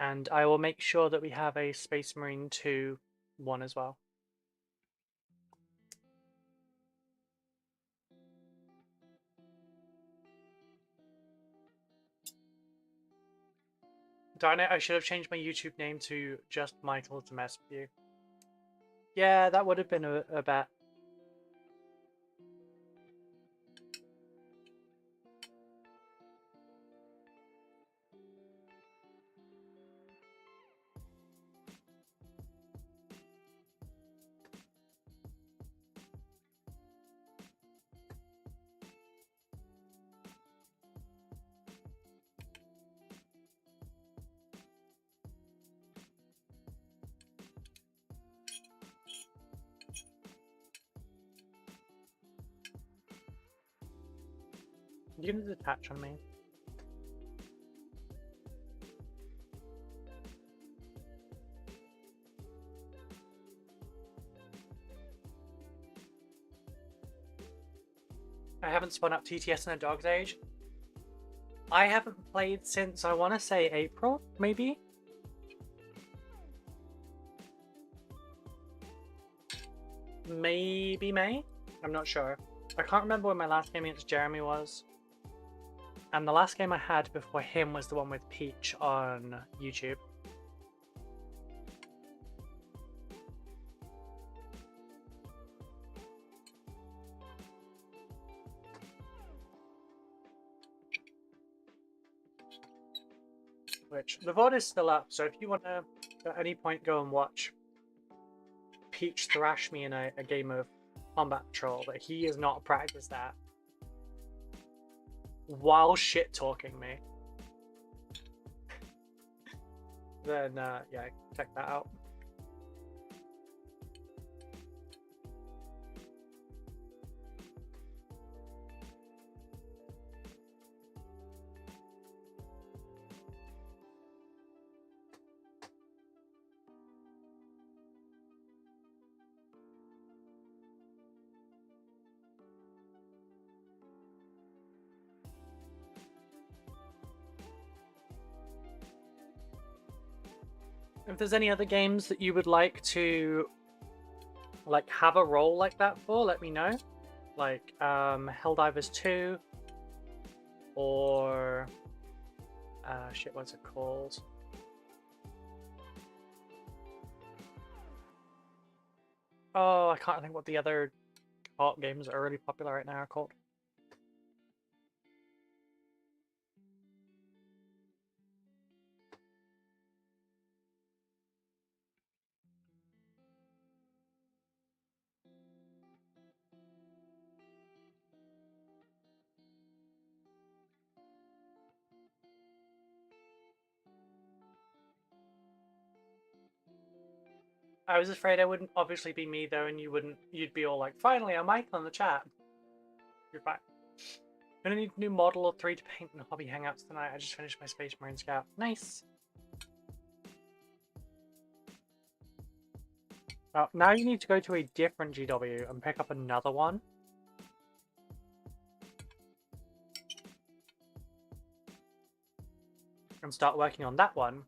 And I will make sure that we have a Space Marine 2 one as well. Darn it, I should have changed my YouTube name to just Michael to mess with you. Yeah, that would have been a bet. You can detach on me. I haven't spun up TTS in a dog's age. I haven't played since, I want to say April, maybe? Maybe May? I'm not sure. I can't remember when my last game against Jeremy was. And the last game I had before him was the one with Peach on YouTube. Which, the VOD is still up, so if you want to, at any point, go and watch Peach thrash me in a game of Combat Patrol, but he has not practiced that while shit-talking me, then, yeah, check that out. If there's any other games that you would like to have a role like that for, let me know. Like Helldivers 2 or shit, what's it called? Oh, I can't think what the other co-op games that are really popular right now are called. I was afraid I wouldn't obviously be me though, and you'd be all like, finally, I'm Michael in the chat. You're fine. I'm gonna need a new model or 3 to paint in hobby hangouts tonight. I just finished my Space Marine Scout. Nice. Oh, now you need to go to a different GW and pick up another one. And start working on that one.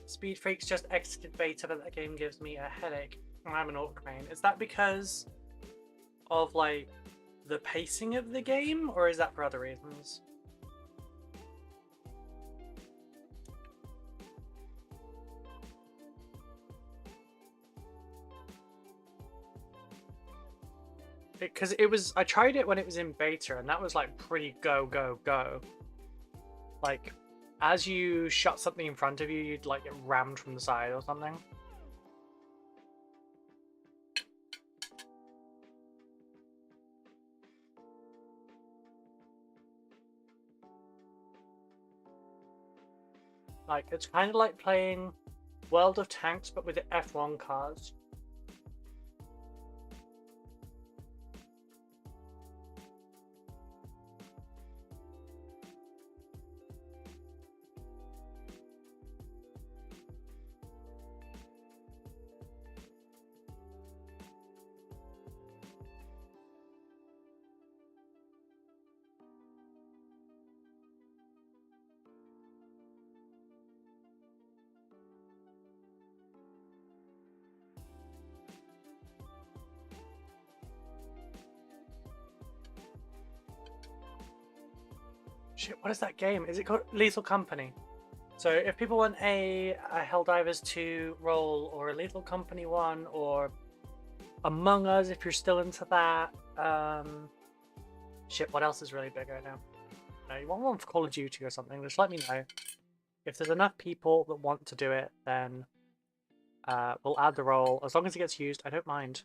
Speed Freaks just exited beta, but that game gives me a headache. I'm an orc main. Is that because of like the pacing of the game, or is that for other reasons? Because I tried it when it was in beta, and that was like pretty go, go, go. Like, as you shot something in front of you, you'd like get rammed from the side or something. Like, it's kind of like playing World of Tanks, but with the F1 cars. shit, what is that game? Is it called Lethal Company? So if people want a Helldivers 2 roll, or a Lethal Company one, or Among Us if you're still into that. Shit, what else is really big right now? No, you want one for Call of Duty or something, just let me know. If there's enough people that want to do it, then we'll add the roll. As long as it gets used, I don't mind.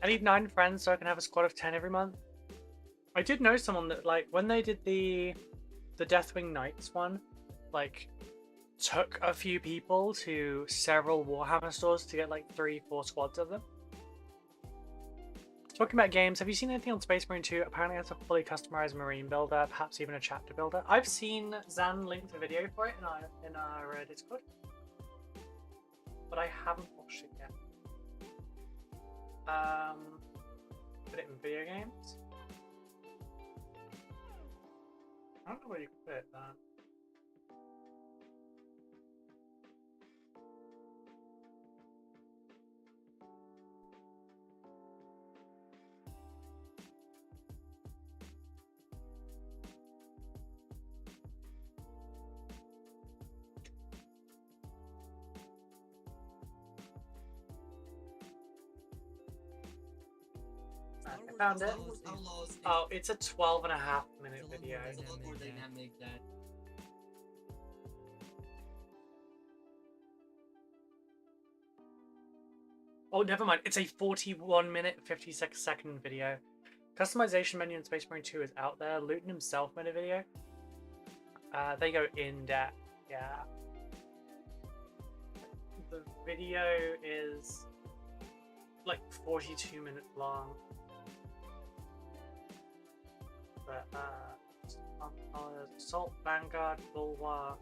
I need 9 friends so I can have a squad of 10 every month. I did know someone that, like, when they did the Deathwing Knights one, like, took a few people to several Warhammer stores to get like 3-4 squads of them. Talking about games, have you seen anything on Space Marine 2? Apparently it's a fully customized marine builder, perhaps even a chapter builder. I've seen Zan link the video for it in our Discord, but I haven't watched it yet. Put it in video games. I don't know where you can put that. I found it. Oh, it's a 12.5-minute video. Oh, never mind. It's a 41-minute, 56-second video. Customization menu in Space Marine 2 is out there. Luton himself made a video. They go in depth. Yeah. The video is like 42 minutes long. But Assault, Vanguard, Bulwark.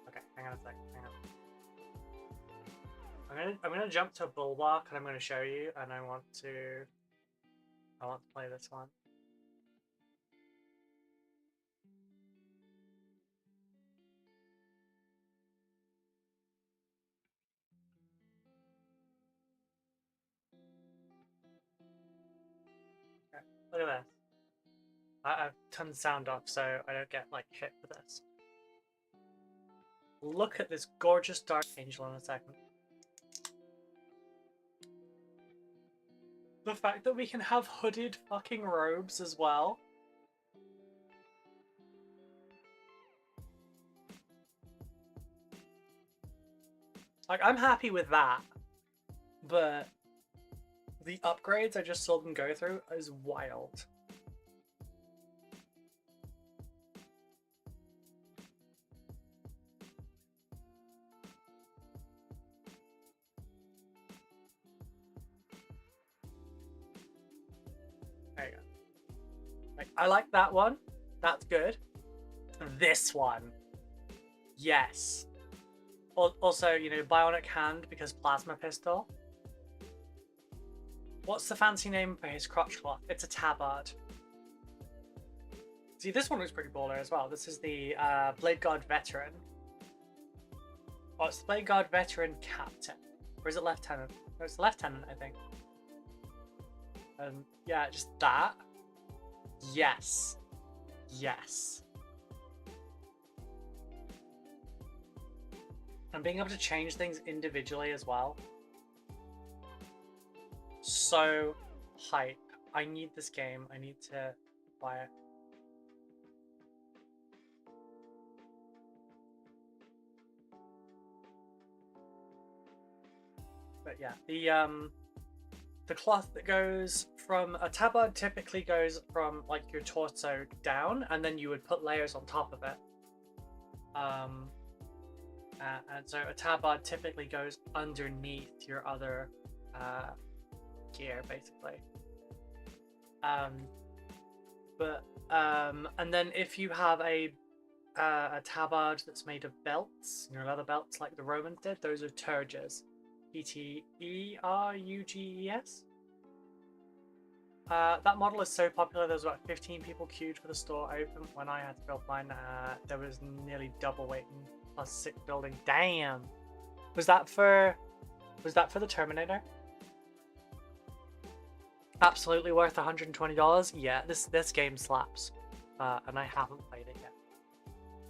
Okay, hang on a second. Hang on. I'm gonna jump to Bulwark and I'm gonna show you, and I want to play this one. Okay, look at this. I've turned the sound off so I don't get like hit with this. Look at this gorgeous Dark Angel in a second. The fact that we can have hooded fucking robes as well. Like, I'm happy with that. But the upgrades I just saw them go through is wild. There you go. Like, I like that one. That's good. This one. Yes. Also, you know, bionic hand because plasma pistol. What's the fancy name for his crotch cloth? It's a tabard. See, this one looks pretty baller as well. This is the Blade Guard Veteran. Oh, it's the Blade Guard Veteran Captain. Or is it Lieutenant? No, it's Lieutenant, I think. Yeah, just that. Yes. Yes. And being able to change things individually as well. so hype. I need this game. I need to buy it. But yeah, the cloth that goes from a tabard typically goes from like your torso down, and then you would put layers on top of it. And so a tabard typically goes underneath your other gear, basically. And then if you have a tabard that's made of belts, you know, leather belts like the Romans did, those are terges. Etruges. That model is so popular, there's about 15 people queued for the store open. When I had to build mine, there was nearly double waiting, plus 6 building. Damn! Was that for the Terminator? Absolutely worth $120. Yeah, this game slaps. And I haven't played it yet.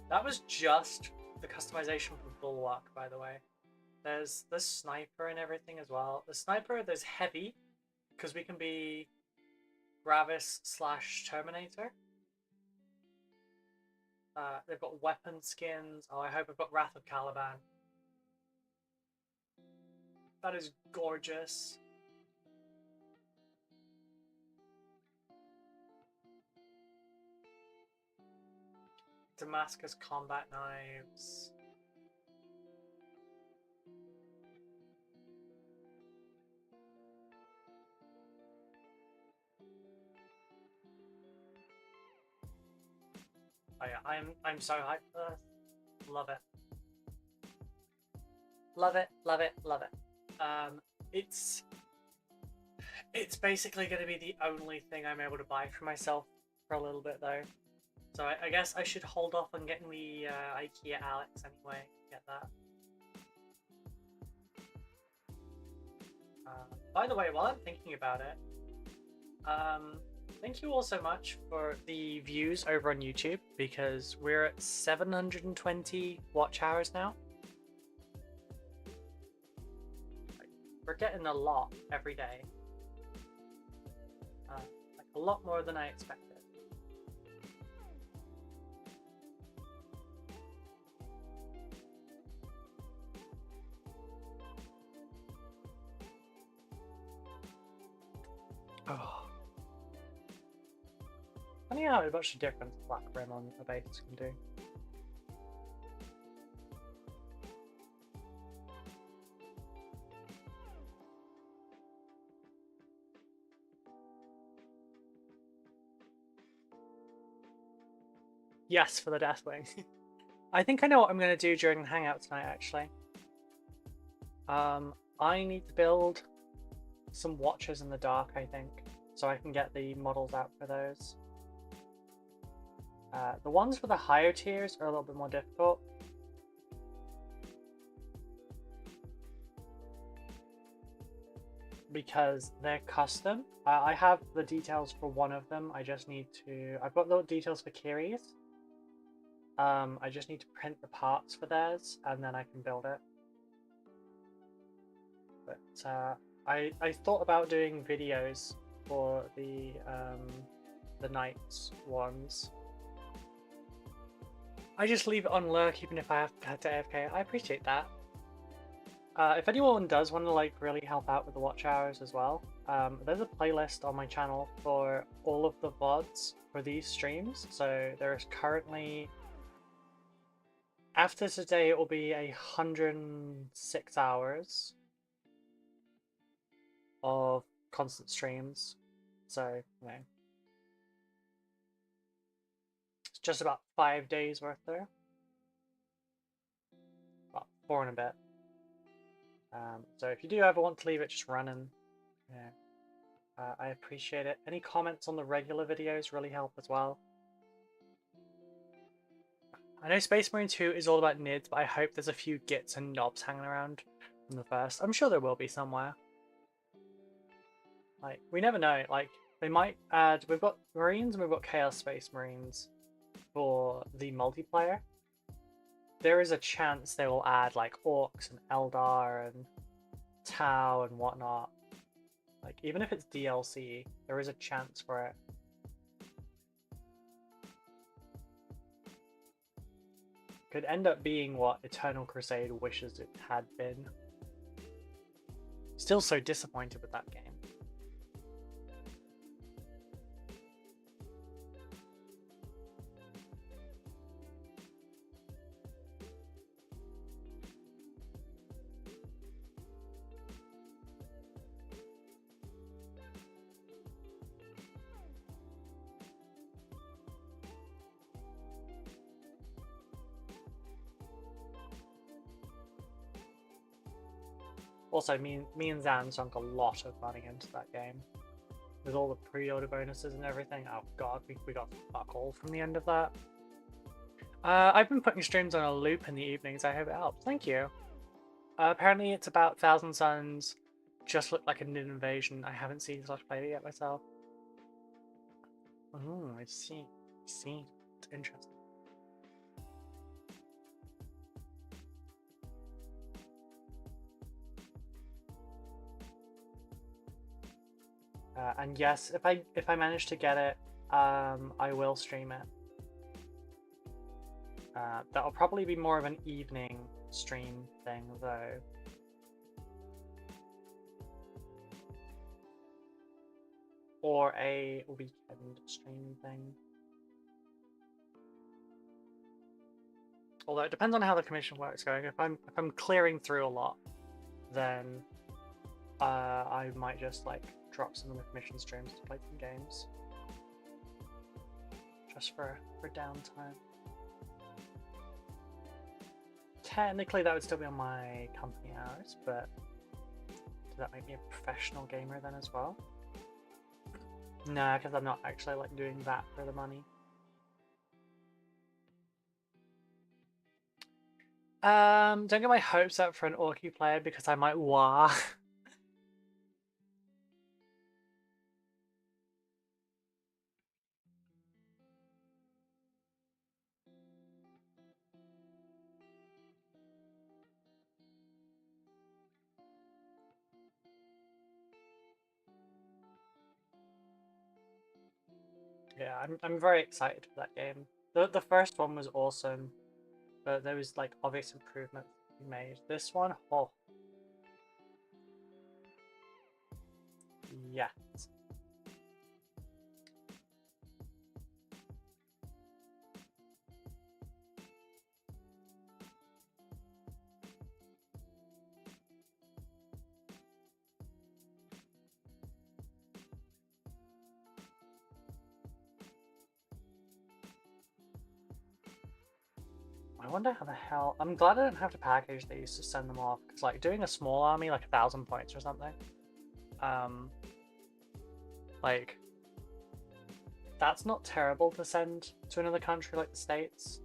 That was just the customization for Bulwark, by the way. There's the sniper and everything as well. The sniper, there's heavy, because we can be Gravis / Terminator. They've got weapon skins. Oh, I hope I've got Wrath of Caliban. That is gorgeous. Damascus combat knives. Oh yeah, I'm so hyped for this. Love it. Love it, love it, love it. It's basically going to be the only thing I'm able to buy for myself for a little bit though. So I guess I should hold off on getting the IKEA Alex anyway. Get that. By the way, while I'm thinking about it, thank you all so much for the views over on YouTube, because we're at 720 watch hours now. We're getting a lot every day. Like a lot more than I expected. Oh. Funny how much a difference black rim on a base can do. Yes, for the Deathwing. I think I know what I'm going to do during the hangout tonight, actually. I need to build some watchers in the dark, I think, so I can get the models out for those. The ones for the higher tiers are a little bit more difficult. Because they're custom. I have the details for one of them. I just need to... I've got the details for Kiri's. I just need to print the parts for theirs, and then I can build it. But I thought about doing videos for the Knights ones. I just leave it on lurk even if I have to AFK. I appreciate that. If anyone does want to like really help out with the watch hours as well, there's a playlist on my channel for all of the VODs for these streams. So there's currently, after today, it will be 106 hours of constant streams. So, you know, it's just about 5 days worth there. About 4 and a bit. So if you do ever want to leave it just running, yeah, I appreciate it. Any comments on the regular videos really help as well. I know Space Marine 2 is all about NIDs, but I hope there's a few gits and knobs hanging around from the first. I'm sure there will be somewhere. Like, we never know. Like, they might add... We've got Marines and we've got Chaos Space Marines for the multiplayer. There is a chance they will add, like, Orcs and Eldar and Tau and whatnot. Like, even if it's DLC, there is a chance for it. Could end up being what Eternal Crusade wishes it had been. Still so disappointed with that game. Also, me and Zan sunk a lot of money into that game. With all the pre-order bonuses and everything. Oh god, we got fuck all from the end of that. I've been putting streams on a loop in the evenings. I hope it helps. Thank you. Apparently it's about Thousand Suns. Just looked like an invasion. I haven't seen / played it yet myself. Oh, I see. It's interesting. And yes, if I manage to get it, I will stream it. That'll probably be more of an evening stream thing, though. Or a weekend stream thing. Although it depends on how the commission work's going. If I'm clearing through a lot, then I might just like drop some of the commission streams to play some games, just for downtime. Technically, that would still be on my company hours, but does that make me a professional gamer then as well? No, because I'm not actually like doing that for the money. Don't get my hopes up for an Orky player because I might wah. Yeah, I'm very excited for that game. The first one was awesome, but there was like obvious improvements made. This one, oh. Yeah. I wonder how the hell... I'm glad I didn't have to package these to send them off, because like doing a small army, like 1,000 points or something, like, that's not terrible to send to another country like the States,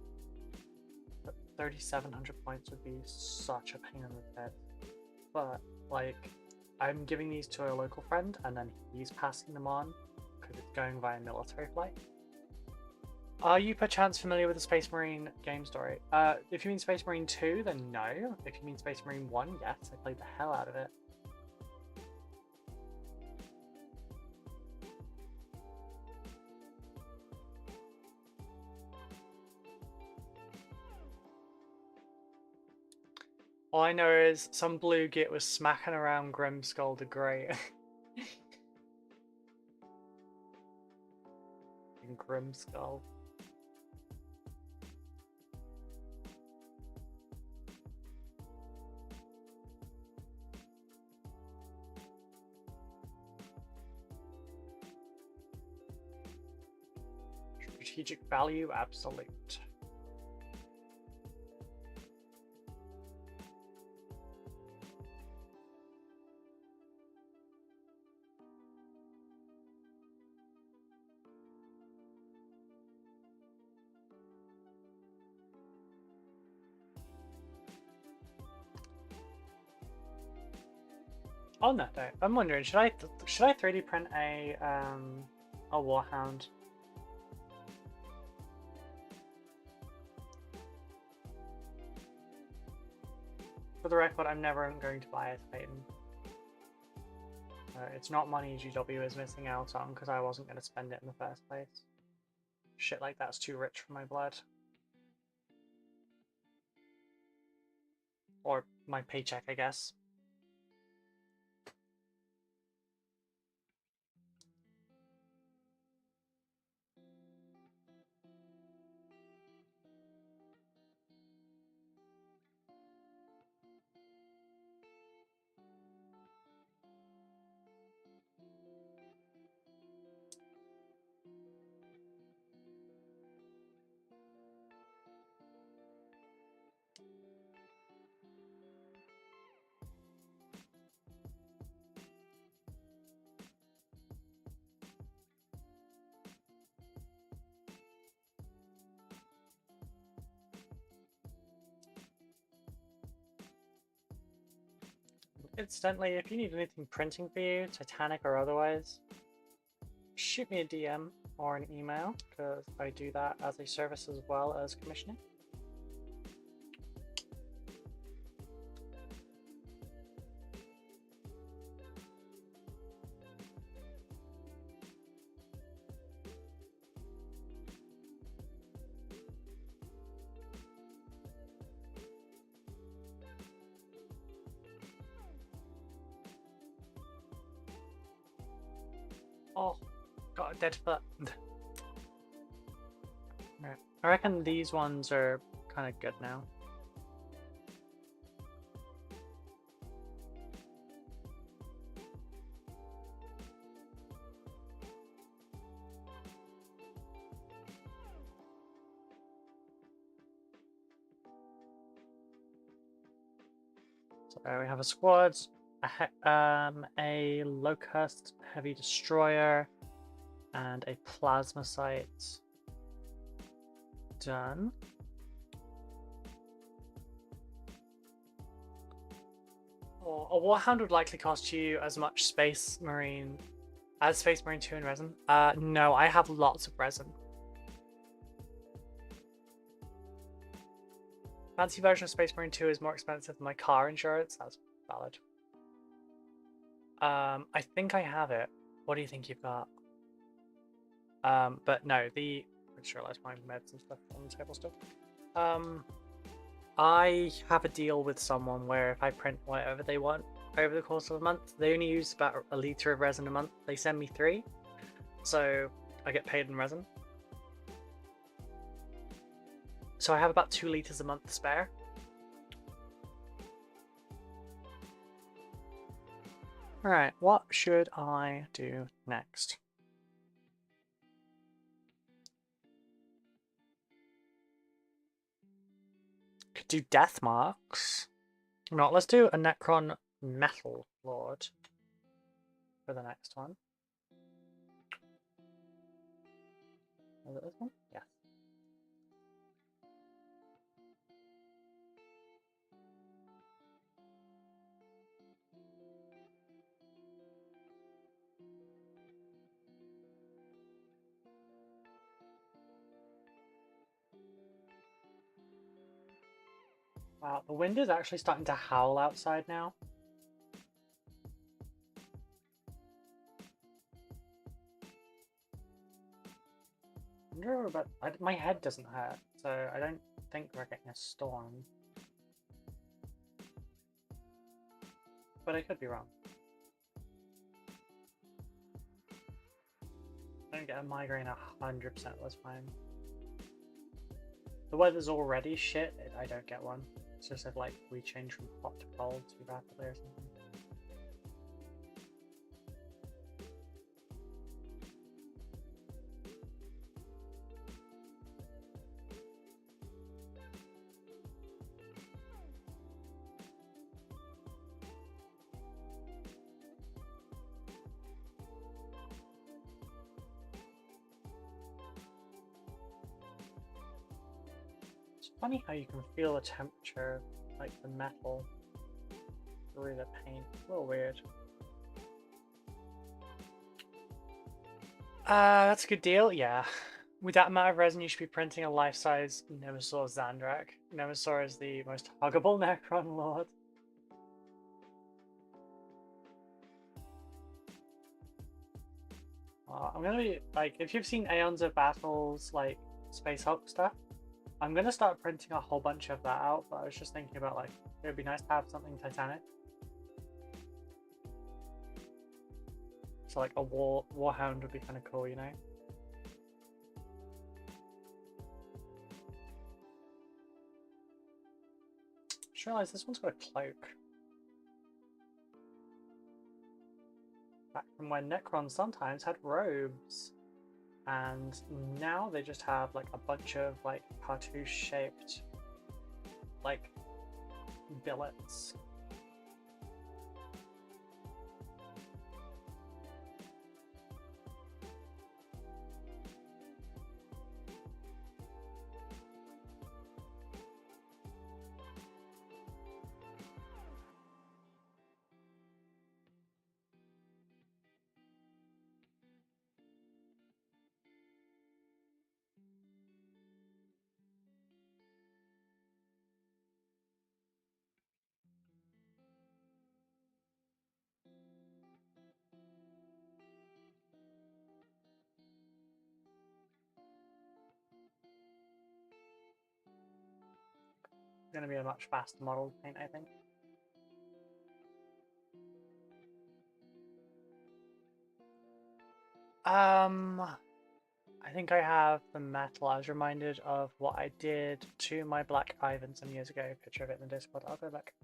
but 3,700 points would be such a pain in the head. But like, I'm giving these to a local friend and then he's passing them on because it's going via military flight. Are you perchance familiar with the Space Marine game story? If you mean Space Marine 2, then no. If you mean Space Marine 1, yes, I played the hell out of it. All I know is some blue git was smacking around Grimskull the Great. Grimskull. Strategic value, absolute. On that note, I'm wondering, should I 3D print a Warhound? For the record, I'm never going to buy a Titan. it's not money GW is missing out on because I wasn't going to spend it in the first place. Shit like that's too rich for my blood. Or my paycheck, I guess. Incidentally, if you need anything printing for you, Titanic or otherwise, shoot me a DM or an email, because I do that as a service as well as commissioning. Oh, got a dead foot. Right. I reckon these ones are kind of good now. So we have a squad, a locust heavy destroyer, and a plasma site. Done. Oh, a Warhound would likely cost you as much Space Marine as Space Marine 2 in resin. No, I have lots of resin. Fancy version of Space Marine 2 is more expensive than my car insurance. That's valid. I think I have it. What do you think you've got? But no, I just realized my meds and stuff on the table still. I have a deal with someone where if I print whatever they want over the course of a month, they only use about a litre of resin a month. They send me 3, so I get paid in resin. So I have about 2 litres a month spare. Alright, what should I do next? Could do death marks. No, let's do a Necron Metal Lord for the next one. Is it this one? Yeah. Wow, the wind is actually starting to howl outside now. I wonder about. My head doesn't hurt, so I don't think we're getting a storm. But I could be wrong. I don't get a migraine 100% of the time. The weather's already shit, I don't get one. It's just if like we change from hot to cold too rapidly or something. Funny how you can feel the temperature, like the metal, through the paint. A little weird. That's a good deal, yeah. With that amount of resin, you should be printing a life-size Nemesaur Xandrak. Nemesaur is the most huggable Necron Lord. I'm gonna be like, if you've seen Aeons of Battles, like Space Hulk stuff, I'm gonna start printing a whole bunch of that out. But I was just thinking about like, it would be nice to have something Titanic. So like a Warhound would be kind of cool, you know. Just realised this one's got a cloak. Back from when Necrons sometimes had robes. And now they just have like a bunch of like cartouche shaped like billets. Going to be a much faster model paint, I think. I think I have the metal. I was reminded of what I did to my Black Ivan some years ago. Picture of it in the Discord. I'll go back.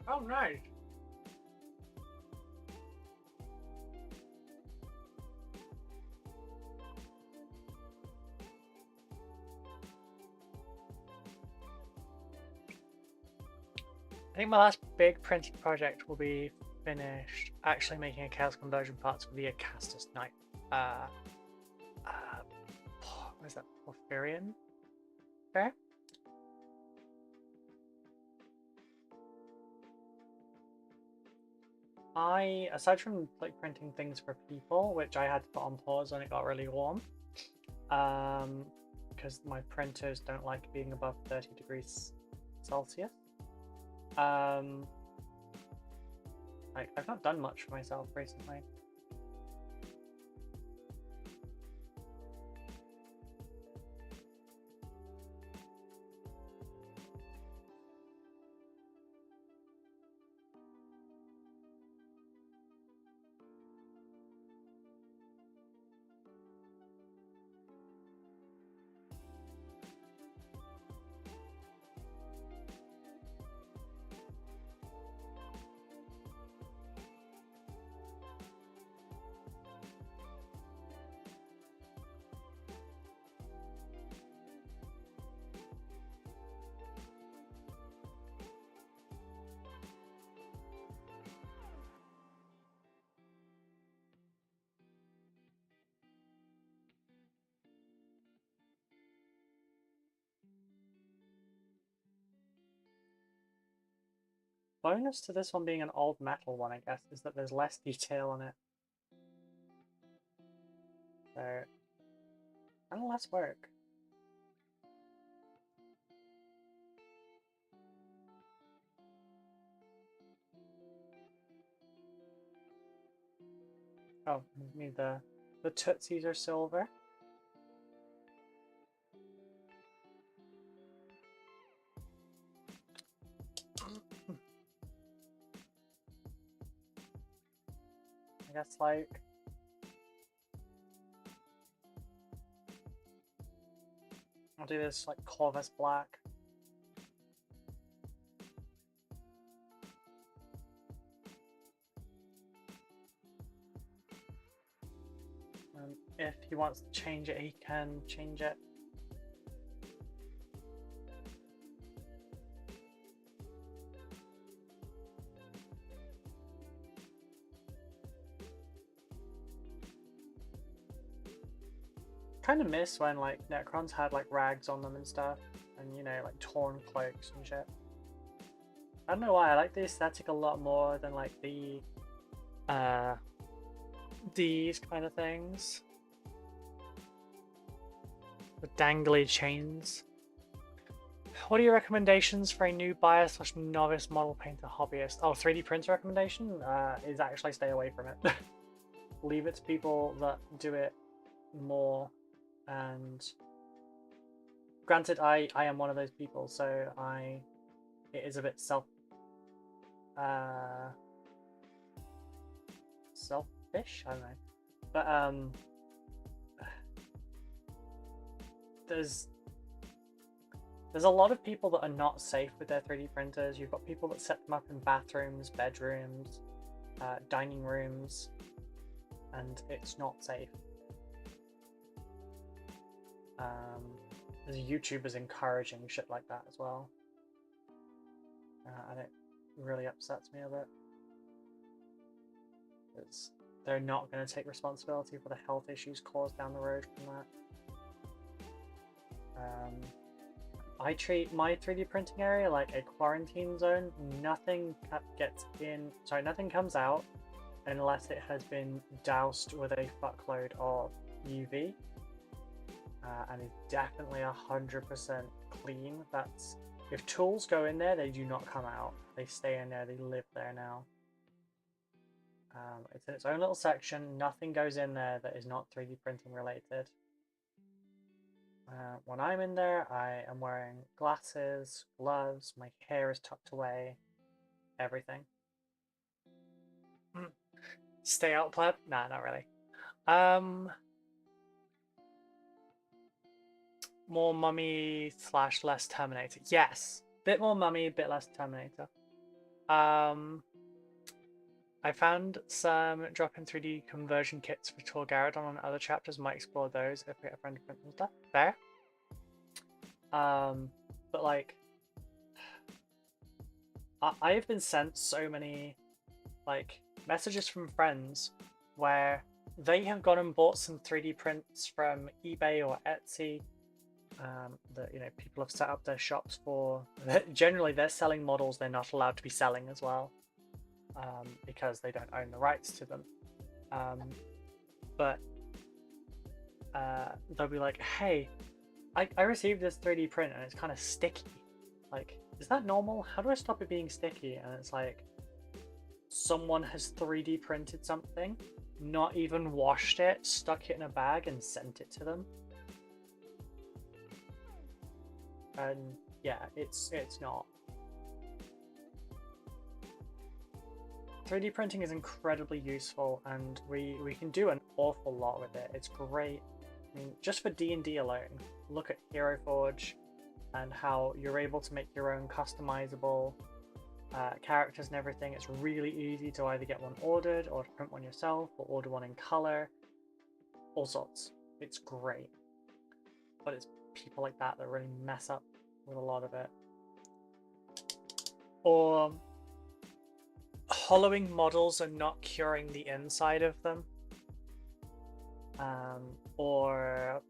Oh, nice. I think my last big printing project will be finished actually making a Chaos Conversion parts for the Acastus Knight. What is that? Porphyrion? Fair? Aside from like printing things for people, which I had to put on pause when it got really warm, because my printers don't like being above 30 degrees Celsius. Like I've not done much for myself recently. Bonus to this one being an old metal one, I guess, is that there's less detail on it. So, kind of less work. Oh, maybe the tootsies are silver. I guess like I'll do this like Corvus black. If he wants to change it, he can change it. kind of miss when like Necrons had like rags on them and stuff, and you know, like torn cloaks and shit. I don't know why, I like the aesthetic a lot more than like the these kind of things with dangly chains. What are your recommendations for a new buyer / novice model painter hobbyist? Oh, 3D printer recommendation is actually stay away from it. Leave it to people that do it more. And granted, I am one of those people, so it is a bit selfish, I don't know, but there's a lot of people that are not safe with their 3D printers. You've got people that set them up in bathrooms, bedrooms, dining rooms, and it's not safe. There's YouTubers encouraging shit like that as well, and it really upsets me a bit. It's, they're not going to take responsibility for the health issues caused down the road from that. I treat my 3D printing area like a quarantine zone. Nothing nothing comes out unless it has been doused with a fuckload of UV. And is definitely 100% clean. That's if tools go in there, they do not come out. They stay in there. They live there now. It's in its own little section. Nothing goes in there that is not 3D printing related. When I'm in there, I am wearing glasses, gloves, my hair is tucked away, everything. Stay out, pleb? Nah, not really. More Mummy / less Terminator. Yes, bit more Mummy, bit less Terminator. I found some drop-in 3D conversion kits for Torgaradon on other chapters. Might explore those if we get a friend to print and stuff. Fair. But like, I have been sent so many like messages from friends where they have gone and bought some 3D prints from eBay or Etsy. That, you know, people have set up their shops for. Generally, they're selling models they're not allowed to be selling as well. Because they don't own the rights to them. But they'll be like, hey, I received this 3D print and it's kind of sticky. Like, is that normal? How do I stop it being sticky? And it's like, someone has 3D printed something, not even washed it, stuck it in a bag and sent it to them. And yeah, it's not. 3D printing is incredibly useful, and we can do an awful lot with it. It's great. I mean, just for D&D alone, look at Hero Forge and how you're able to make your own customizable characters and everything. It's really easy to either get one ordered or to print one yourself or order one in color. All sorts. It's great. But it's people like that that really mess up with a lot of it. Or hollowing models and not curing the inside of them, or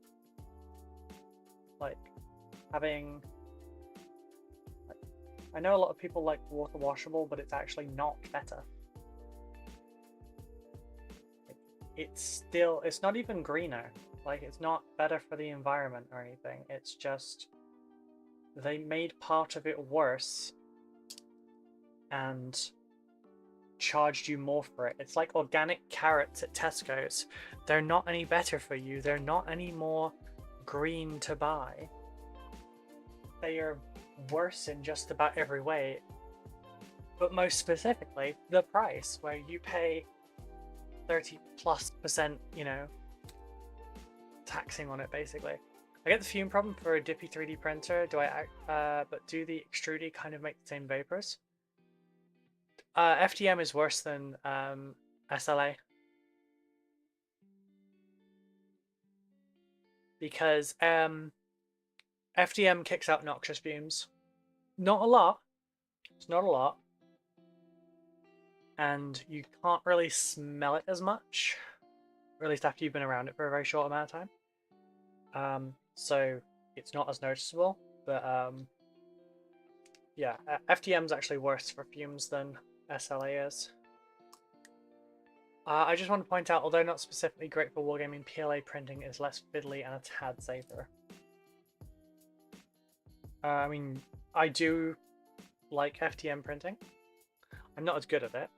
like having, like, I know a lot of people like water washable, but it's actually not better. It's not even greener. Like, it's not better for the environment or anything. It's just they made part of it worse and charged you more for it. It's like organic carrots at Tesco's. They're not any better for you. They're not any more green to buy. They are worse in just about every way. But most specifically, the price, where you pay 30+%, you know, taxing on it basically. I get the fume problem for a dippy 3D printer. But do the extrudy kind of make the same vapors? FDM is worse than SLA. Because FDM kicks out noxious fumes. Not a lot. It's not a lot. And you can't really smell it as much. Or at least after you've been around it for a very short amount of time. so it's not as noticeable, but yeah, FDM's actually worse for fumes than SLA is. I just want to point out, although not specifically great for wargaming, PLA printing is less fiddly and a tad safer. I mean, I do like FDM printing. I'm not as good at it,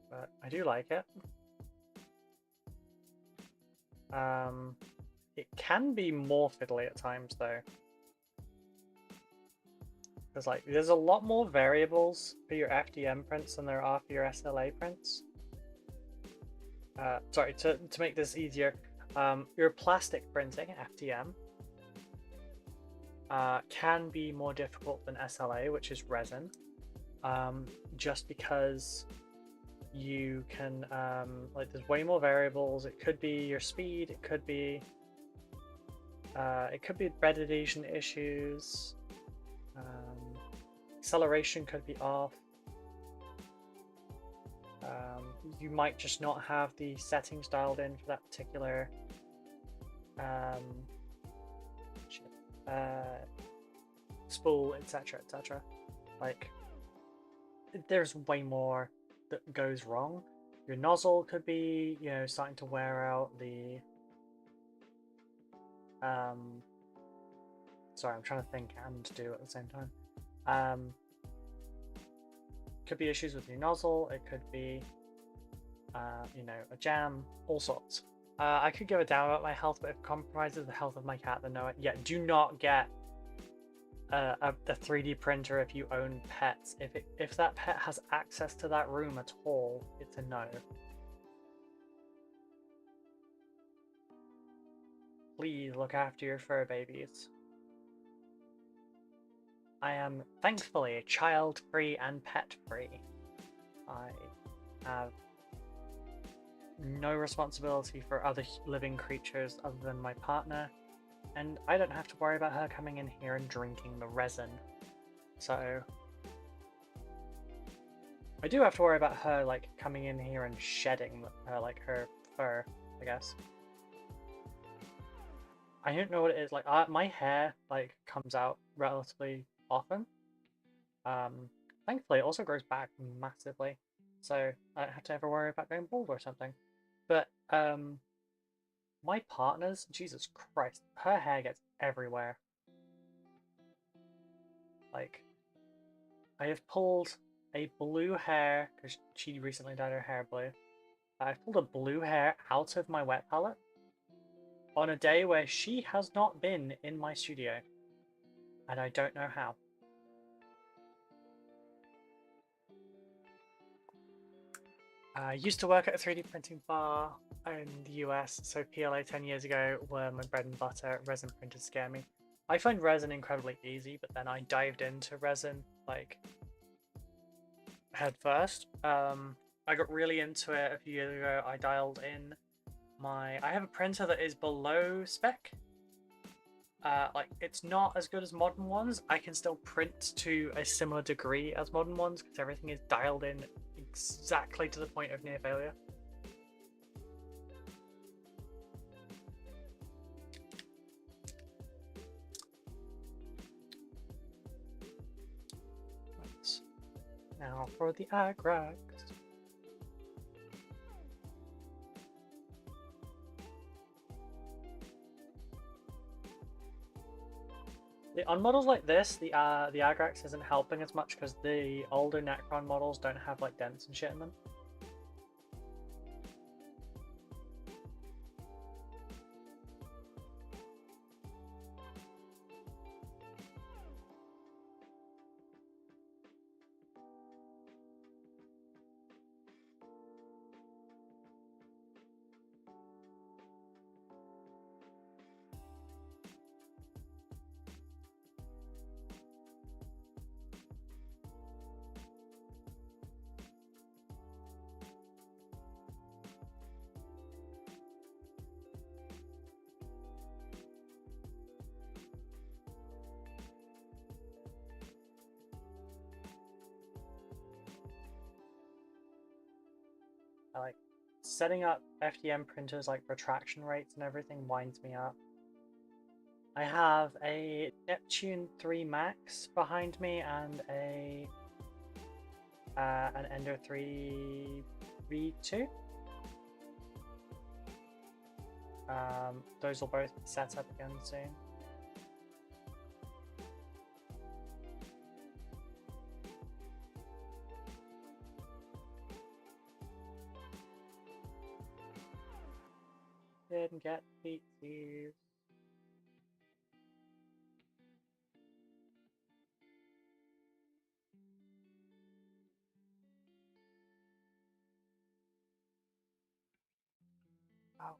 but I do like it. It can be more fiddly at times though. Because like, there's a lot more variables for your FDM prints than there are for your SLA prints. Sorry, to make this easier, your plastic printing, FDM, can be more difficult than SLA, which is resin, just because you can, like, there's way more variables. It could be your speed, it could be bed adhesion issues, acceleration could be off. You might just not have the settings dialed in for that particular spool, etc., etc. Like, there's way more that goes wrong. Your nozzle could be, you know, starting to wear out. The sorry, I'm trying to think and do at the same time. Could be issues with your nozzle. It could be, you know, a jam, all sorts. I could give a damn about my health, but if it compromises the health of my cat, then no. Yeah, do not get a 3D printer if you own pets. If that pet has access to that room at all, it's a no. Please look after your fur babies. I am thankfully child-free and pet-free. I have no responsibility for other living creatures other than my partner, and I don't have to worry about her coming in here and drinking the resin. So I do have to worry about her, like, coming in here and shedding like her fur, I guess. I don't know what it is. Like, my hair like comes out relatively often. Thankfully, it also grows back massively, so I don't have to ever worry about going bald or something. But my partner's, Jesus Christ, her hair gets everywhere. Like, I have pulled a blue hair, because she recently dyed her hair blue. I pulled a blue hair out of my wet palette on a day where she has not been in my studio, and I don't know how. I used to work at a 3D printing bar in the US, so PLA 10 years ago were my bread and butter. Resin printers scare me. I find resin incredibly easy, but then I dived into resin like head first. I got really into it a few years ago. I dialed in I have a printer that is below spec. Like, it's not as good as modern ones. I can still print to a similar degree as modern ones because everything is dialed in exactly to the point of near failure. Right. Now for the Agrax. On models like this, the Agrax isn't helping as much because the older Necron models don't have like dents and shit in them. I like setting up FDM printers, like retraction rates and everything, winds me up. I have a Neptune 3 Max behind me and an Ender 3 V2. Those will both be set up again soon. Didn't get feetsies. Oh.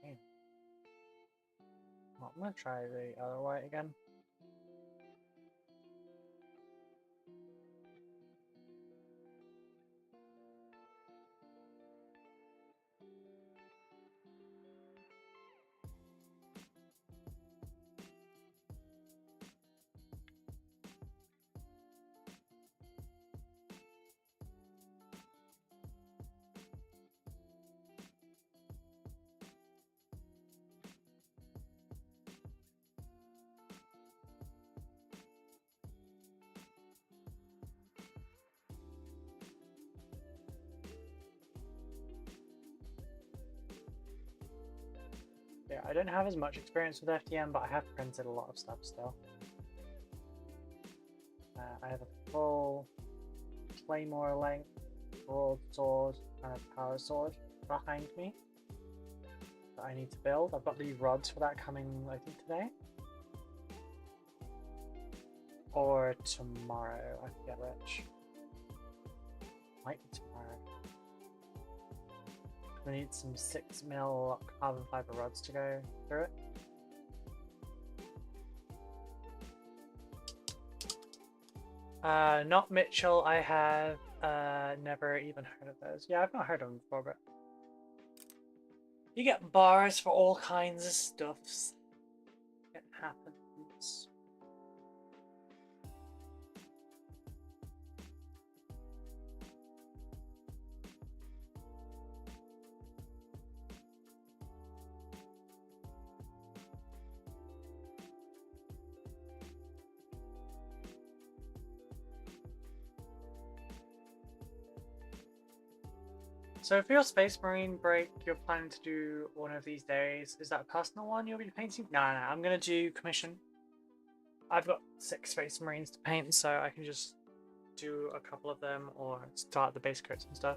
Damn. Well, I'm gonna try the other white again. Yeah, I don't have as much experience with FDM, but I have printed a lot of stuff still. I have a full Claymore length broadsword and a power sword behind me that I need to build. I've got the rods for that coming, I think, today. Or tomorrow, I forget which. Might be tomorrow. I need some 6mm carbon fiber rods to go through it. Not Mitchell, I have never even heard of those. Yeah, I've not heard of them before, but you get bars for all kinds of stuffs. It happens. So for your Space Marine break, you're planning to do one of these days. Is that a personal one you'll be painting? No, I'm going to do commission. I've got 6 Space Marines to paint, so I can just do a couple of them or start the base coats and stuff.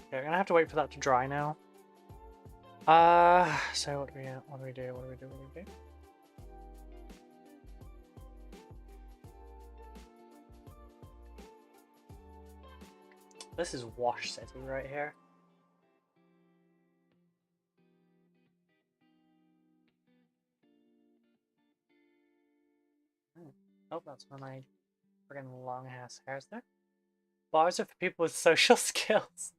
Okay, I'm going to have to wait for that to dry now. So what do we do? This is Wash City right here. Oh, that's one of my friggin' long ass hairs there. Bars are for people with social skills.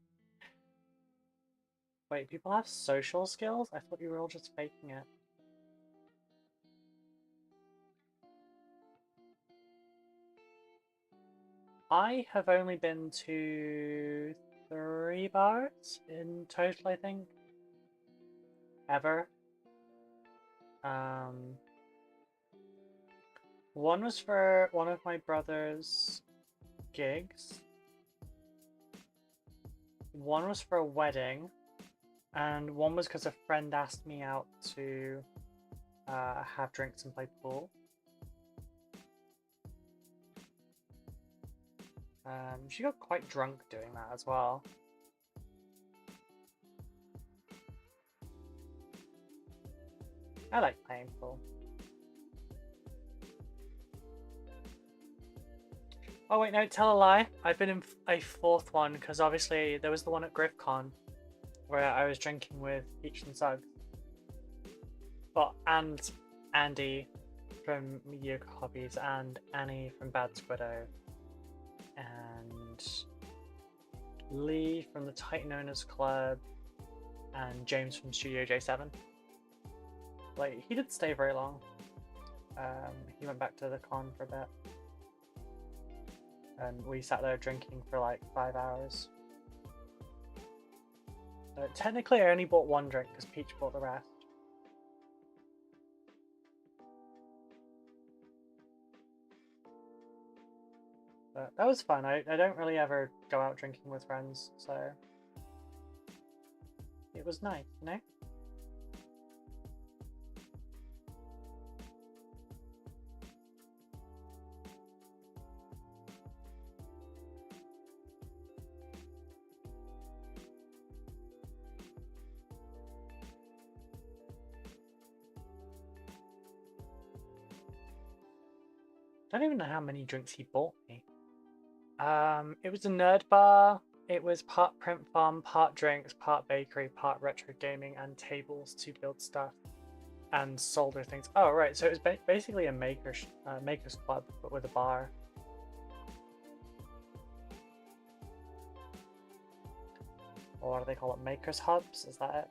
Wait, people have social skills? I thought you were all just faking it. I have only been to 3 bars in total, I think. Ever. One was for one of my brother's gigs. One was for a wedding. And one was because a friend asked me out to have drinks and play pool. She got quite drunk doing that as well. I like playing pool. Oh wait, no, tell a lie. I've been in a 4th one because obviously there was the one at GriffCon where I was drinking with Peach and Suggs. And Andy from Mediocre Hobbies and Annie from Bad Squiddo and Lee from the Titan Owners Club and James from Studio J7. Like, he didn't stay very long. He went back to the con for a bit. And we sat there drinking for like 5 hours. Technically, I only bought one drink because Peach bought the rest. But that was fun. I don't really ever go out drinking with friends, so it was nice, you know? I don't even know how many drinks he bought me. It was a nerd bar. It was part print farm, part drinks, part bakery, part retro gaming, and tables to build stuff and solder things. Oh, right. So it was basically a maker's club, but with a bar. Or what do they call it? Makers hubs? Is that it?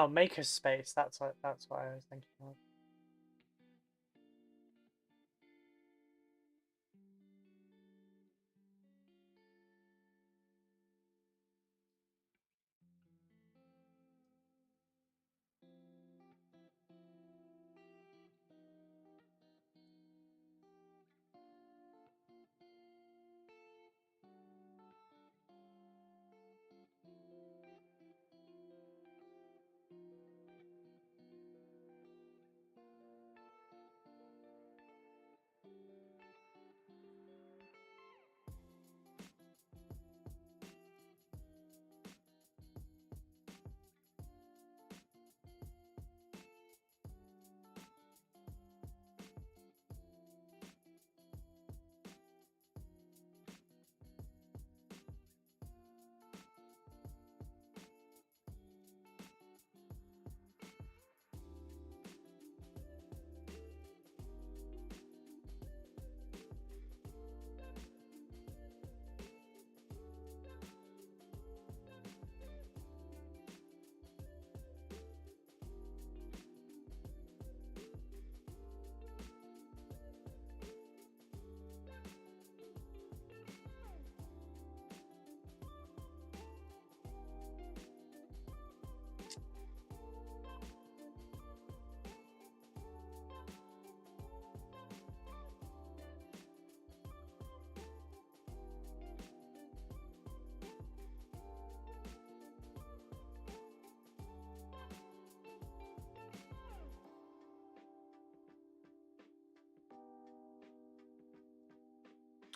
Maker's space. That's what I was thinking of.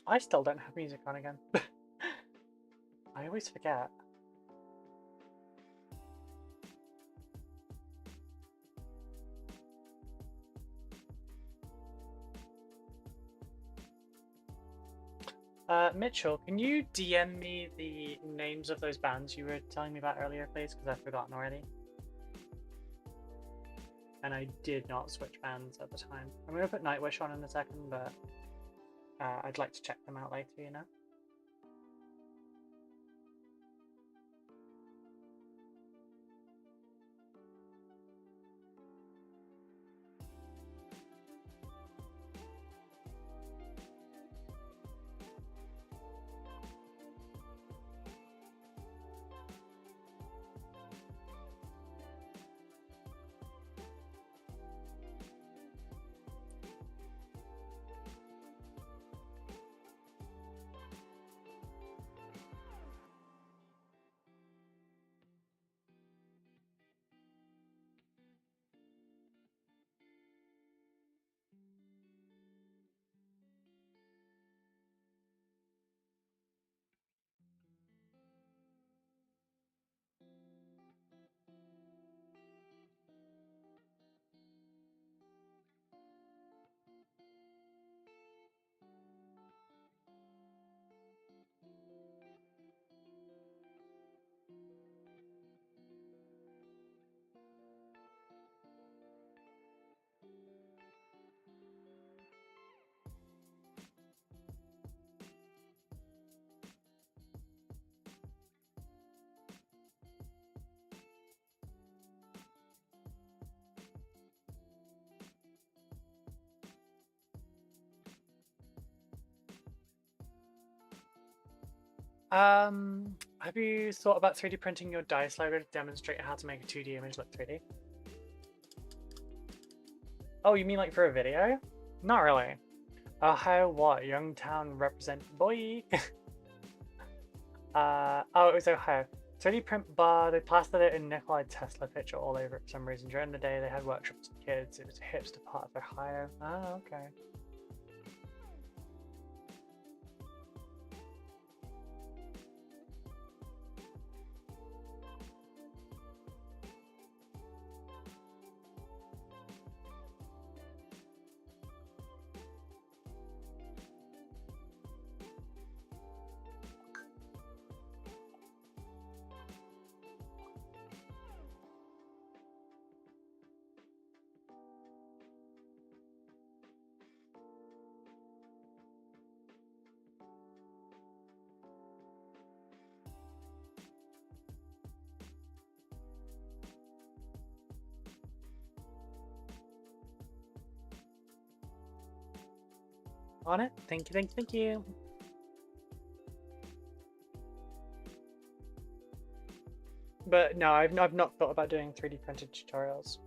I still don't have music on again. I always forget. Mitchell, can you DM me the names of those bands you were telling me about earlier, please? Because I've forgotten already. And I did not switch bands at the time. I'm going to put Nightwish on in a second, but I'd like to check them out later, you know? Have you thought about 3D printing your dice library to demonstrate how to make a 2D image look 3D? Oh, you mean like for a video? Not really. Ohio what? Youngtown represent boy. Oh, it was Ohio. 3D print bar, they plastered it in Nikola Tesla picture all over it for some reason. During the day, they had workshops for kids. It was a hipster part of Ohio. Oh, okay. On it. Thank you, thank you, thank you. But no, I've not thought about doing 3D printed tutorials.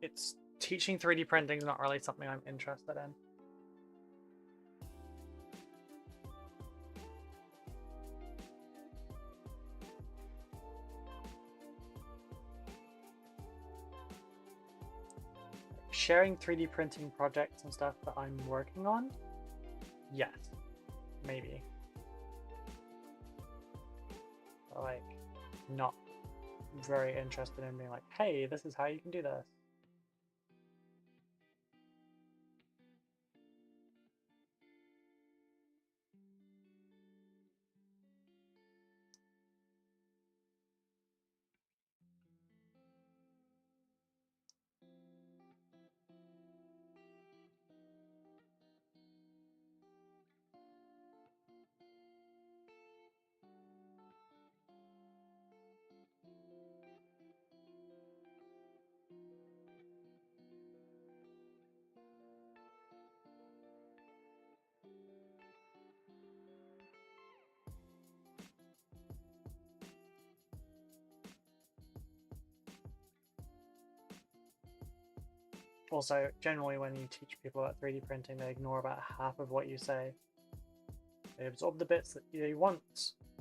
It's teaching 3D printing is not really something I'm interested in. Sharing 3D printing projects and stuff that I'm working on? Yes, maybe. But like, not very interested in being like, hey, this is how you can do this. Also, generally when you teach people about 3D printing, they ignore about half of what you say. They absorb the bits that they want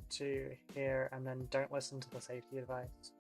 to hear and then don't listen to the safety advice.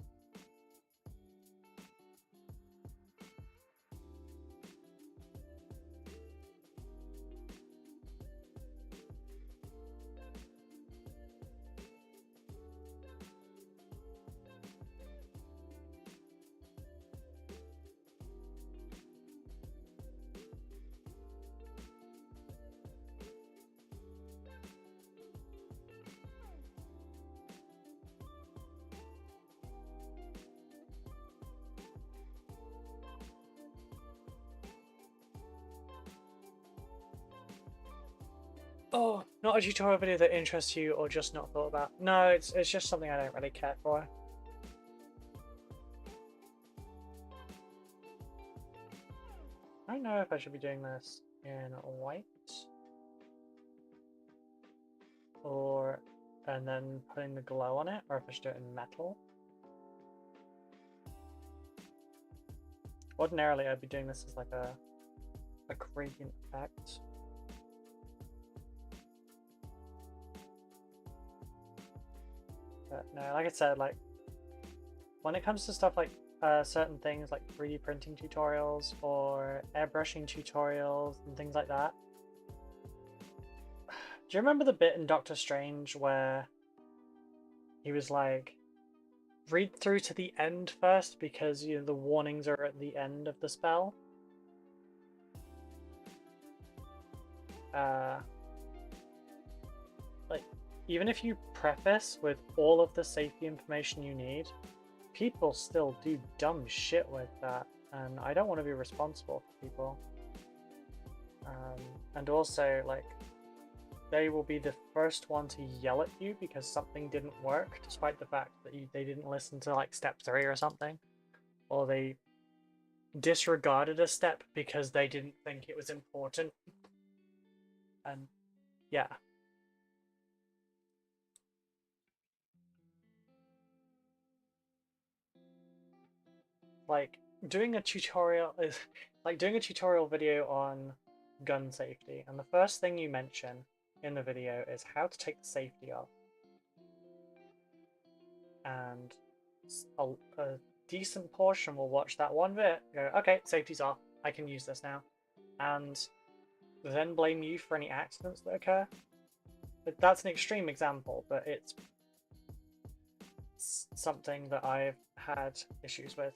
Oh, not a tutorial video that interests you or just not thought about. No, it's just something I don't really care for. I don't know if I should be doing this in white or and then putting the glow on it, or if I should do it in metal. Ordinarily I'd be doing this as like a gradient effect. But no, like I said, like when it comes to stuff like certain things like 3D printing tutorials or airbrushing tutorials and things like that. Do you remember the bit in Doctor Strange where he was like, read through to the end first because you know the warnings are at the end of the spell? Like, even if you preface with all of the safety information you need, people still do dumb shit with that, and I don't want to be responsible for people. And also, like, they will be the first one to yell at you because something didn't work, despite the fact that they didn't listen to like step 3 or something, or they disregarded a step because they didn't think it was important. And yeah. Like doing a tutorial is like doing a tutorial video on gun safety, and the first thing you mention in the video is how to take the safety off. And a decent portion will watch that one bit, go, okay, safety's off, I can use this now, and then blame you for any accidents that occur. But that's an extreme example, but it's something that I've had issues with.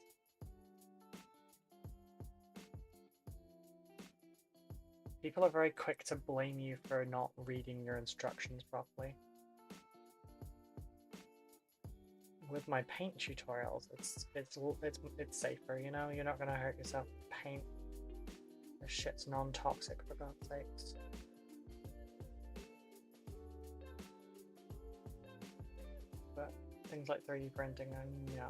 People are very quick to blame you for not reading your instructions properly. With my paint tutorials, it's safer, you know? You're not gonna hurt yourself with paint. This shit's non-toxic, for God's sakes. But things like 3D printing, yeah.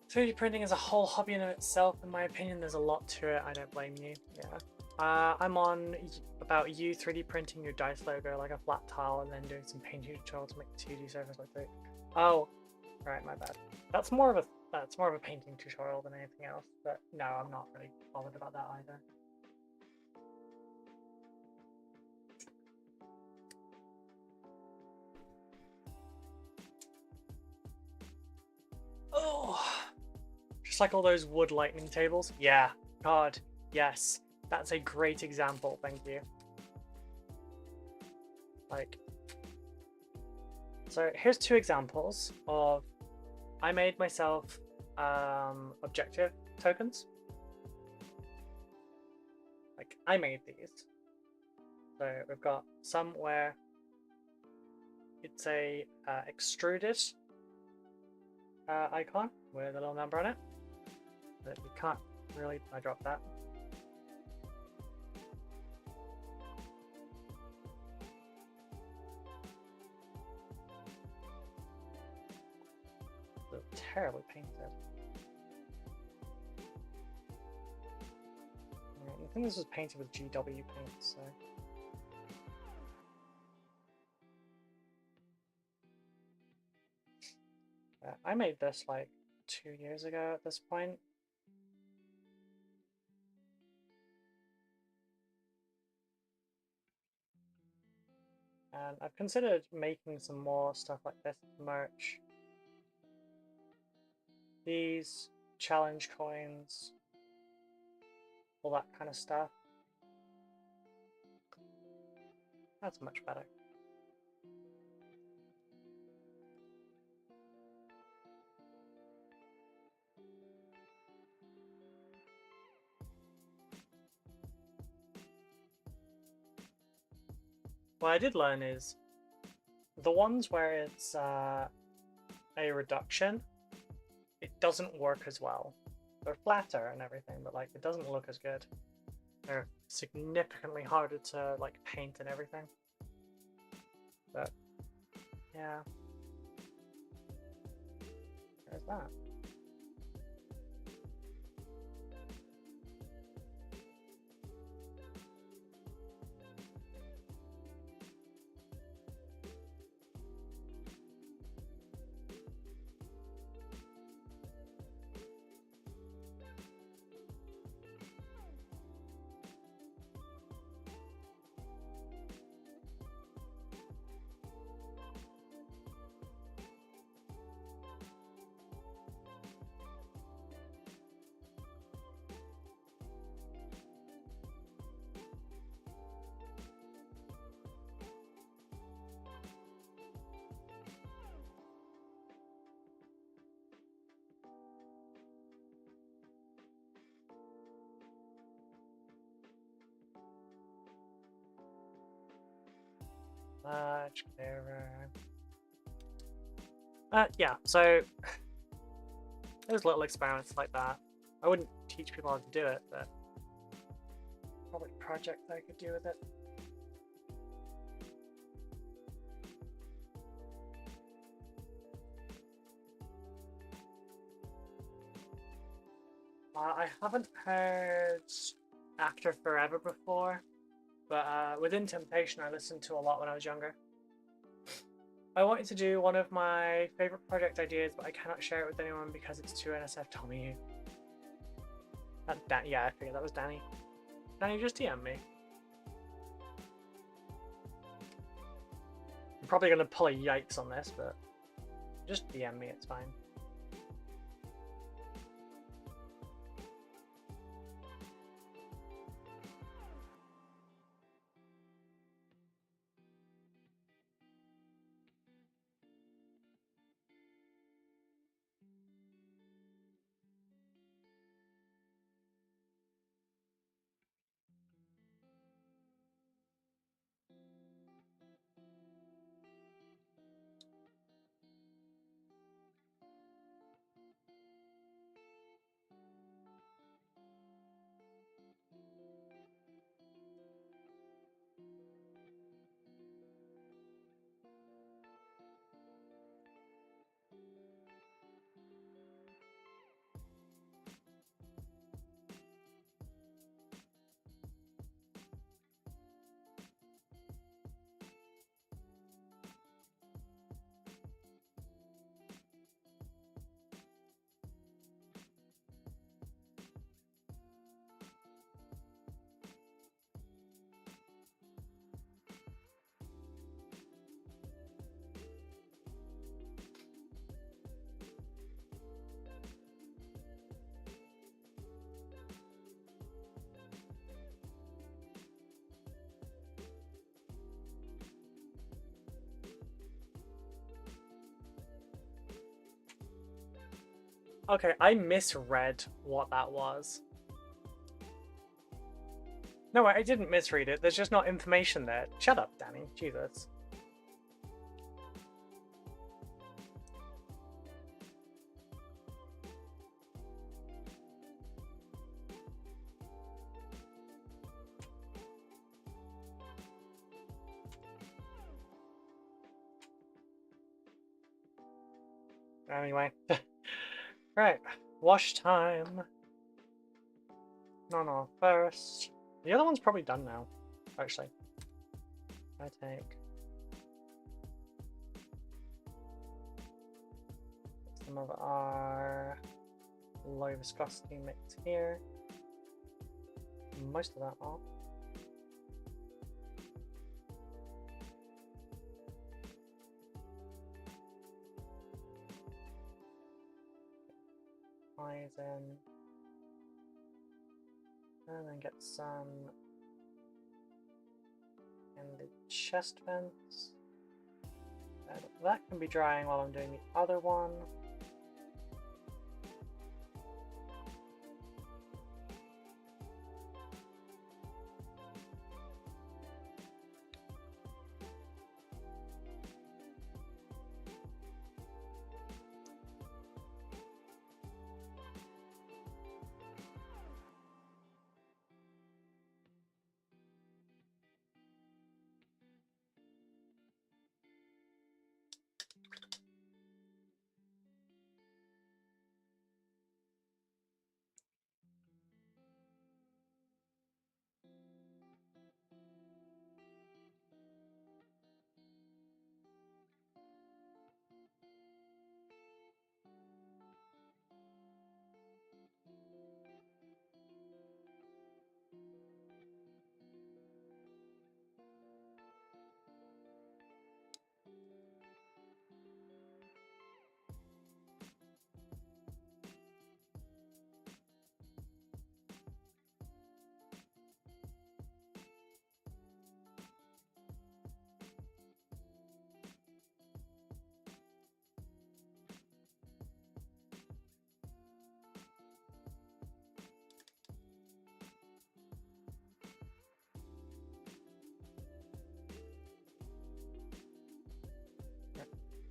"3D printing is a whole hobby in itself. In my opinion, there's a lot to it. I don't blame you." Yeah. I'm on about you 3D printing your dice logo like a flat tile and then doing some painting tutorial to make the 2D surface like that. Oh, right, my bad. That's more of a painting tutorial than anything else. But no, I'm not really bothered about that either. Oh, just like all those wood lightning tables. Yeah, God, yes. That's a great example, thank you. Like, so here's two examples of, I made myself objective tokens. Like, I made these. So we've got some where it's a extruded icon with a little number on it. But you can't really, I dropped that. Terribly painted. I think this was painted with GW paint, so. I made this like 2 years ago at this point. And I've considered making some more stuff like this merch. These challenge coins, all that kind of stuff. That's much better. What I did learn is the ones where it's a reduction, it doesn't work as well. They're flatter and everything, but like it doesn't look as good. They're significantly harder to like paint and everything. But yeah, there's that. Much clearer. Yeah, so There's little experiments like that. I wouldn't teach people how to do it, but probably a project I could do with it. I haven't heard After Forever before, but Within Temptation I listened to a lot when I was younger. I wanted to do one of my favourite project ideas, but I cannot share it with anyone because it's too NSFW. Yeah, I figured that was Danny. Danny, just DM me. I'm probably going to pull a yikes on this, but just DM me, it's fine. Okay, I misread what that was. No, I didn't misread it. There's just not information there. Shut up, Danny. Jesus. Anyway. Right. Wash time. No, first. The other one's probably done now, actually. I take some of our low viscosity mix here. Most of that off. Eyes in. And then get some in the chest vents. And that can be drying while I'm doing the other one.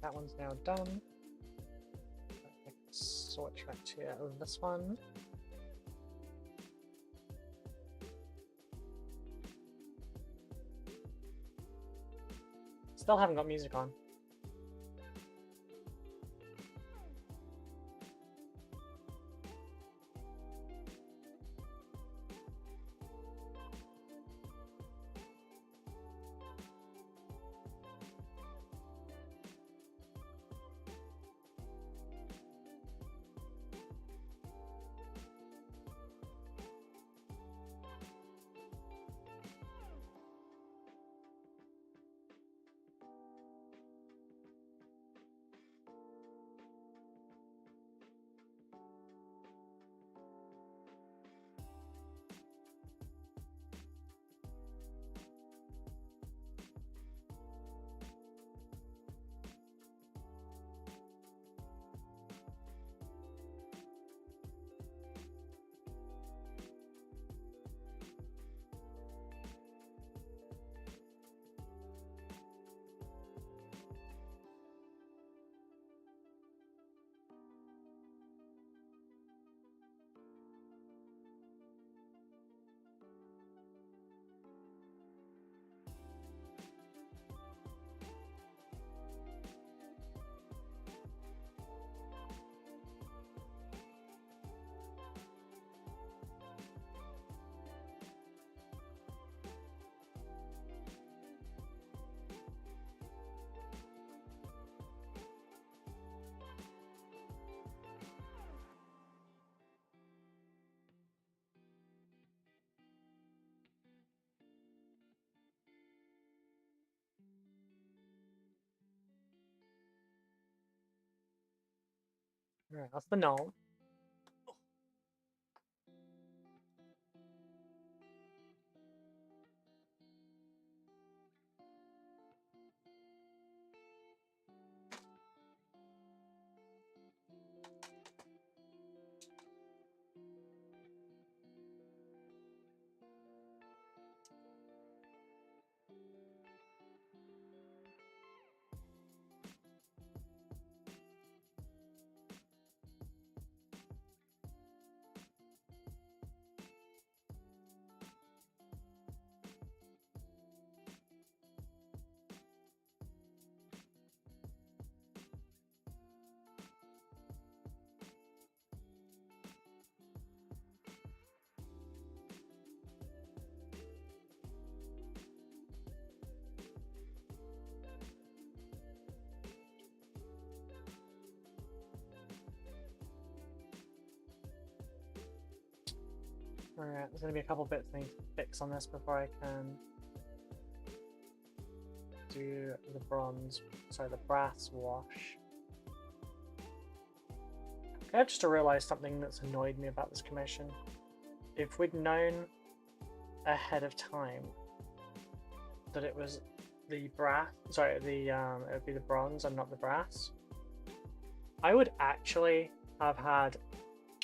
That one's now done. Switch back to this one. Still haven't got music on. Alright, that's the gnome. Alright, there's gonna be a couple bits I need to fix on this before I can do the the brass wash. I just realised something that's annoyed me about this commission. If we'd known ahead of time that it was the brass, it would be the bronze and not the brass, I would actually have had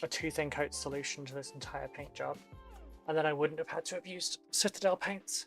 a 2-thin coat solution to this entire paint job, and then I wouldn't have had to have used Citadel paints.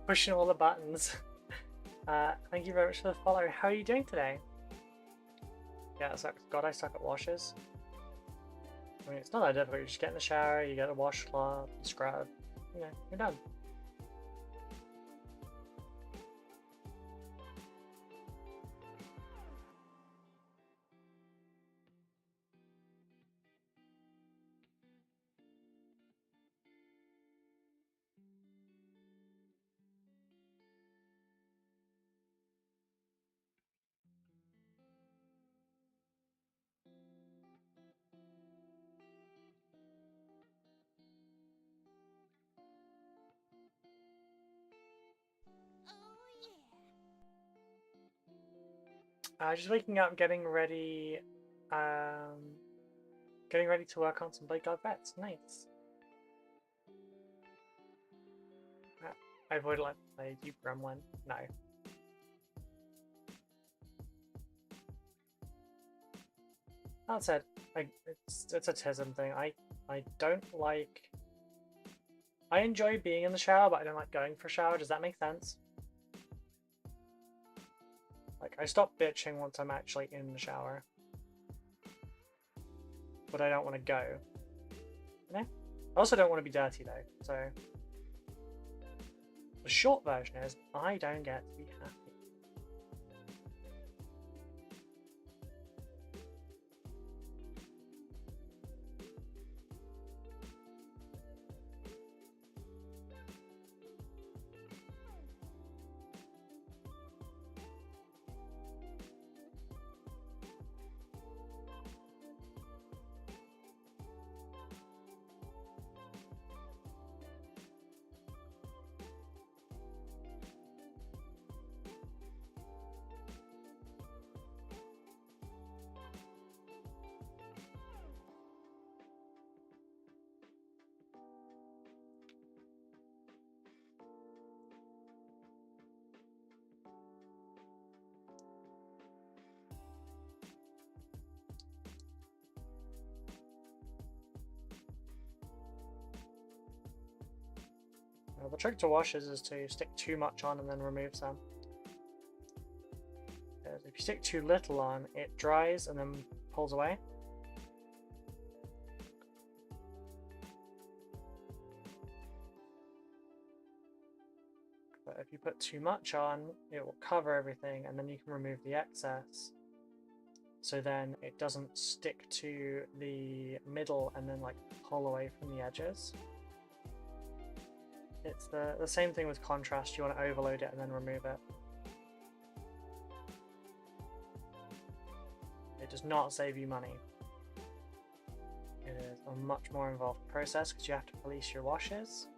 Pushing all the buttons. Thank you very much for the follow. How are you doing today? Yeah, so God, I suck at washes. I mean, it's not that difficult. You just get in the shower, you get a washcloth, scrub, you know, you're done. Just waking up, getting ready to work on some Blade Guard vets. Nice. I would like to play Deep Gremlin. No. That said, it's a TISM thing. I don't like. I enjoy being in the shower, but I don't like going for a shower. Does that make sense? Like, I stop bitching once I'm actually in the shower. But I don't want to go. You know? I also don't want to be dirty though, so... The short version is, I don't get to be happy. The trick to washes is to stick too much on and then remove some. Because if you stick too little on, it dries and then pulls away. But if you put too much on, it will cover everything and then you can remove the excess. So then it doesn't stick to the middle and then like pull away from the edges. It's the same thing with contrast. You want to overload it and then remove it. It does not save you money. It is a much more involved process because you have to police your washes.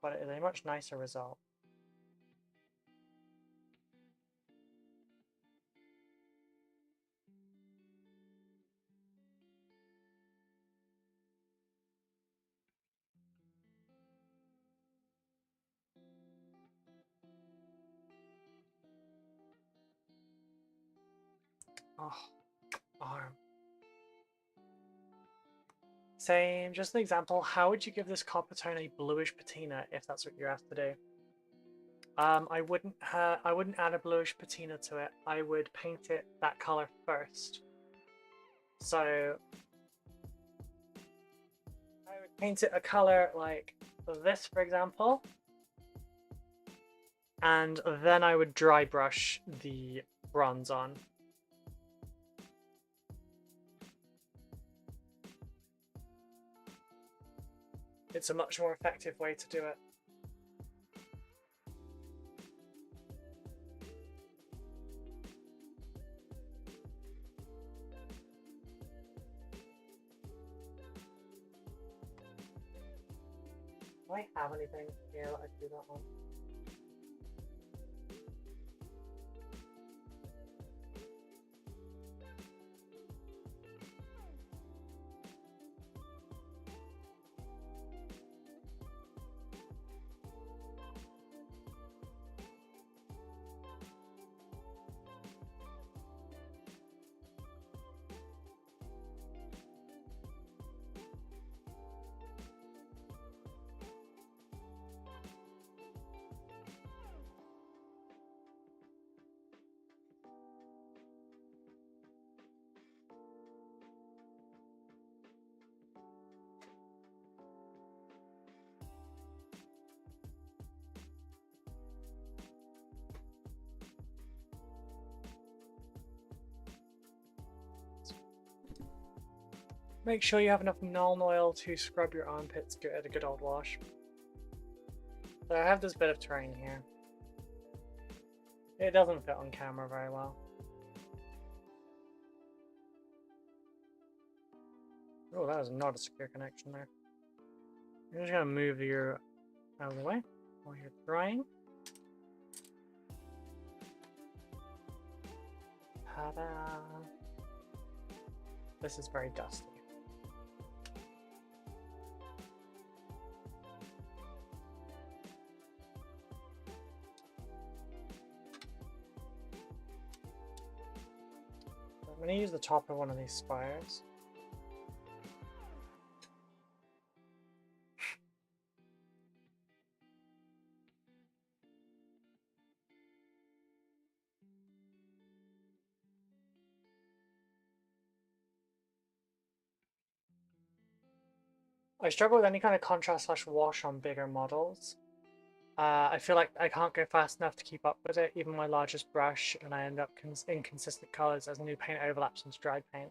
But it is a much nicer result. Oh, arm. Same, just an example. How would you give this copper tone a bluish patina if that's what you're asked to do? I wouldn't add a bluish patina to it. I would paint it that color first. So I would paint it a color like this, for example, and then I would dry brush the bronze on. It's a much more effective way to do it. Do I have anything here that I can do that on? Make sure you have enough Nuln oil to scrub your armpits at a good old wash. So I have this bit of terrain here. It doesn't fit on camera very well. Oh, that is not a secure connection there. I'm just gonna move you out of the way. while you're drying. Ta-da! This is very dusty. I'm going to use the top of one of these spires. I struggle with any kind of contrast / wash on bigger models. I feel like I can't go fast enough to keep up with it, even my largest brush, and I end up inconsistent colors as new paint overlaps into dried paint.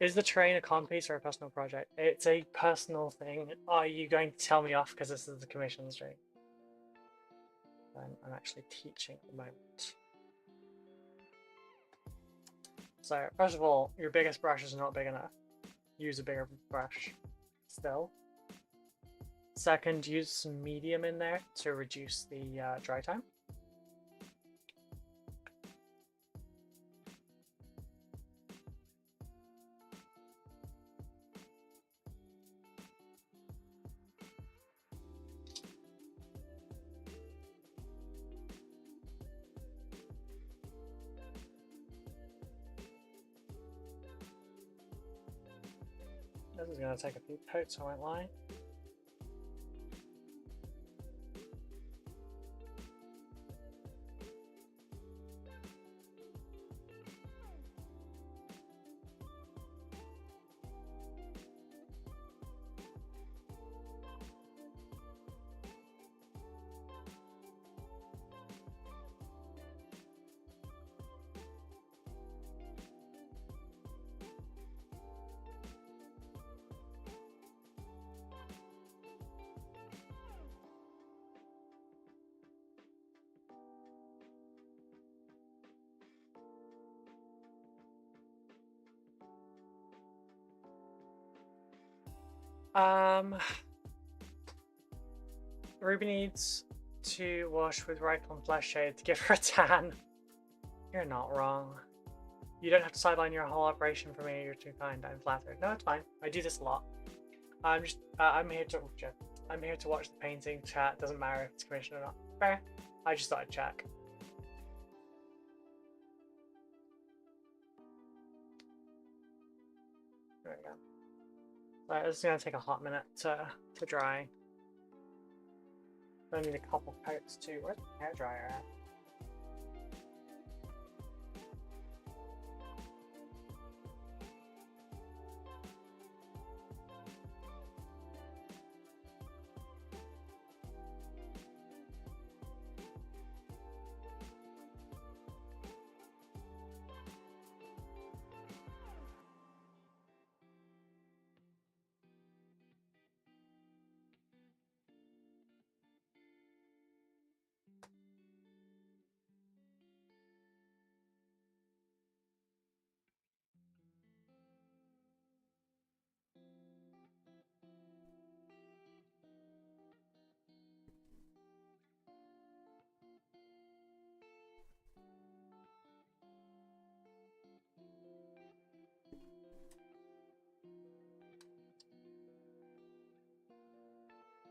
Is the terrain a con piece or a personal project? It's a personal thing. Are you going to tell me off because this is the commission stream? I'm actually teaching at the moment. So, first of all, your biggest brush is not big enough. Use a bigger brush still. Second, use some medium in there to reduce the dry time. This is going to take a few coats, I won't lie. Ruby needs to wash with Rifle and Flesh Shade to give her a tan. You're not wrong. You don't have to sideline your whole operation for me. You're too kind. I'm flattered. No, it's fine. I do this a lot. I'm just I'm here to watch the painting chat. Doesn't matter if it's commissioned or not. Fair. I just thought I'd check. There we go. Right, this is gonna take a hot minute to dry. I need a couple coats too. Where's the hairdryer at?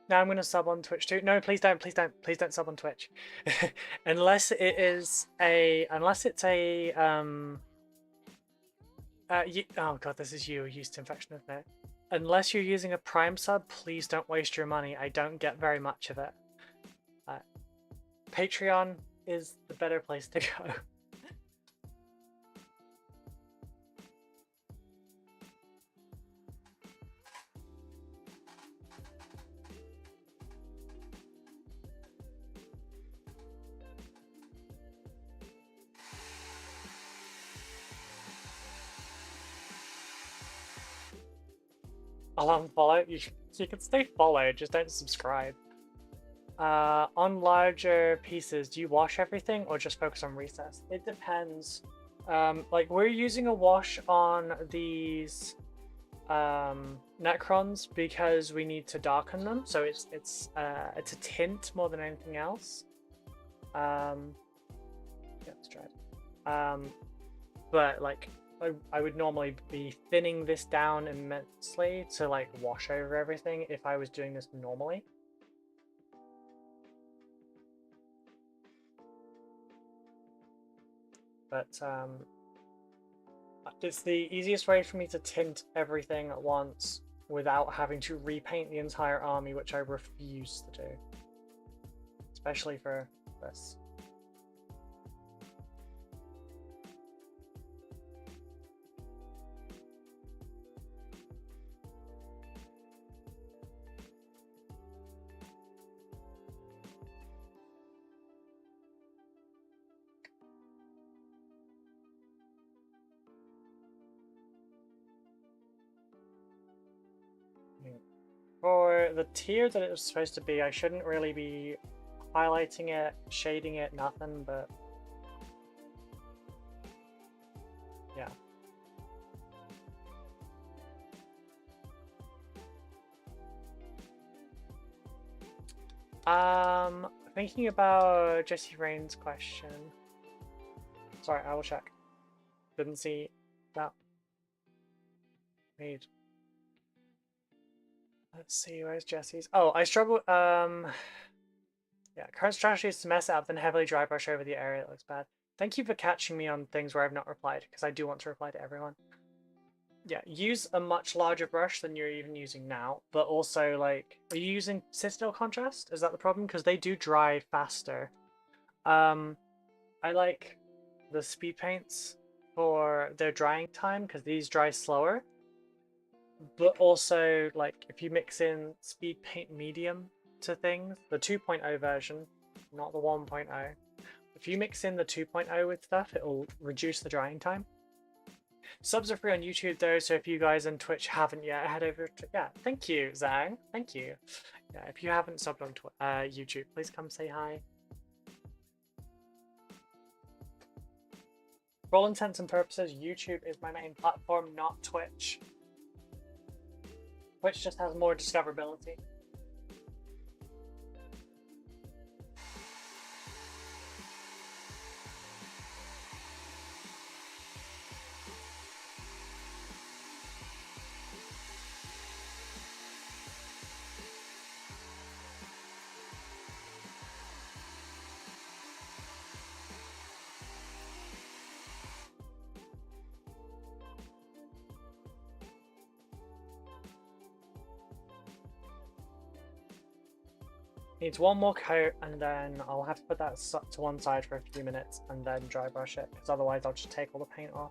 Now I'm gonna sub on Twitch too. No, please don't sub on Twitch. Unless it's a oh god, this is you used to infection, isn't it? Unless you're using a Prime sub, please don't waste your money. I don't get very much of it. Patreon is the better place to go. I'll unfollow you can stay followed, just don't subscribe. On larger pieces, do you wash everything or just focus on recess? It depends. Like we're using a wash on these Necrons because we need to darken them, so it's a tint more than anything else. Yeah, let's try it. But like I would normally be thinning this down immensely to like wash over everything if I was doing this normally. But it's the easiest way for me to tint everything at once without having to repaint the entire army, which I refuse to do. Especially for this. For the tier that it was supposed to be, I shouldn't really be highlighting it, shading it, nothing, but yeah. Thinking about Jesse Rain's question. Sorry, I will check. Didn't see that. Wait. Let's see, where's Jesse's? Oh, I struggle. Yeah, current strategy is to mess it up, then heavily dry brush over the area that looks bad. Thank you for catching me on things where I've not replied, because I do want to reply to everyone. Yeah, use a much larger brush than you're even using now, but also, like, are you using Citadel Contrast? Is that the problem? Because they do dry faster. I like the speed paints for their drying time, because these dry slower. But also, like, if you mix in speed paint medium to things, the 2.0 version, not the 1.0. If you mix in the 2.0 with stuff, it'll reduce the drying time. Subs are free on YouTube though, so if you guys on Twitch haven't yet, head over to... Yeah, thank you, Zhang. Thank you. Yeah, if you haven't subbed on YouTube, please come say hi. For all intents and purposes, YouTube is my main platform, not Twitch. Twitch just has more discoverability. Needs one more coat, and then I'll have to put that to one side for a few minutes and then dry brush it, because otherwise I'll just take all the paint off.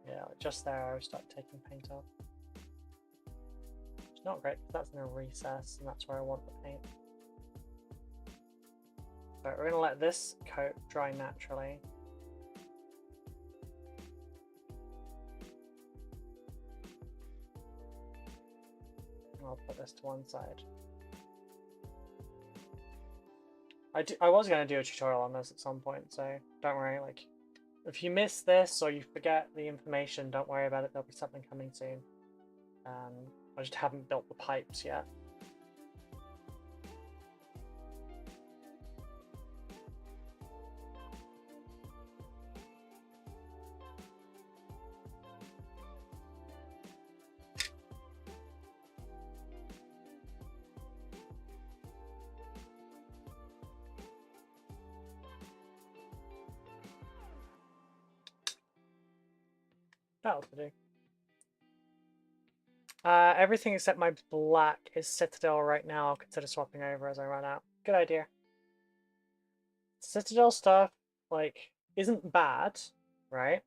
Yeah, just there I will start taking paint off. It's not great, because that's in a recess, and that's where I want the paint. So we're going to let this coat dry naturally. I'll put this to one side. I was going to do a tutorial on this at some point, so don't worry. Like, if you miss this or you forget the information, don't worry about it. There'll be something coming soon. I just haven't built the pipes yet. That'll do. Everything except my black is Citadel right now. I'll consider swapping over as I run out. Good idea. Citadel stuff, like, isn't bad, right?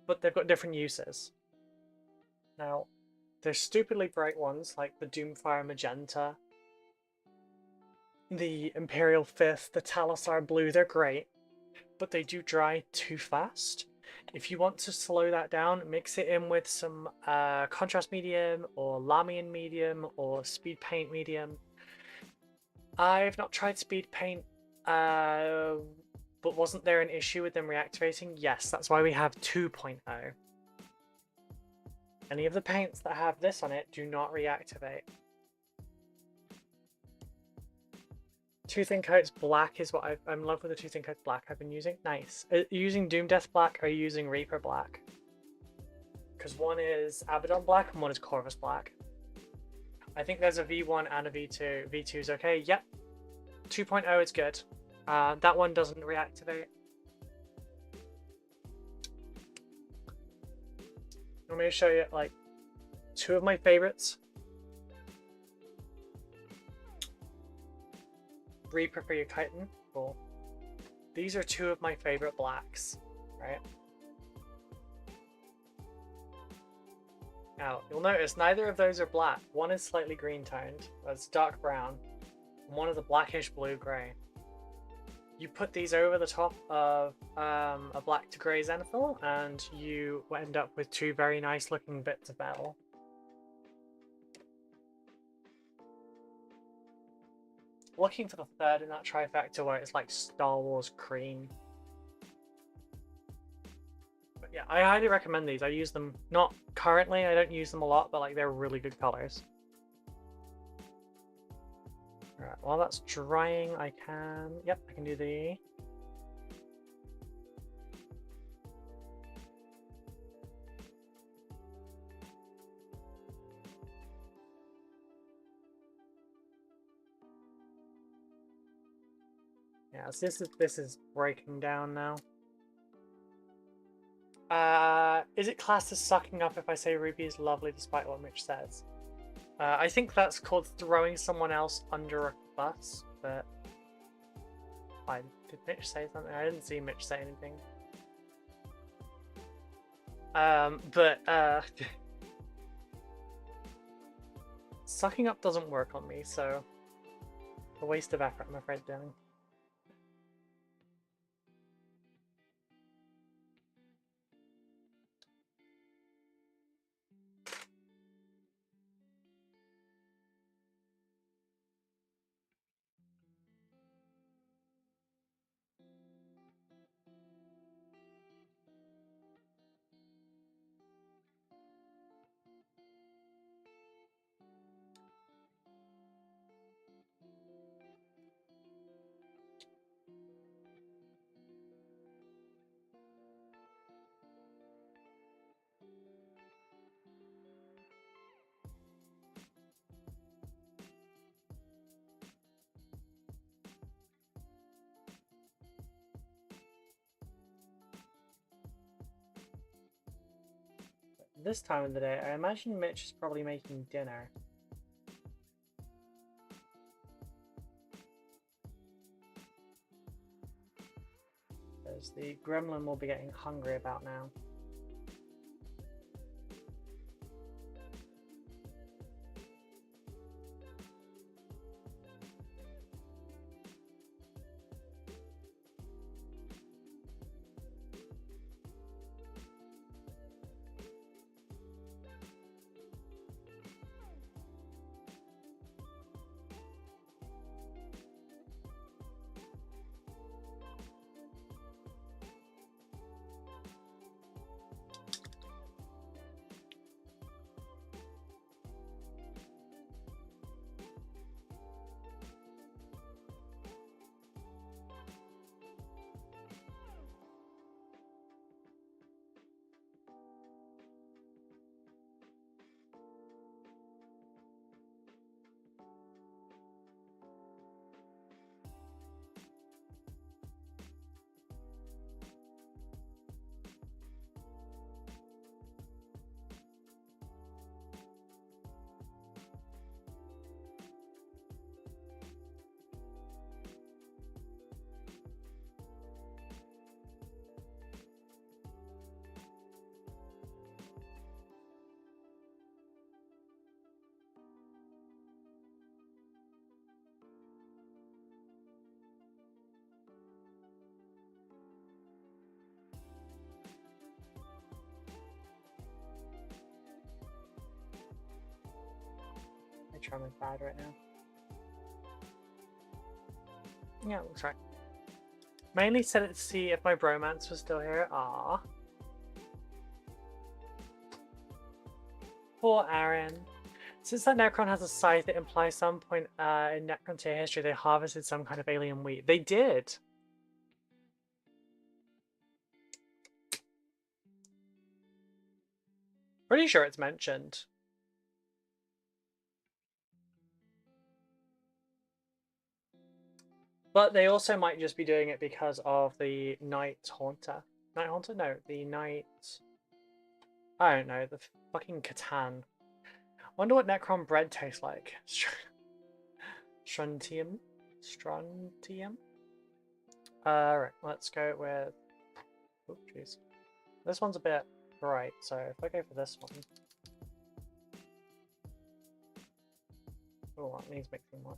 But they've got different uses. Now, there's stupidly bright ones, like the Doomfire Magenta, the Imperial Fifth, the Talisar Blue. They're great, but they do dry too fast. If you want to slow that down, mix it in with some contrast medium or Lamian medium or speed paint medium. I've not tried speed paint, but wasn't there an issue with them reactivating? Yes, that's why we have 2.0. Any of the paints that have this on it do not reactivate. Two Thin Coats Black is what I'm in love with the Two Thin Coats Black I've been using. Nice. Are you using Doom Death Black or are you using Reaper Black? Because one is Abaddon Black and one is Corvus Black. I think there's a V1 and a V2. V2 is okay. Yep. 2.0 is good. That one doesn't reactivate. Let me show you like two of my favorites. Reaper for your chitin. Cool. These are two of my favorite blacks, right? Now, you'll notice neither of those are black. One is slightly green toned, that's dark brown, and one is a blackish blue-gray. You put these over the top of a black to grey Zenithal, and you end up with two very nice looking bits of metal. Looking for the third in that trifecta where it's like Star Wars cream. But yeah, I highly recommend these. I use them, not currently, I don't use them a lot, but like they're really good colors. Alright, while that's drying, I can, yep, I can do the... Yeah, so this is breaking down now. Is it classed as sucking up if I say Ruby is lovely despite what Mitch says? I think that's called throwing someone else under a bus, but... Did Mitch say something? I didn't see Mitch say anything. Sucking up doesn't work on me, so... A waste of effort, I'm afraid, Danny. This time of the day, I imagine Mitch is probably making dinner. Because the gremlin will be getting hungry about now. sure I'm in bad right now. Yeah, looks right. Mainly set it to see if my bromance was still here. Ah. Poor Aaron. Since that Necron has a scythe, it implies some point in Necron tier history they harvested some kind of alien wheat. They did! Pretty sure it's mentioned. But they also might just be doing it because of the Night Haunter. Night Haunter? No, the Night... I don't know, the fucking Catan. Wonder what Necron bread tastes like. Strontium? Strontium? Right, let's go with... Oh, jeez. This one's a bit bright, so if I go for this one... Oh, it needs mixing more.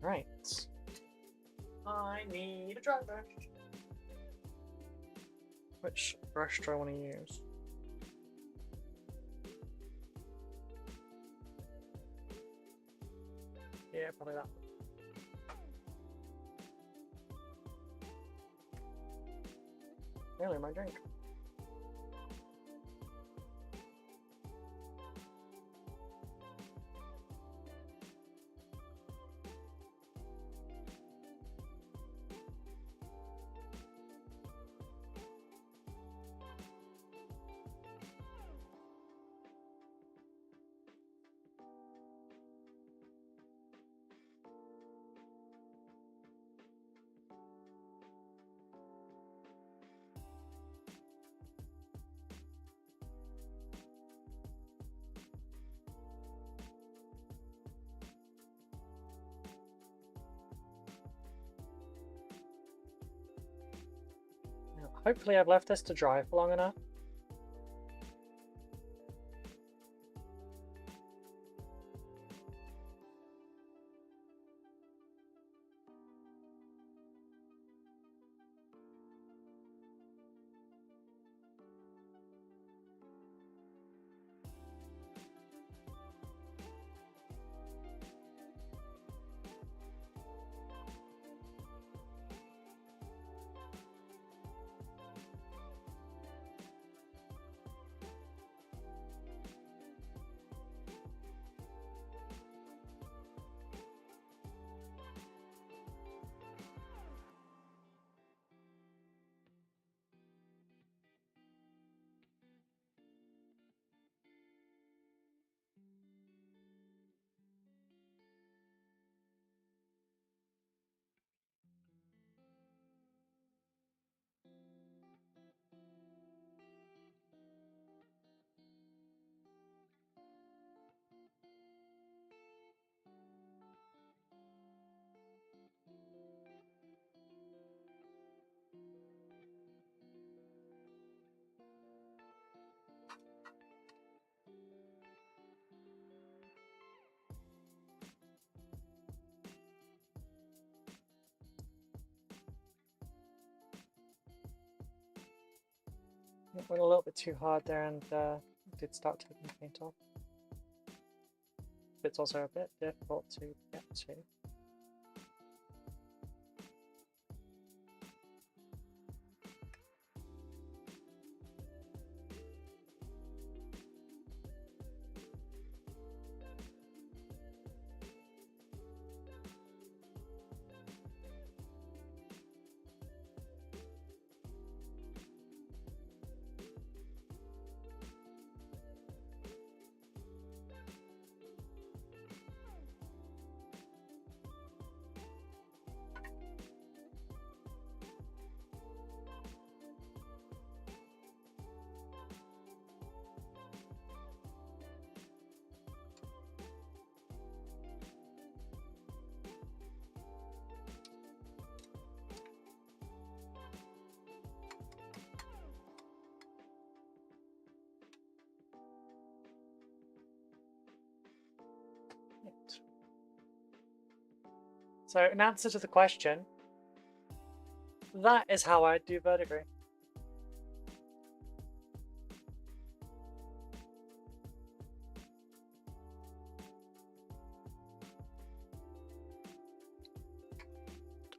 Right. I need a dry brush. Which brush do I want to use? Yeah, probably that. Really, my drink. Hopefully I've left this to dry for long enough. It went a little bit too hard there and did start taking paint off. It's also a bit difficult to get to. So in answer to the question, that is how I do verdigris.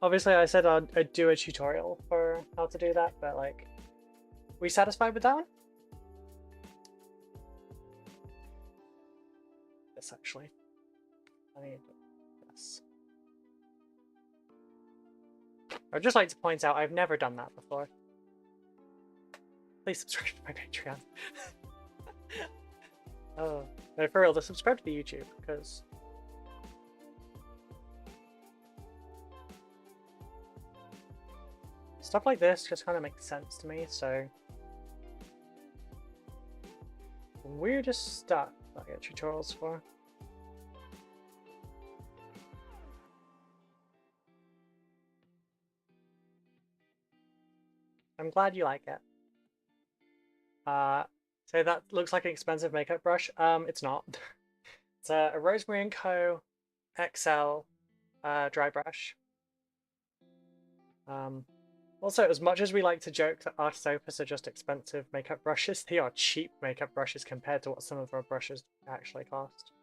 Obviously, I said I'd do a tutorial for how to do that, but like, we satisfied with that one? Yes, actually. I need this. I'd just like to point out I've never done that before. Please subscribe to my Patreon. Oh, no, for real, to subscribe to the YouTube, because stuff like this just kind of makes sense to me, so the weirdest stuff I get tutorials for. I'm glad you like it. So that looks like an expensive makeup brush. It's not. It's a Rosemary Co XL dry brush. Also, as much as we like to joke that Artist Opus are just expensive makeup brushes, they are cheap makeup brushes compared to what some of our brushes actually cost.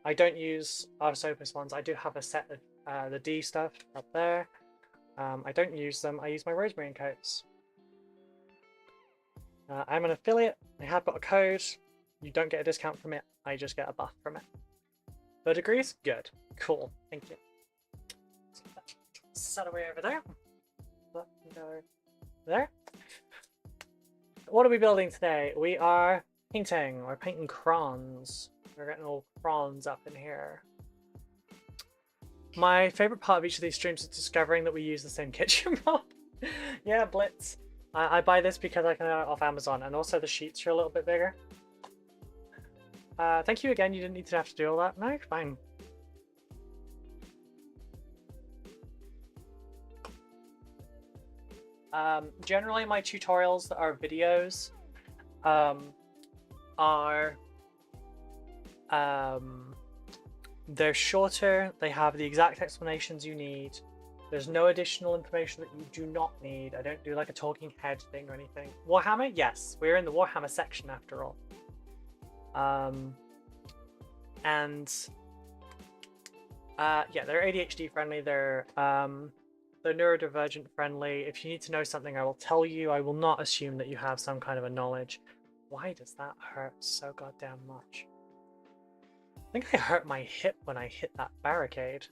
I don't use Artist Opus ones. I do have a set of the D stuff up there. I don't use them. I use my Rosemary coats. I'm an affiliate. I have got a code. You don't get a discount from it. I just get a buff from it. Verdigris? Good. Cool. Thank you. Set away over there. Go there. What are we building today? We are painting. We're painting crons. We're getting all crons up in here. My favorite part of each of these streams is discovering that we use the same kitchen roll. Yeah, Blitz. I buy this because I can get it off Amazon, and also the sheets are a little bit bigger. Thank you again. You didn't need to have to do all that. No, fine. Generally, my tutorials that are videos they're shorter, they have the exact explanations you need. There's no additional information that you do not need. I don't do like a talking head thing or anything. Warhammer? Yes, we're in the Warhammer section after all. Yeah, they're ADHD friendly, they're neurodivergent friendly. If you need to know something, I will tell you. I will not assume that you have some kind of a knowledge. Why does that hurt so goddamn much? I think I hurt my hip when I hit that barricade.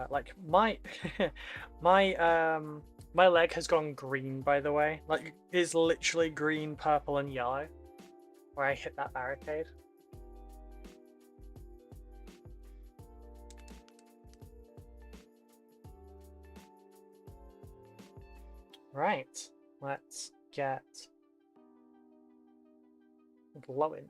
Like my my leg has gone green, by the way. Like, it is literally green, purple, and yellow where I hit that barricade. Right, let's get glowing.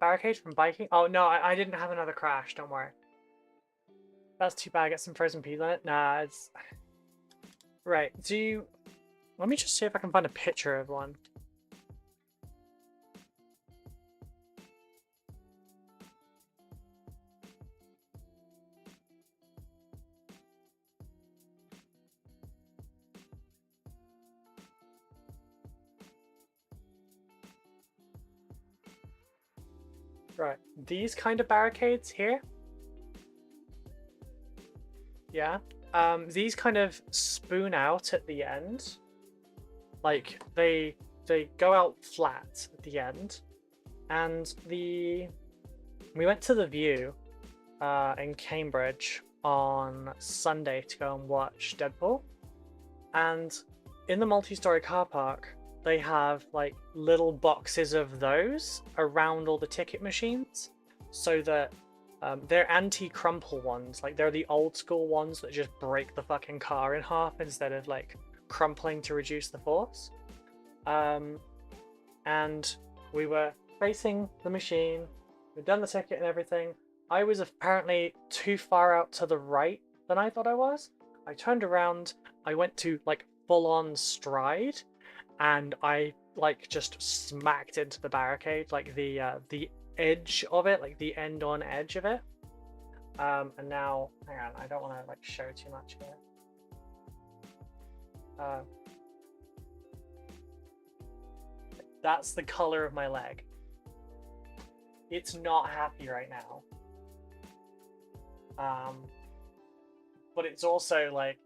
Barricade from biking? Oh no, I didn't have another crash, don't worry. That's too bad, get some frozen peas on it. Nah, it's... Right, do you... Let me just see if I can find a picture of one. Right, these kind of barricades here. Yeah. These kind of spoon out at the end. Like they go out flat at the end. And we went to the View in Cambridge on Sunday to go and watch Deadpool. And in the multi-story car park, they have like little boxes of those around all the ticket machines, so that they're anti-crumple ones. Like they're the old school ones that just break the fucking car in half instead of like crumpling to reduce the force. And we were facing the machine. We'd done the ticket and everything. I was apparently too far out to the right than I thought I was. I turned around. I went to like full-on stride, and I like just smacked into the barricade, like the edge of it, like the end-on edge of it. And now, hang on, I don't want to like show too much here. That's the color of my leg. It's not happy right now. But it's also like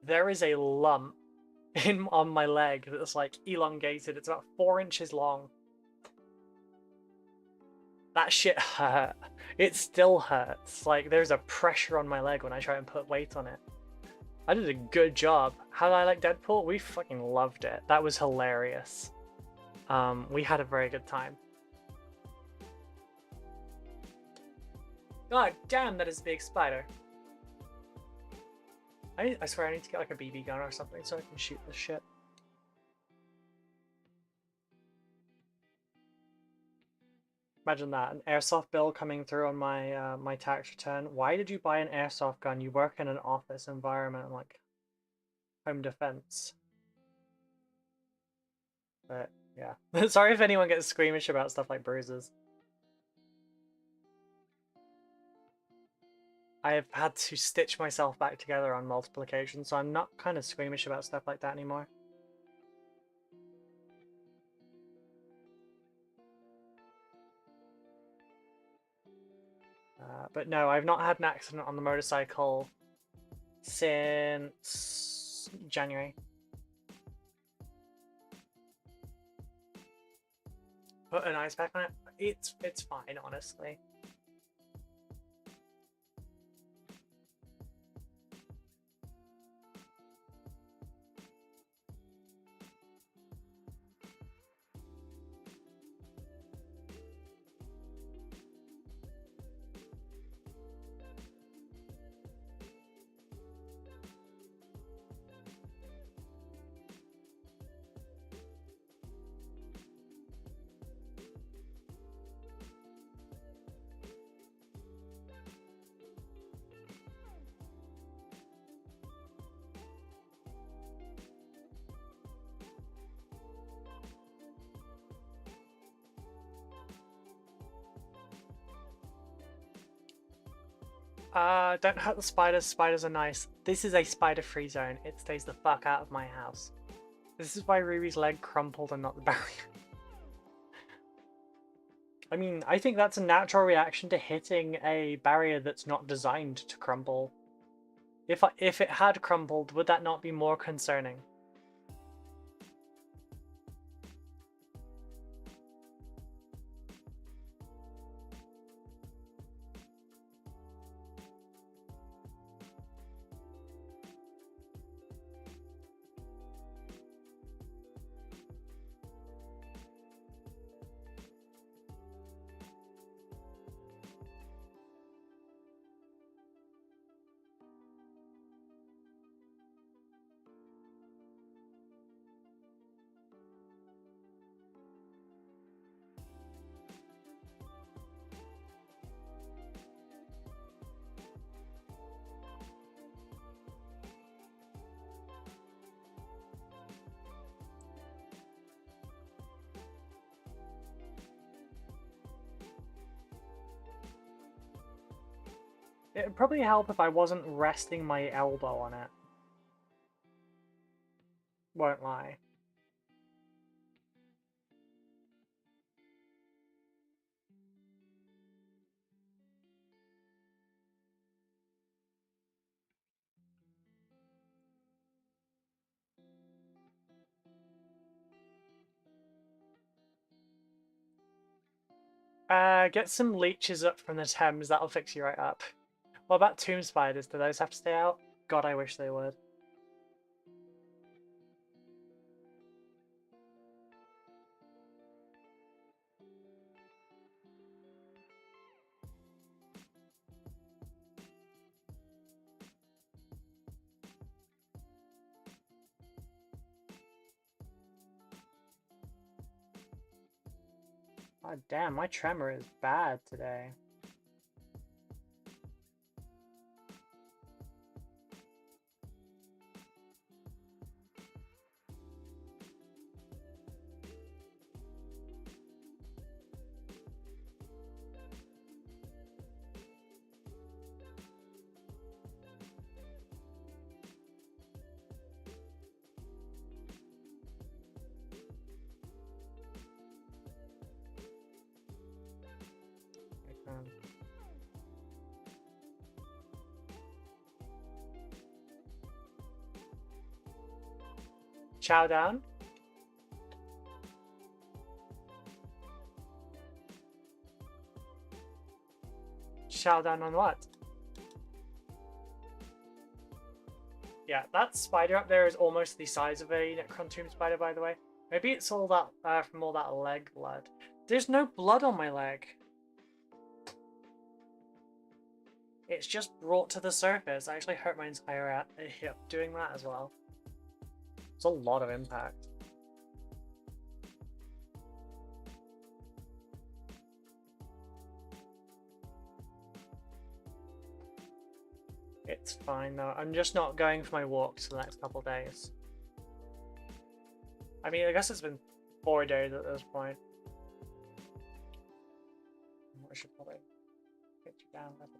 there is a lump on my leg that's like elongated. It's about 4 inches long. That shit hurt. It still hurts. Like there's a pressure on my leg when I try and put weight on it. I did a good job. How did I like Deadpool? We fucking loved it. That was hilarious. We had a very good time. God damn, that is a big spider. I swear I need to get like a BB gun or something so I can shoot this shit. Imagine that, an airsoft bill coming through on my my tax return. Why did you buy an airsoft gun? You work in an office environment, like home defense. But yeah, sorry if anyone gets squeamish about stuff like bruises. I have had to stitch myself back together on multiple occasions, so I'm not kind of squeamish about stuff like that anymore. But no, I've not had an accident on the motorcycle since January. Put an ice pack on it. It's fine, honestly. Don't hurt the spiders. Spiders are nice. This is a spider-free zone. It stays the fuck out of my house. This is why Ruby's leg crumpled and not the barrier. I mean, I think that's a natural reaction to hitting a barrier that's not designed to crumble. If it had crumbled, would that not be more concerning? It'd probably help if I wasn't resting my elbow on it. Won't lie. Get some leeches up from the Thames, that'll fix you right up. What about tomb spiders? Do those have to stay out? God, I wish they would. Oh damn, my tremor is bad today. Chow down. Chow down on what? Yeah, that spider up there is almost the size of a Necron tomb spider, by the way. Maybe it's all that from all that leg blood. There's no blood on my leg. It's just brought to the surface. I actually hurt my entire hip doing that as well. It's a lot of impact. It's fine though. I'm just not going for my walks for the next couple of days. I mean, I guess it's been 4 days at this point. I should probably get you down a bit.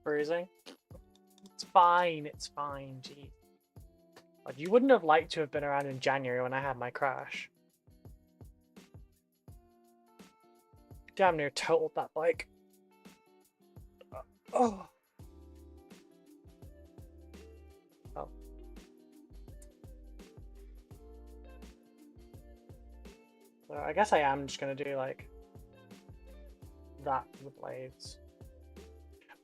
Bruising. It's fine, jeez. Like, you wouldn't have liked to have been around in January when I had my crash. Damn near totaled that bike. Oh. Oh. So I guess I am just gonna do like that for the blades.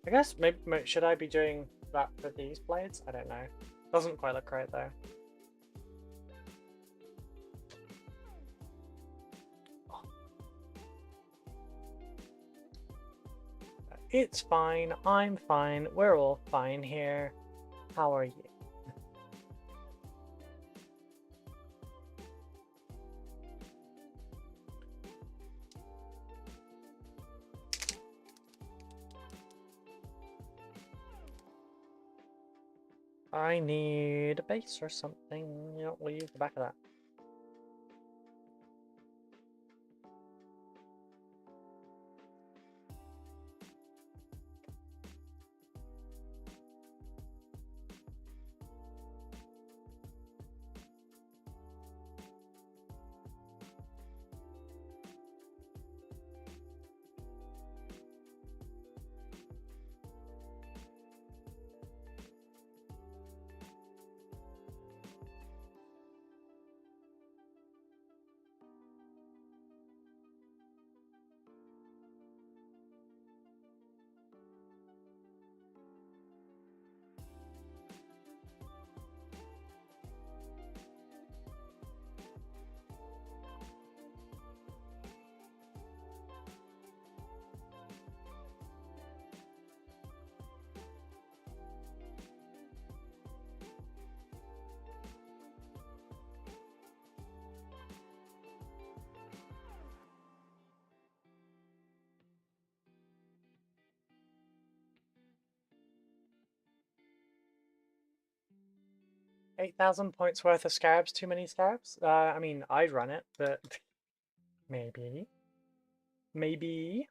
I guess maybe should I be doing that for these blades? I don't know. Doesn't quite look right though. It's fine. I'm fine. We're all fine here. How are you? I need a base or something. You know, we'll use the back of that. 8,000 points worth of scarabs, too many scarabs? I mean, I'd run it, but maybe. Maybe.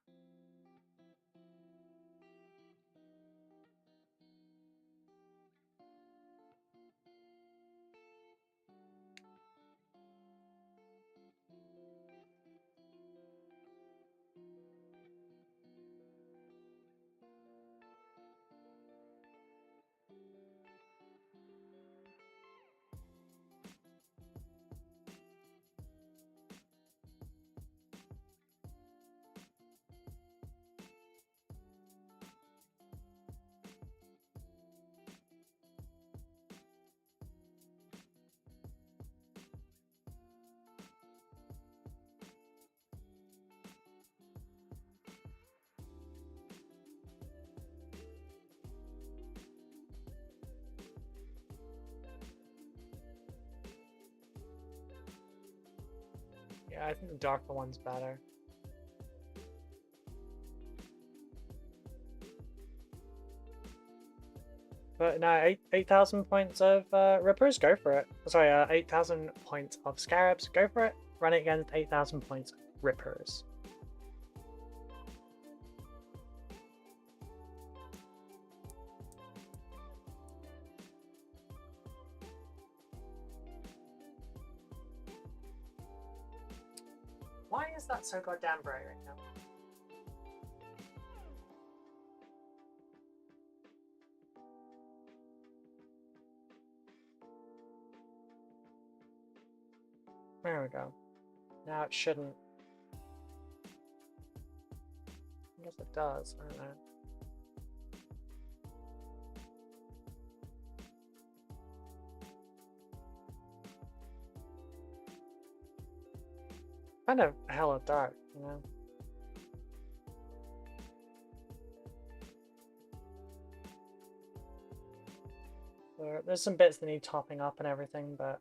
Yeah, I think the darker one's better. But no, 8,000 points of Rippers, go for it. Sorry, 8,000 points of Scarabs, go for it. Run it against 8,000 points of Rippers. Why is that so goddamn bright right now? There we go. Now it shouldn't. I guess it does, I don't know. Kind of hella dark, you know? There's some bits that need topping up and everything, but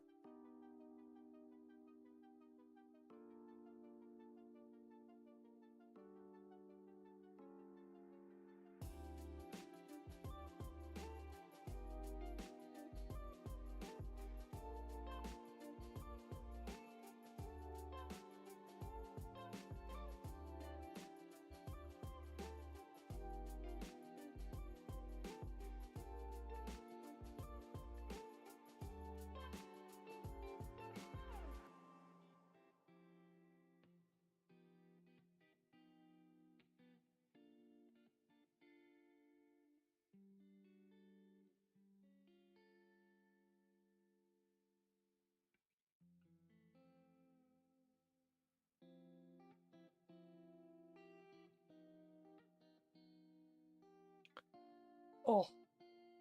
oh,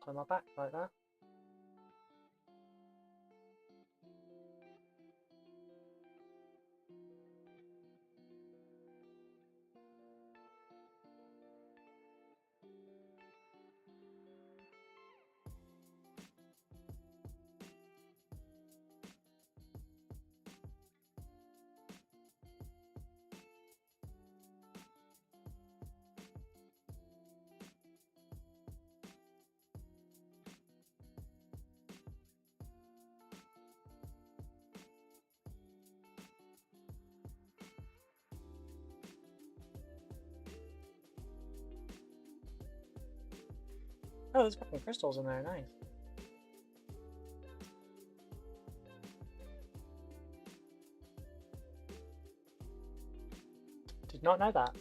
on my back like that. Oh, there's fucking crystals in there, nice. Did not know that.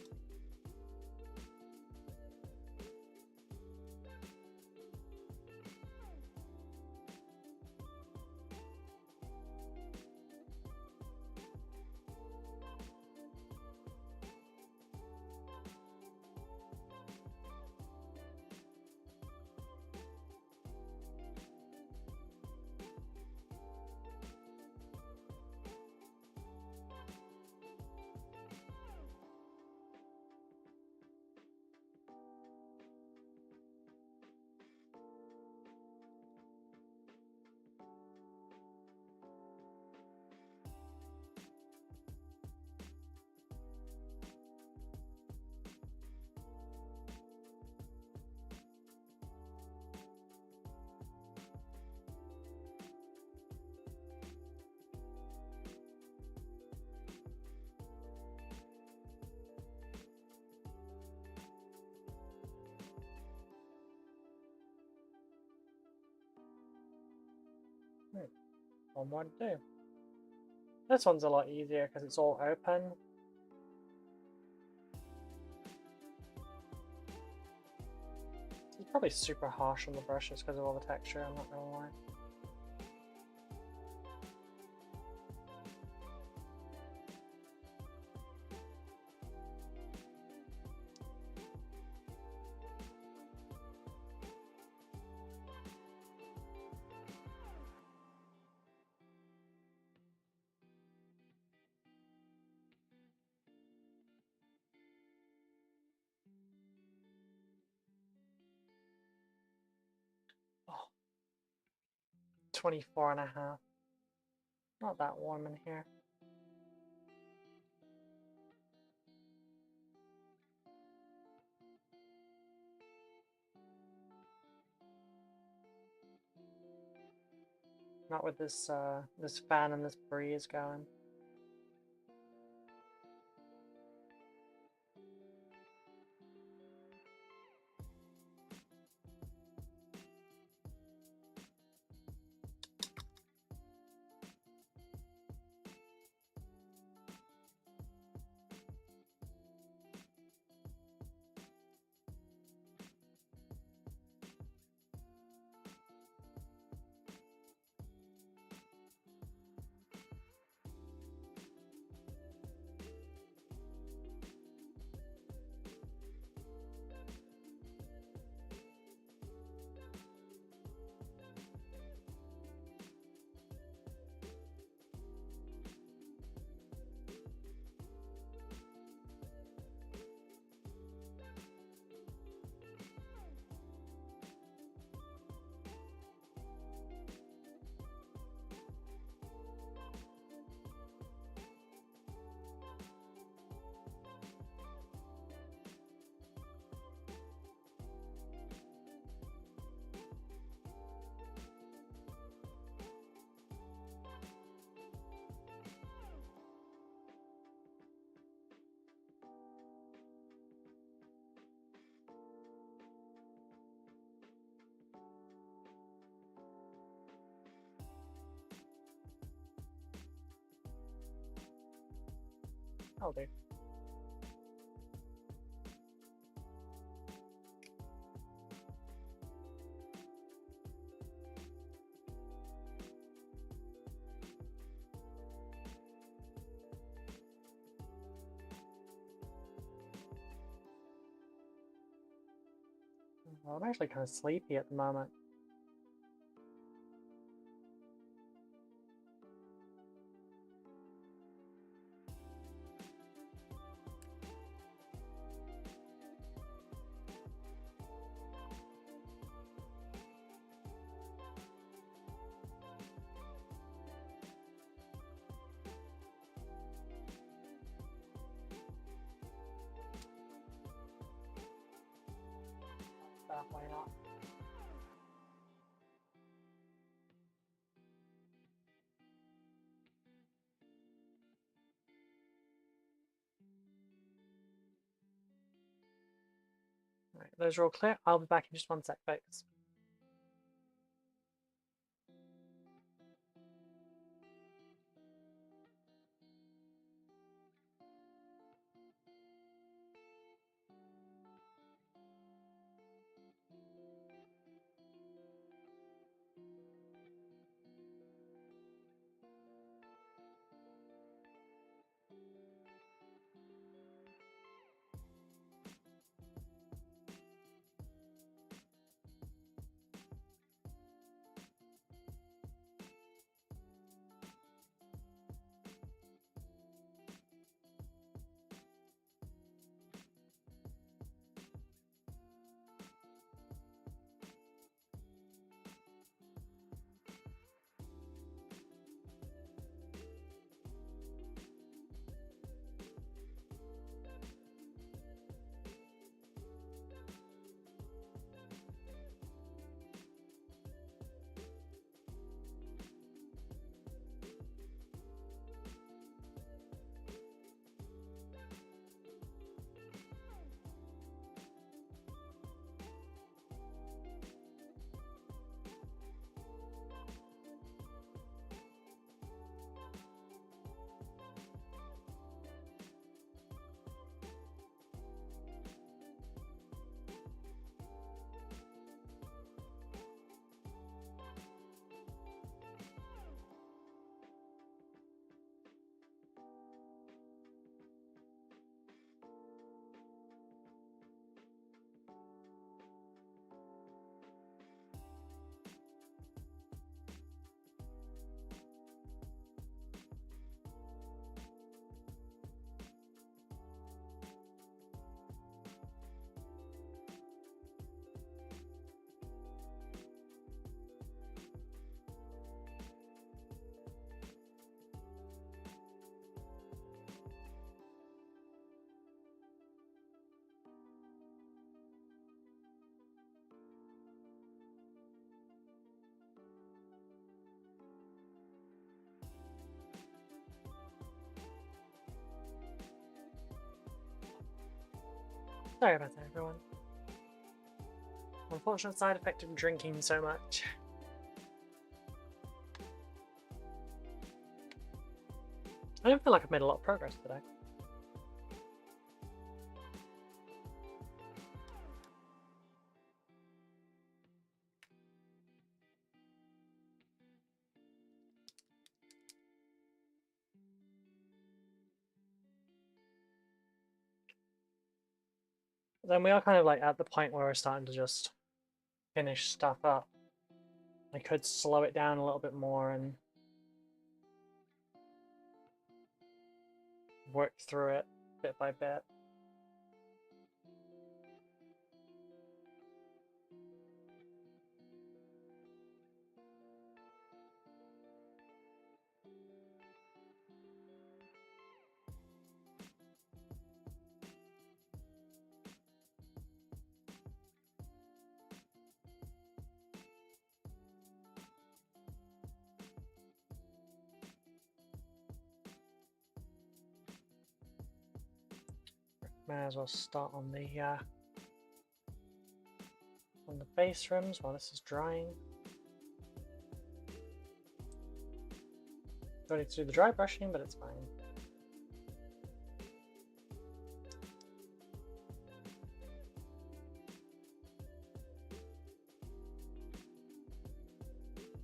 One more to do. This one's a lot easier because it's all open. It's probably super harsh on the brushes because of all the texture, I'm not gonna lie. Oh, 24.5. Not that warm in here. Not with this this fan and this breeze going. I'll do. Well, I'm actually kind of sleepy at the moment. Why not? Right, those are all clear. I'll be back in just one sec, folks. Sorry about that, everyone. Unfortunate side effect of drinking so much. I don't feel like I've made a lot of progress today. Then we are kind of like at the point where we're starting to just finish stuff up. I could slow it down a little bit more and work through it bit by bit. May as well start on the base rims while this is drying. Don't need to do the dry brushing, but it's fine.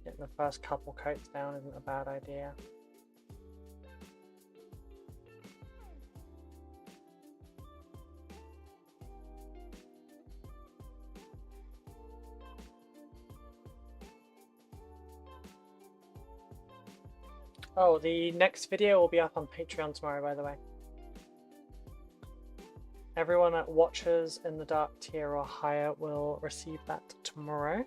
Getting the first couple coats down isn't a bad idea. Oh, the next video will be up on Patreon tomorrow, by the way. Everyone that watches in the Dark tier or higher will receive that tomorrow.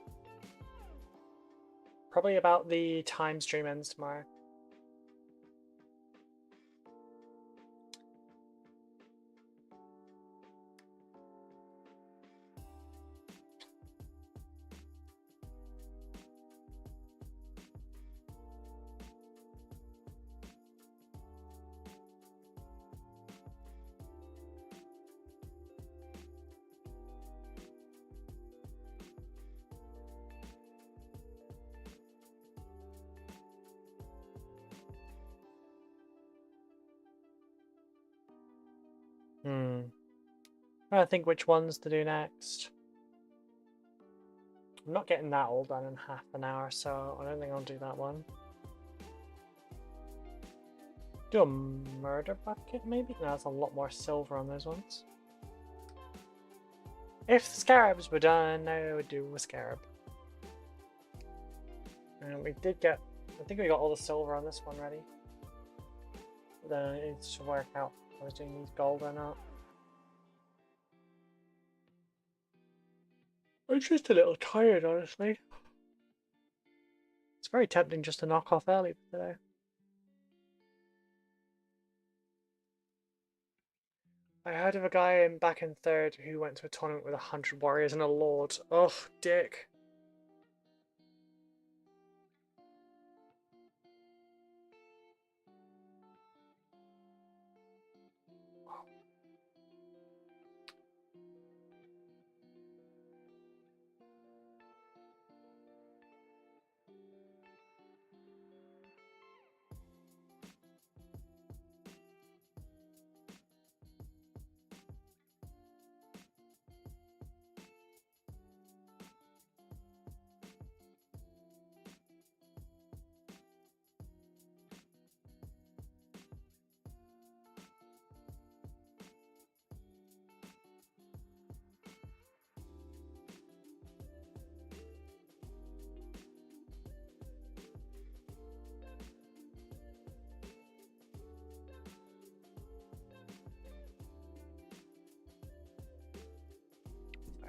Probably about the time stream ends tomorrow. I think which ones to do next. I'm not getting that all done in half an hour, so I don't think I'll do that one. Do a murder bucket, maybe? No, that's a lot more silver on those ones. If the scarabs were done, I would do a scarab. And we did get, I think we got all the silver on this one ready. But then it needs to work out if I was doing these gold or not. I'm just a little tired, honestly. It's very tempting just to knock off early today. I heard of a guy back in 3rd who went to a tournament with 100 warriors and a lord. Ugh, dick.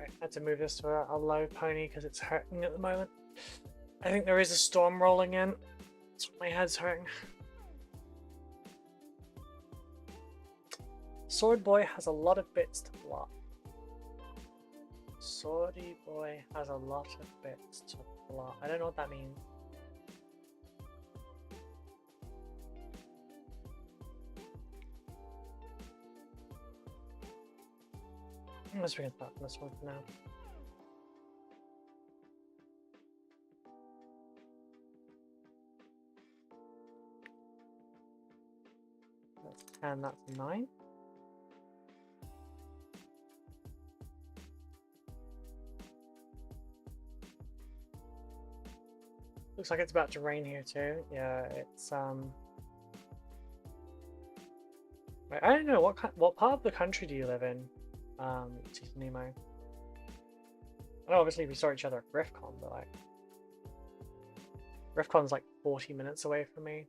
I had to move this to a low pony because it's hurting at the moment. I think there is a storm rolling in. That's why my head's hurting. Sword Boy has a lot of bits to block. Swordy Boy has a lot of bits to block. I don't know what that means. Let's forget about this one for now. That's 10, that's 9. Looks like it's about to rain here too. Yeah, it's I don't know what part of the country do you live in, Tita Nemo? I know obviously we saw each other at RiffCon, but like RiffCon's like 40 minutes away from me.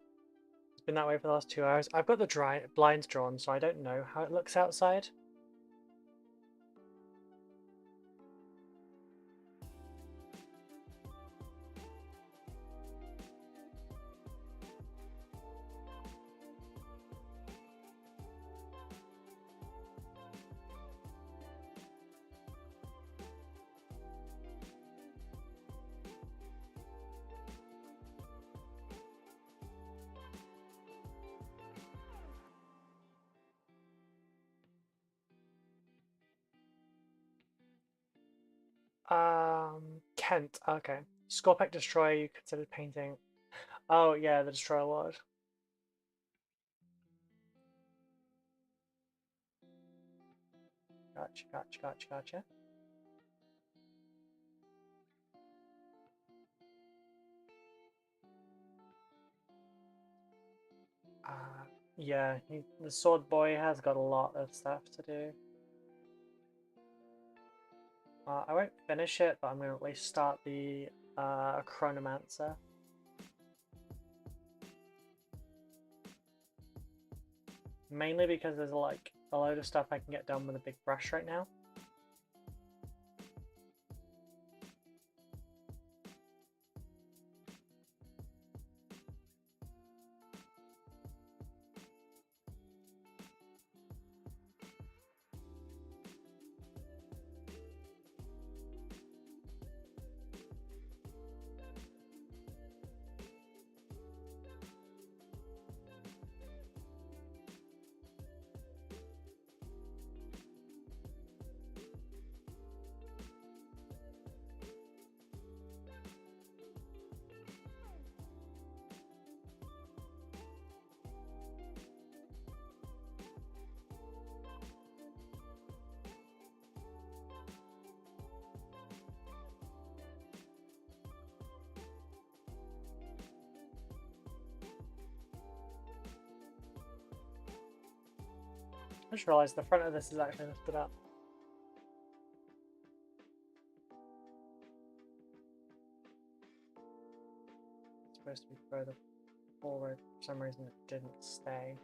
It's been that way for the last 2 hours. I've got the blinds drawn, so I don't know how it looks outside. Kent. Okay. Scorpec Destroyer you considered painting. Oh yeah, the Destroyer Lord. Gotcha, gotcha, gotcha, gotcha. Yeah, the Sword Boy has got a lot of stuff to do. I won't finish it, but I'm going to at least start the Chronomancer. Mainly because there's like a load of stuff I can get done with a big brush right now. I just realised the front of this is actually lifted up. It's supposed to be further forward. For some reason it didn't stay.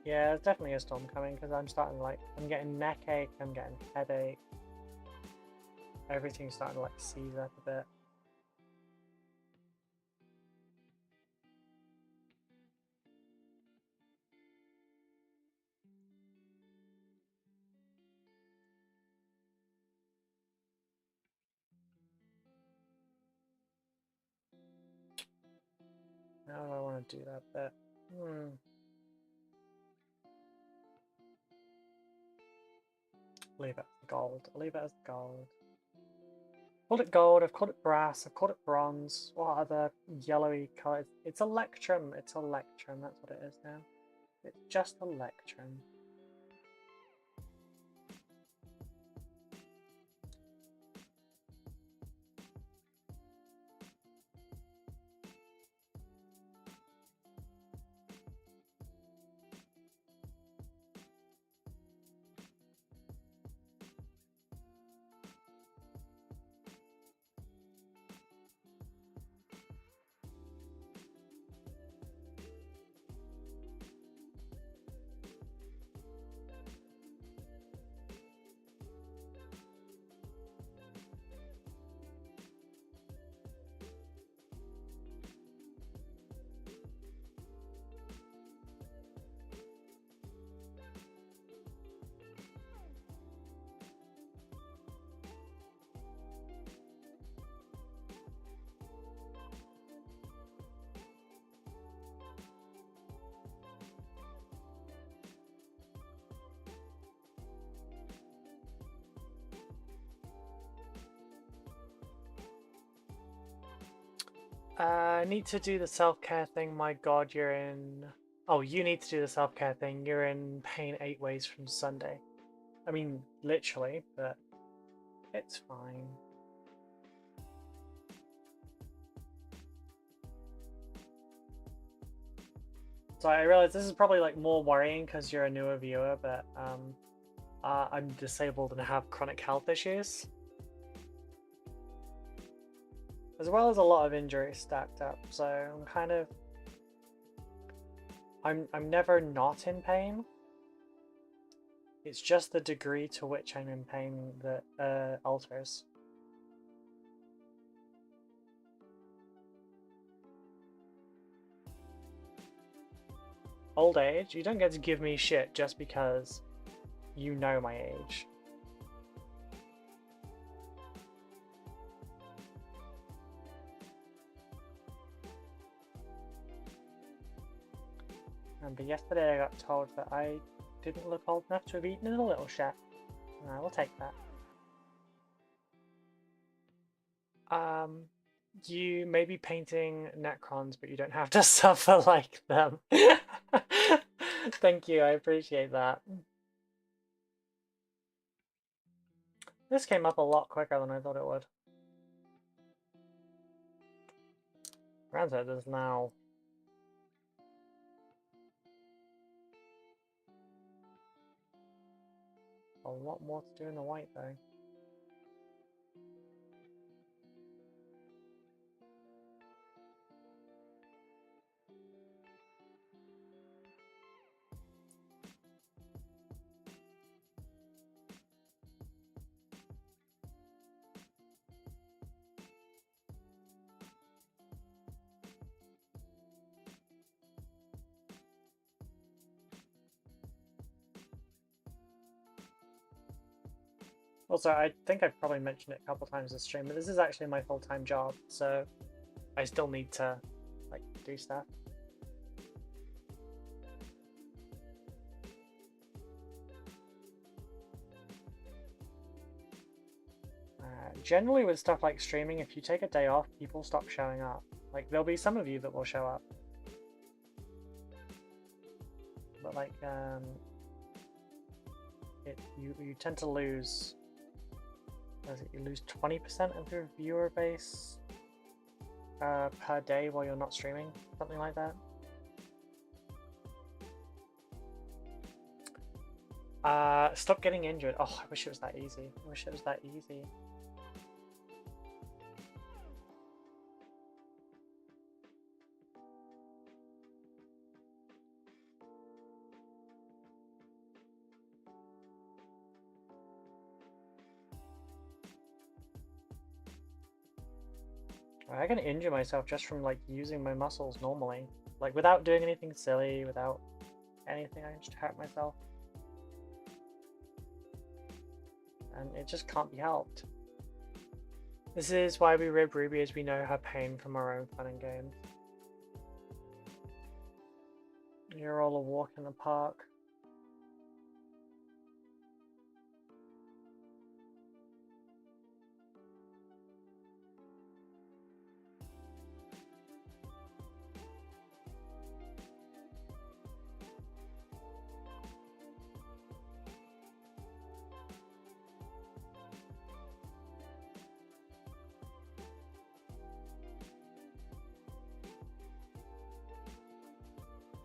Yeah, there's definitely a storm coming because I'm starting I'm getting neck ache, I'm getting headache. Everything's starting to like seize up a bit. Now I want to do that bit. Leave it as gold. I'll leave it as gold. Called it gold, I've called it brass, I've called it bronze. What other yellowy colours? It's Electrum. It's Electrum, that's what it is now. It's just Electrum. Need to do the self-care thing. My god, you're in... Oh, you need to do the self-care thing. You're in pain 8 ways from Sunday. I mean, literally, but it's fine. So I realize this is probably like more worrying because you're a newer viewer, but I'm disabled and have chronic health issues, as well as a lot of injuries stacked up. So I'm kind of I'm never not in pain. It's just the degree to which I'm in pain that alters. Old age? You don't get to give me shit just because you know my age. But yesterday I got told that I didn't look old enough to have eaten in a little chef. I will take that. You may be painting Necrons, but you don't have to suffer like them. Thank you, I appreciate that. This came up a lot quicker than I thought it would. Granted, there's now a lot more to do in the white though. Also, I think I've probably mentioned it a couple times this stream, but this is actually my full-time job, so I still need to, like, do stuff. Generally with stuff like streaming, if you take a day off, people stop showing up. Like, there'll be some of you that will show up. But, like, you tend to lose... You lose 20% of your viewer base per day while you're not streaming, something like that. Stop getting injured. Oh, I wish it was that easy. I wish it was that easy. I can injure myself just from like using my muscles normally, like without doing anything silly, without anything. I can just hurt myself, and it just can't be helped. This is why we rib Ruby, as we know her pain from our own fun and games. You're all a walk in the park.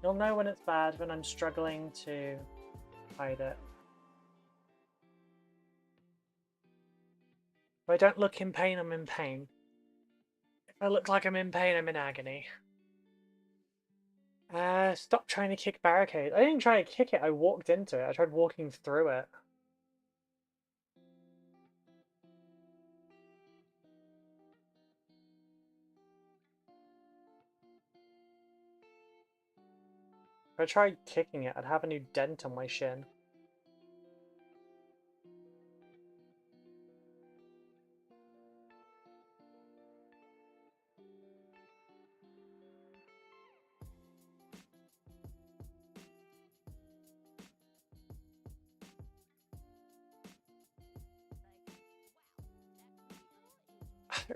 You'll know when it's bad when I'm struggling to hide it. If I don't look in pain, I'm in pain. If I look like I'm in pain, I'm in agony. Stop trying to kick barricades. I didn't try to kick it, I walked into it. I tried walking through it. If I tried kicking it, I'd have a new dent on my shin.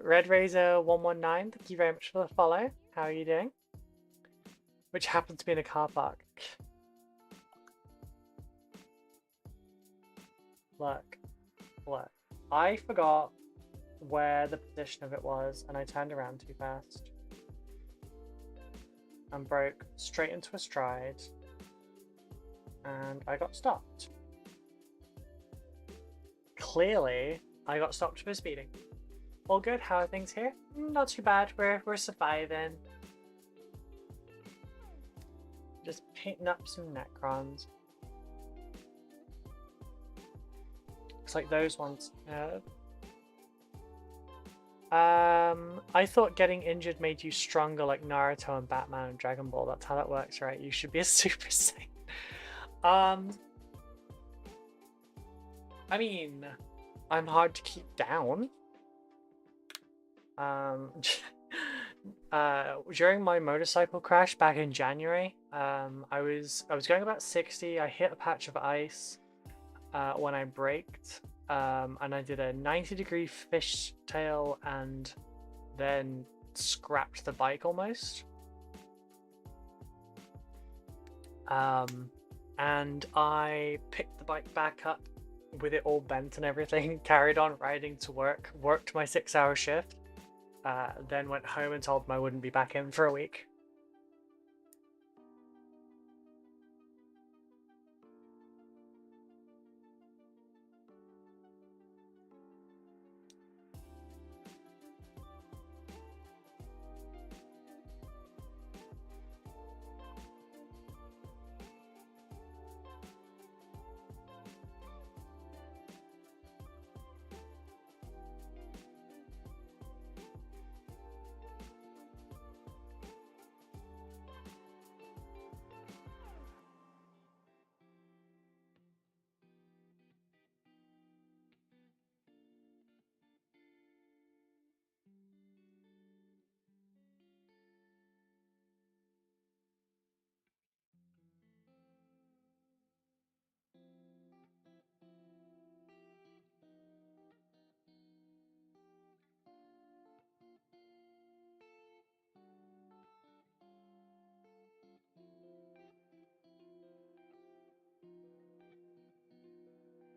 Red Razor 119, thank you very much for the follow. How are you doing? Which happens to be in a car park. Look, look. I forgot where the position of it was and I turned around too fast. And broke straight into a stride. And I got stopped. Clearly, I got stopped for speeding. All good, how are things here? Not too bad, we're surviving. Just painting up some Necrons. Looks like those ones. I thought getting injured made you stronger like Naruto and Batman and Dragon Ball. That's how that works, right? You should be a Super Saiyan. I mean, I'm hard to keep down. During my motorcycle crash back in January, I was going about 60. I hit a patch of ice when I braked, and I did a 90-degree fishtail and then scrapped the bike almost. And I picked the bike back up with it all bent and everything, carried on riding to work, worked my 6-hour shift, then went home and told them I wouldn't be back in for a week.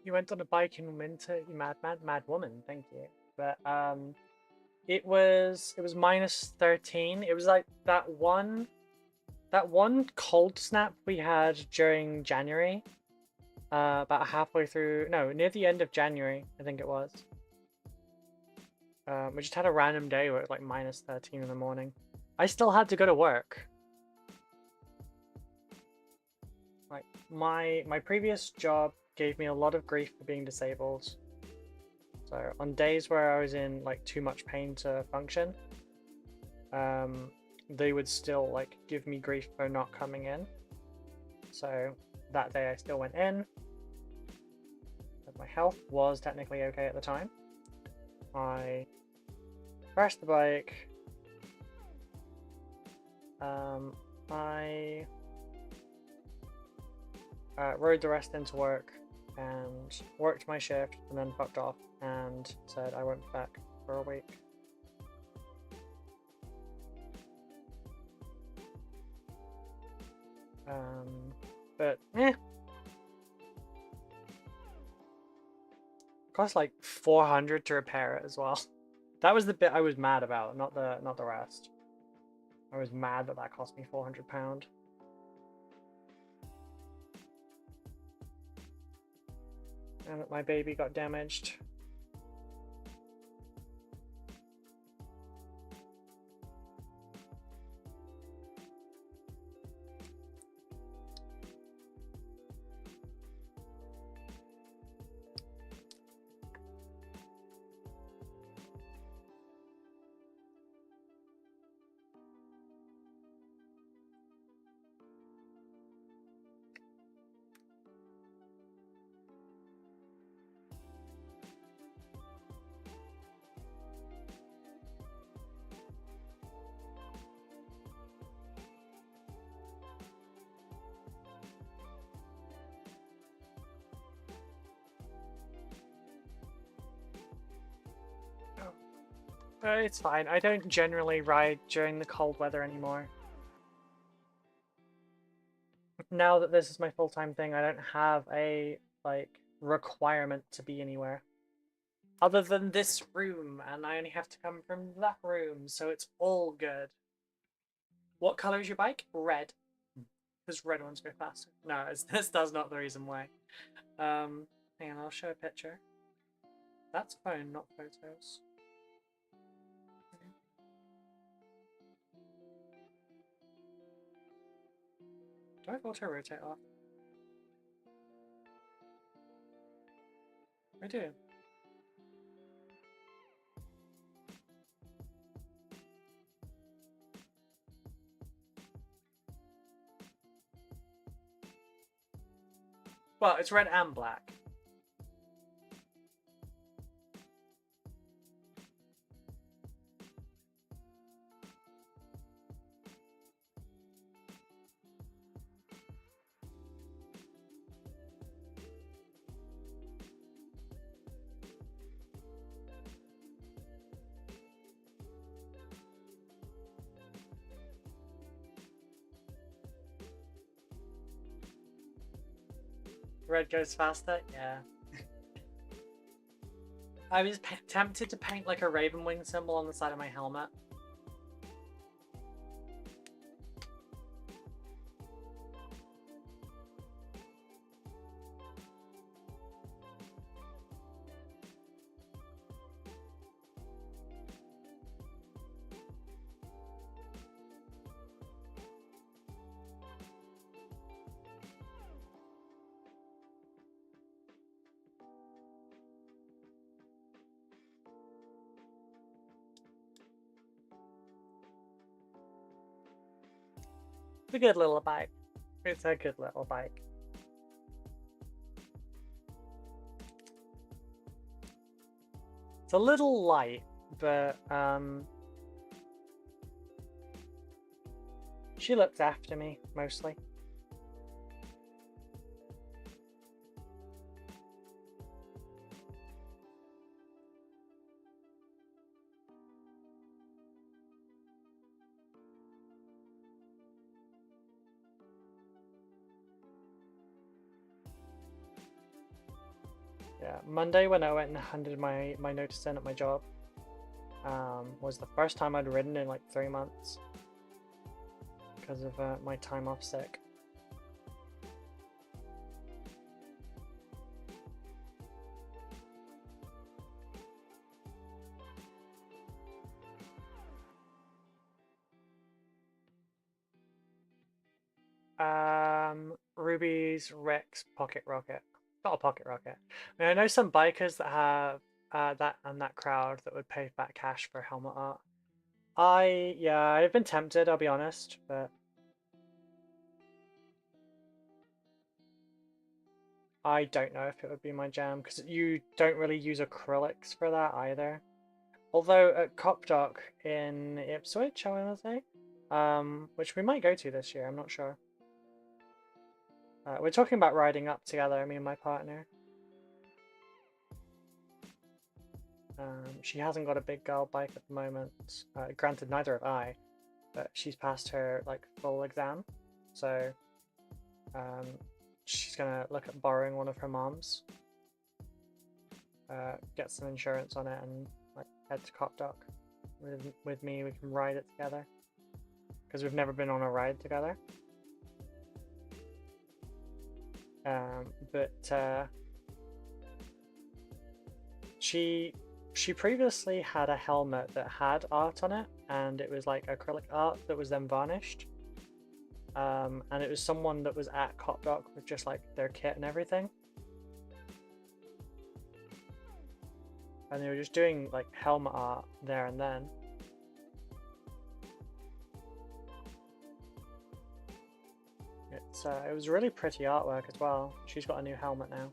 You went on a bike in winter, you mad woman, thank you. But it was minus 13. It was like that one cold snap we had during January. About halfway through, no, near the end of January, I think it was. We just had a random day where it was like minus 13 in the morning. I still had to go to work. Like my previous job gave me a lot of grief for being disabled. So on days where I was in like too much pain to function, they would still like give me grief for not coming in. So that day I still went in. But my health was technically okay at the time. I crashed the bike. I rode the rest into work and worked my shift and then fucked off and said I won't be back for a week. But it cost like 400 to repair it as well. That was the bit I was mad about, not the rest. I was mad that that cost me £400. And that my baby got damaged. It's fine. I don't generally ride during the cold weather anymore. Now that this is my full-time thing, I don't have a, like, requirement to be anywhere. Other than this room, and I only have to come from that room, so it's all good. What color is your bike? Red. Because red ones go faster. No, that's not the reason why. Hang on, I'll show a picture. That's phone, not photos. Do I have auto rotate off? I do. Well, it's red and black. Red goes faster? Yeah. I was tempted to paint like a raven wing symbol on the side of my helmet. It's a good little bike. It's a good little bike. It's a little light, but she looks after me mostly. Yeah, Monday when I went and handed my notice in at my job, was the first time I'd ridden in like 3 months because of my time off sick. Ruby's Rex Pocket Rocket. Not a pocket rocket. I mean, I know some bikers that have that crowd that would pay back cash for helmet art. Yeah, I've been tempted, I'll be honest, but I don't know if it would be my jam because you don't really use acrylics for that either. Although at Cop Dock in Ipswich, I want to say, which we might go to this year, I'm not sure. We're talking about riding up together, me and my partner. She hasn't got a big girl bike at the moment. Granted, neither have I, but she's passed her like full exam, so she's gonna look at borrowing one of her mom's, get some insurance on it, and like head to Cop Dock with me. We can ride it together because we've never been on a ride together. But she previously had a helmet that had art on it, and it was like acrylic art that was then varnished. And it was someone that was at Cop Dock with just like their kit and everything. And they were just doing like helmet art there and then. It was really pretty artwork as well. She's got a new helmet now.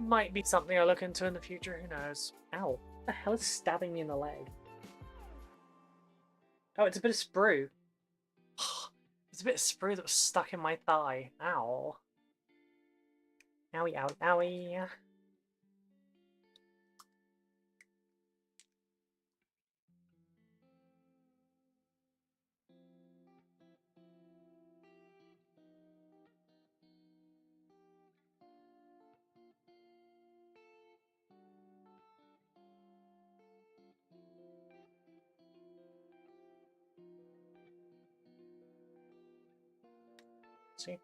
Might be something I look into in the future, who knows. Ow. What the hell is stabbing me in the leg? Oh, it's a bit of sprue. It's a bit of sprue that was stuck in my thigh. Ow. Owie, owie, owie. See?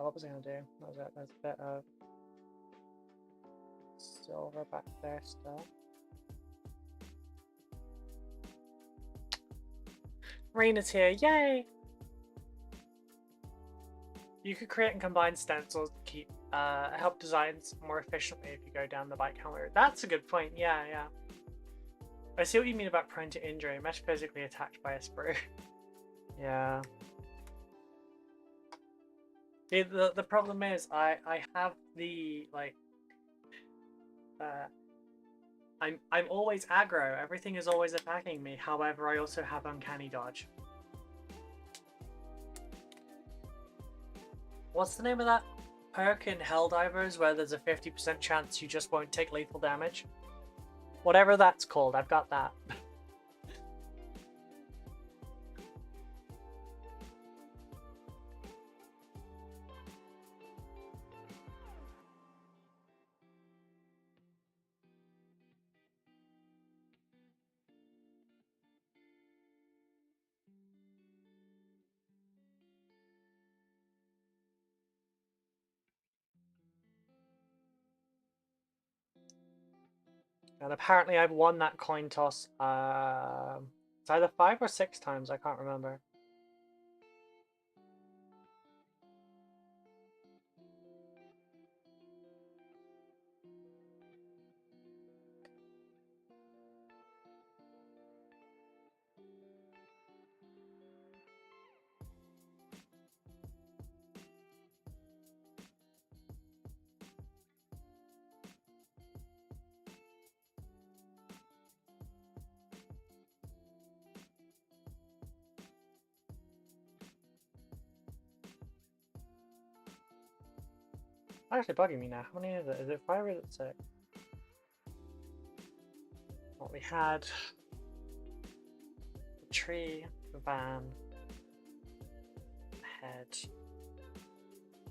What was I gonna do? What was it? There's a bit of silver back there still. Rain is here, yay! You could create and combine stencils to keep help designs more efficiently if you go down the bike helmet route. That's a good point, yeah, yeah. I see what you mean about prone to injury. Mesh physically attacked by a sprue. Yeah. The problem is I have the like I'm always aggro. Everything is always attacking me. However, I also have uncanny dodge. What's the name of that perk in Helldivers where there's a 50% chance you just won't take lethal damage? Whatever that's called, I've got that. And apparently I've won that coin toss it's either 5 or 6 times, I can't remember. Actually bugging me now. How many is it? Is it 5 or is it 6? Well, we had the tree, the van, head,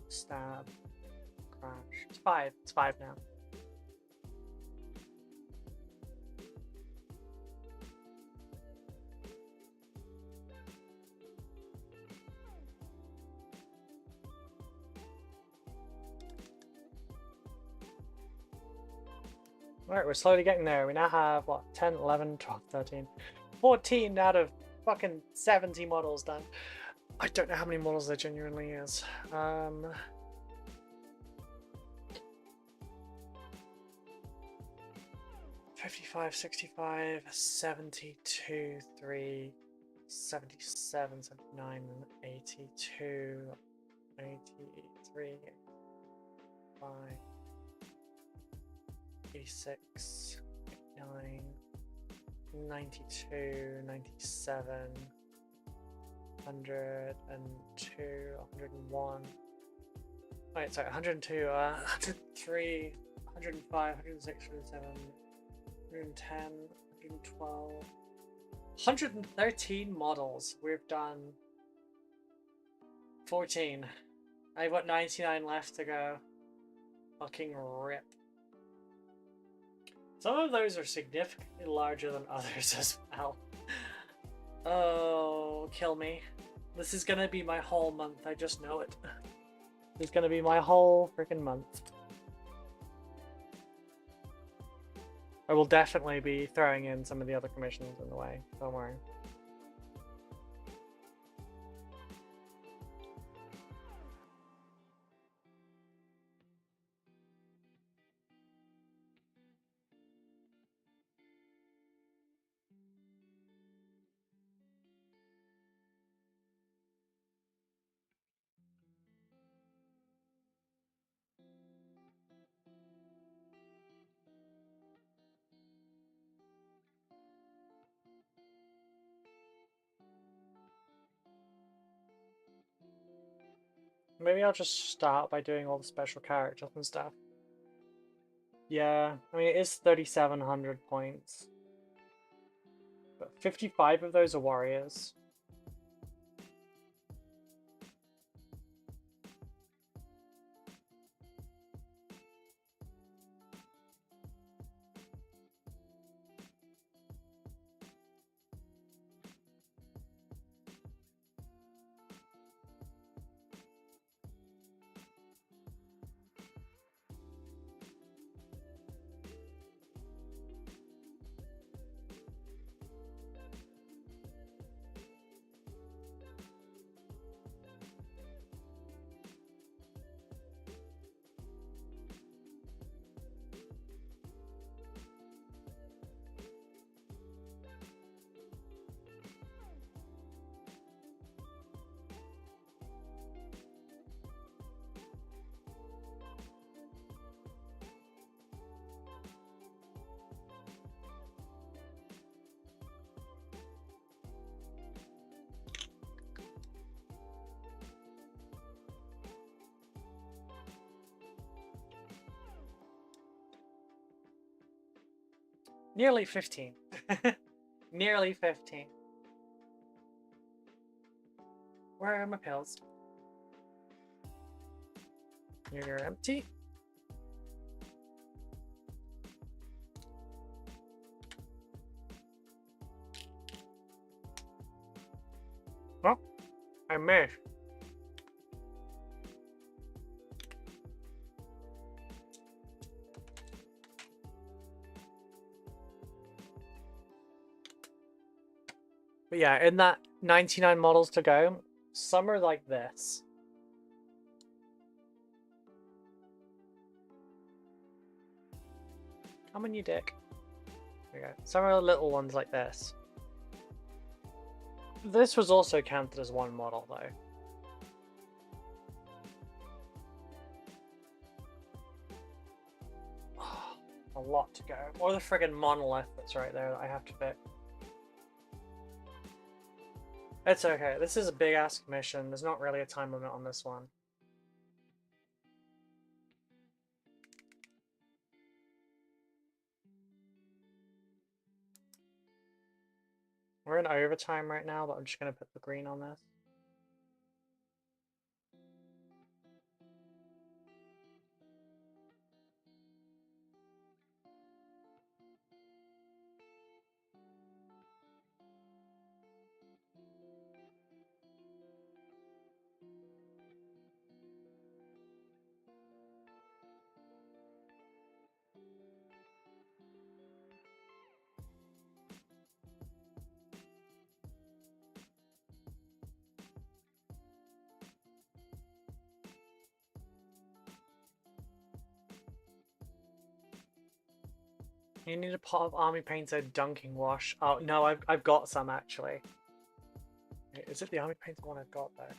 stab, crash. It's 5. It's 5 now. Alright, we're slowly getting there. We now have, what, 10, 11, 12, 13, 14 out of fucking 70 models done. I don't know how many models there genuinely is. 55, 65, 72, 3, 77, 79, 82, 83, 5, 86, 89, 92, 97, 102, 101. Wait, sorry, 102, 103, 105, 106, 107, 110, 112, 113 models. We've done 14. I've got 99 left to go. Fucking rip. Some of those are significantly larger than others as well. Oh, kill me. This is gonna be my whole month, I just know it. This is gonna be my whole freaking month. I will definitely be throwing in some of the other commissions in the way, don't worry. Maybe I'll just start by doing all the special characters and stuff. Yeah, I mean, it is 3,700 points. But 55 of those are warriors. Nearly 15. Nearly 15. Where are my pills? You're empty. Oh, I missed. But yeah, in that 99 models to go, some are like this. Come on, you dick. There we go. Some are little ones like this. This was also counted as one model, though. A lot to go. Or the friggin' monolith that's right there that I have to pick. It's okay. This is a big-ass commission. There's not really a time limit on this one. We're in overtime right now, but I'm just going to put the green on this. You need a pot of army painted dunking wash. Oh no, I've got some actually. Is it the army painted one I've got though?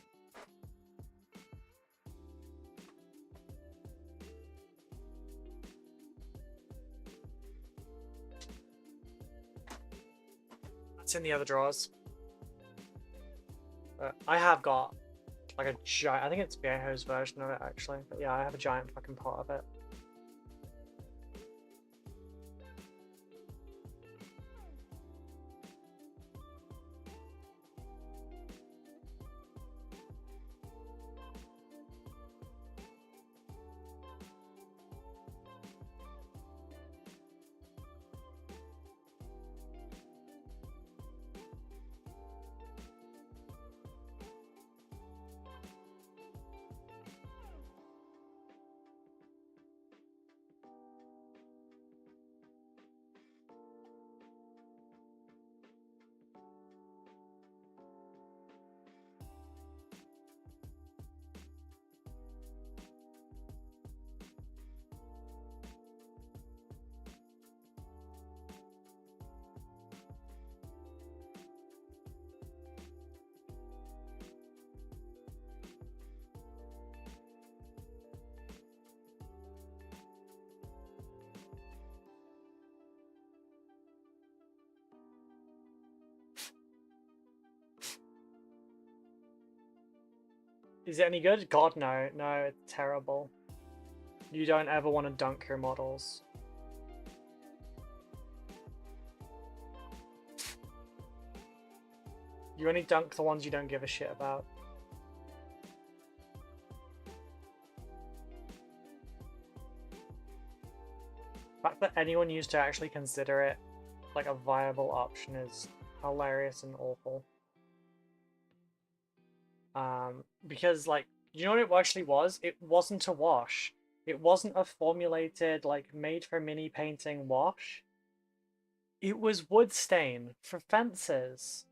It's in the other drawers. But I have got like a giant, I think it's Viejo's version of it actually. But yeah, I have a giant fucking pot of it. Is it any good? God, no. No, it's terrible. You don't ever want to dunk your models. You only dunk the ones you don't give a shit about. The fact that anyone used to actually consider it like a viable option is hilarious and awful. Because like, you know what it actually was? It wasn't a wash. It wasn't a formulated, like, made for mini painting wash. It was wood stain for fences.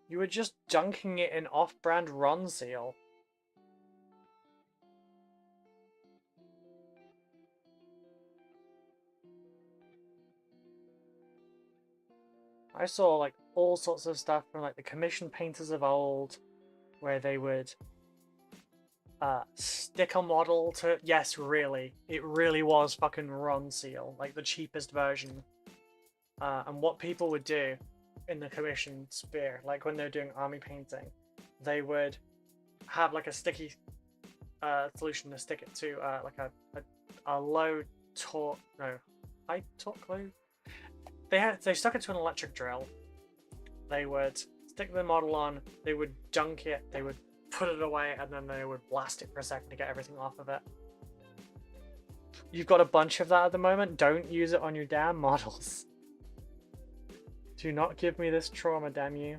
You were just dunking it in off-brand Ronseal. I saw like all sorts of stuff from like the commission painters of old, where they would stick a model to, yes, really, it really was fucking Ronseal, like the cheapest version. And what people would do in the commission sphere, like when they're doing army painting, they would have like a sticky solution to stick it to like a low torque, no, high torque glue. They stuck it to an electric drill. They would stick the model on, they would dunk it, they would put it away, and then they would blast it for a second to get everything off of it. You've got a bunch of that at the moment. Don't use it on your damn models. Do not give me this trauma, damn you.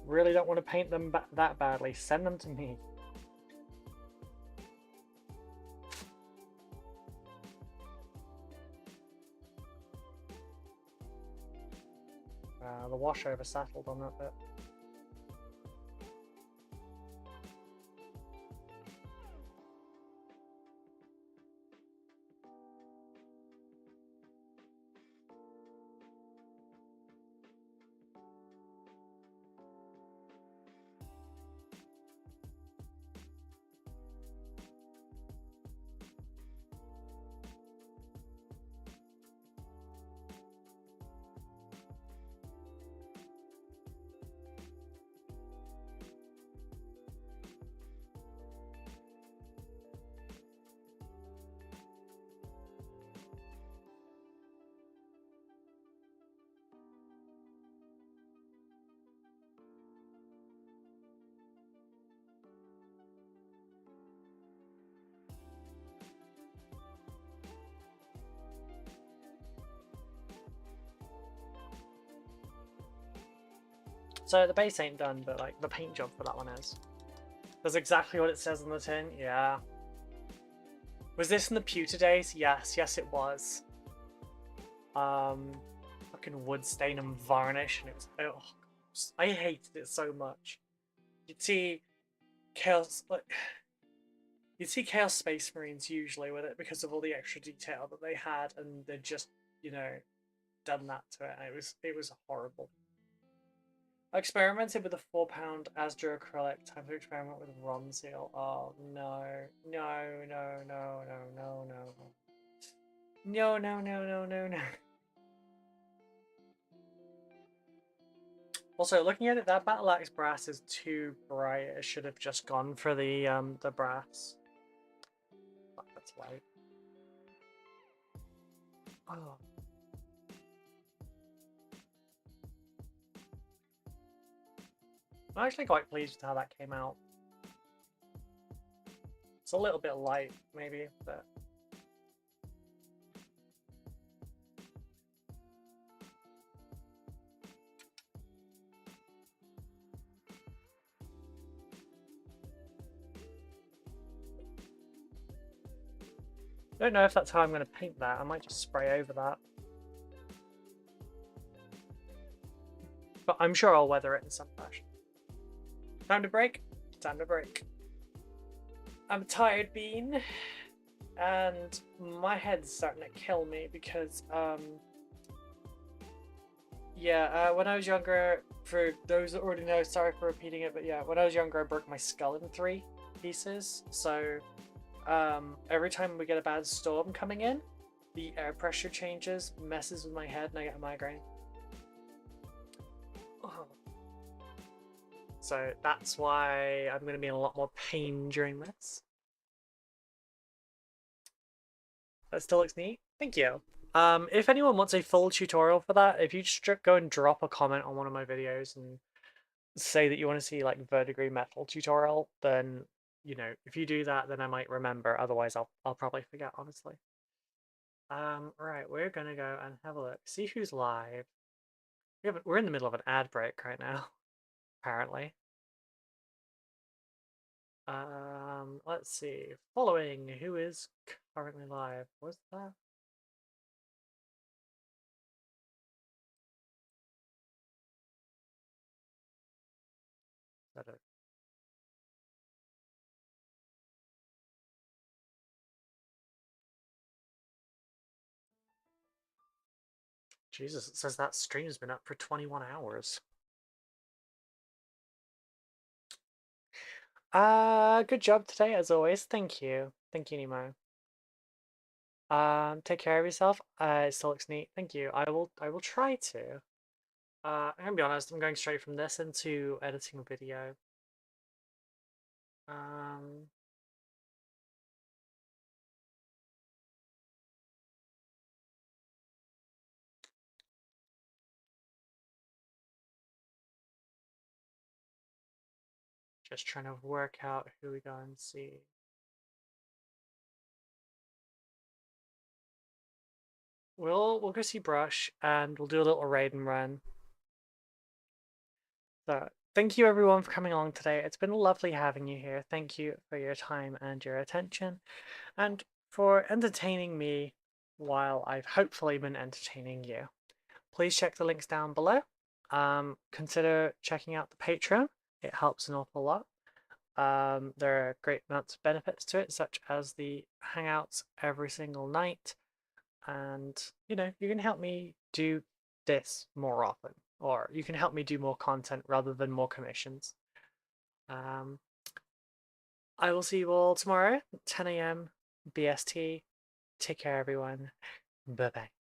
Really don't want to paint them that badly. Send them to me. The washover settled on that bit. So the base ain't done, but like the paint job for that one is. That's exactly what it says on the tin. Yeah. Was this in the pewter days? Yes, yes it was. Fucking wood stain and varnish, and it was, oh, I hated it so much. You'd see Chaos, like, you'd see Chaos Space Marines usually with it because of all the extra detail that they had, and they'd just, you know, done that to it, and it was horrible. I experimented with a £4 Asda acrylic. Time to experiment with Ronseal. Oh no. No, no, no, no, no, no. No, no, no, no, no, no. Also, looking at it, that Battle Axe brass is too bright. It should have just gone for the brass. Fuck, that's light. Oh. I'm actually quite pleased with how that came out. It's a little bit light, maybe, but... I don't know if that's how I'm going to paint that. I might just spray over that. But I'm sure I'll weather it in some fashion. Time to break? Time to break. I'm a tired bean, and my head's starting to kill me because, yeah, when I was younger, for those that already know, sorry for repeating it, but yeah, when I was younger, I broke my skull in 3 pieces, so every time we get a bad storm coming in, the air pressure changes, messes with my head, and I get a migraine. Oh. So that's why I'm going to be in a lot more pain during this. That still looks neat. Thank you. If anyone wants a full tutorial for that, if you just go and drop a comment on one of my videos and say that you want to see like verdigris metal tutorial, then you know, if you do that, then I might remember. Otherwise, I'll probably forget, honestly. Right, we're gonna go and have a look. See who's live. We're in the middle of an ad break right now, apparently. Let's see. Following, who is currently live? What's that? Is that it? Jesus, it says that stream's been up for 21 hours. Good job today, as always. Thank you. Thank you, Nemo. Take care of yourself. It still looks neat. Thank you. I will try to. I'm gonna be honest, I'm going straight from this into editing video. Um, just trying to work out who we go and see. We'll go see Brush and we'll do a little raid and run. So thank you everyone for coming along today. It's been lovely having you here. Thank you for your time and your attention, and for entertaining me while I've hopefully been entertaining you. Please check the links down below. Consider checking out the Patreon. It helps an awful lot. There are great amounts of benefits to it, such as the hangouts every single night. And, you know, you can help me do this more often, or you can help me do more content rather than more commissions. I will see you all tomorrow, 10 a.m. BST. Take care, everyone. Bye bye.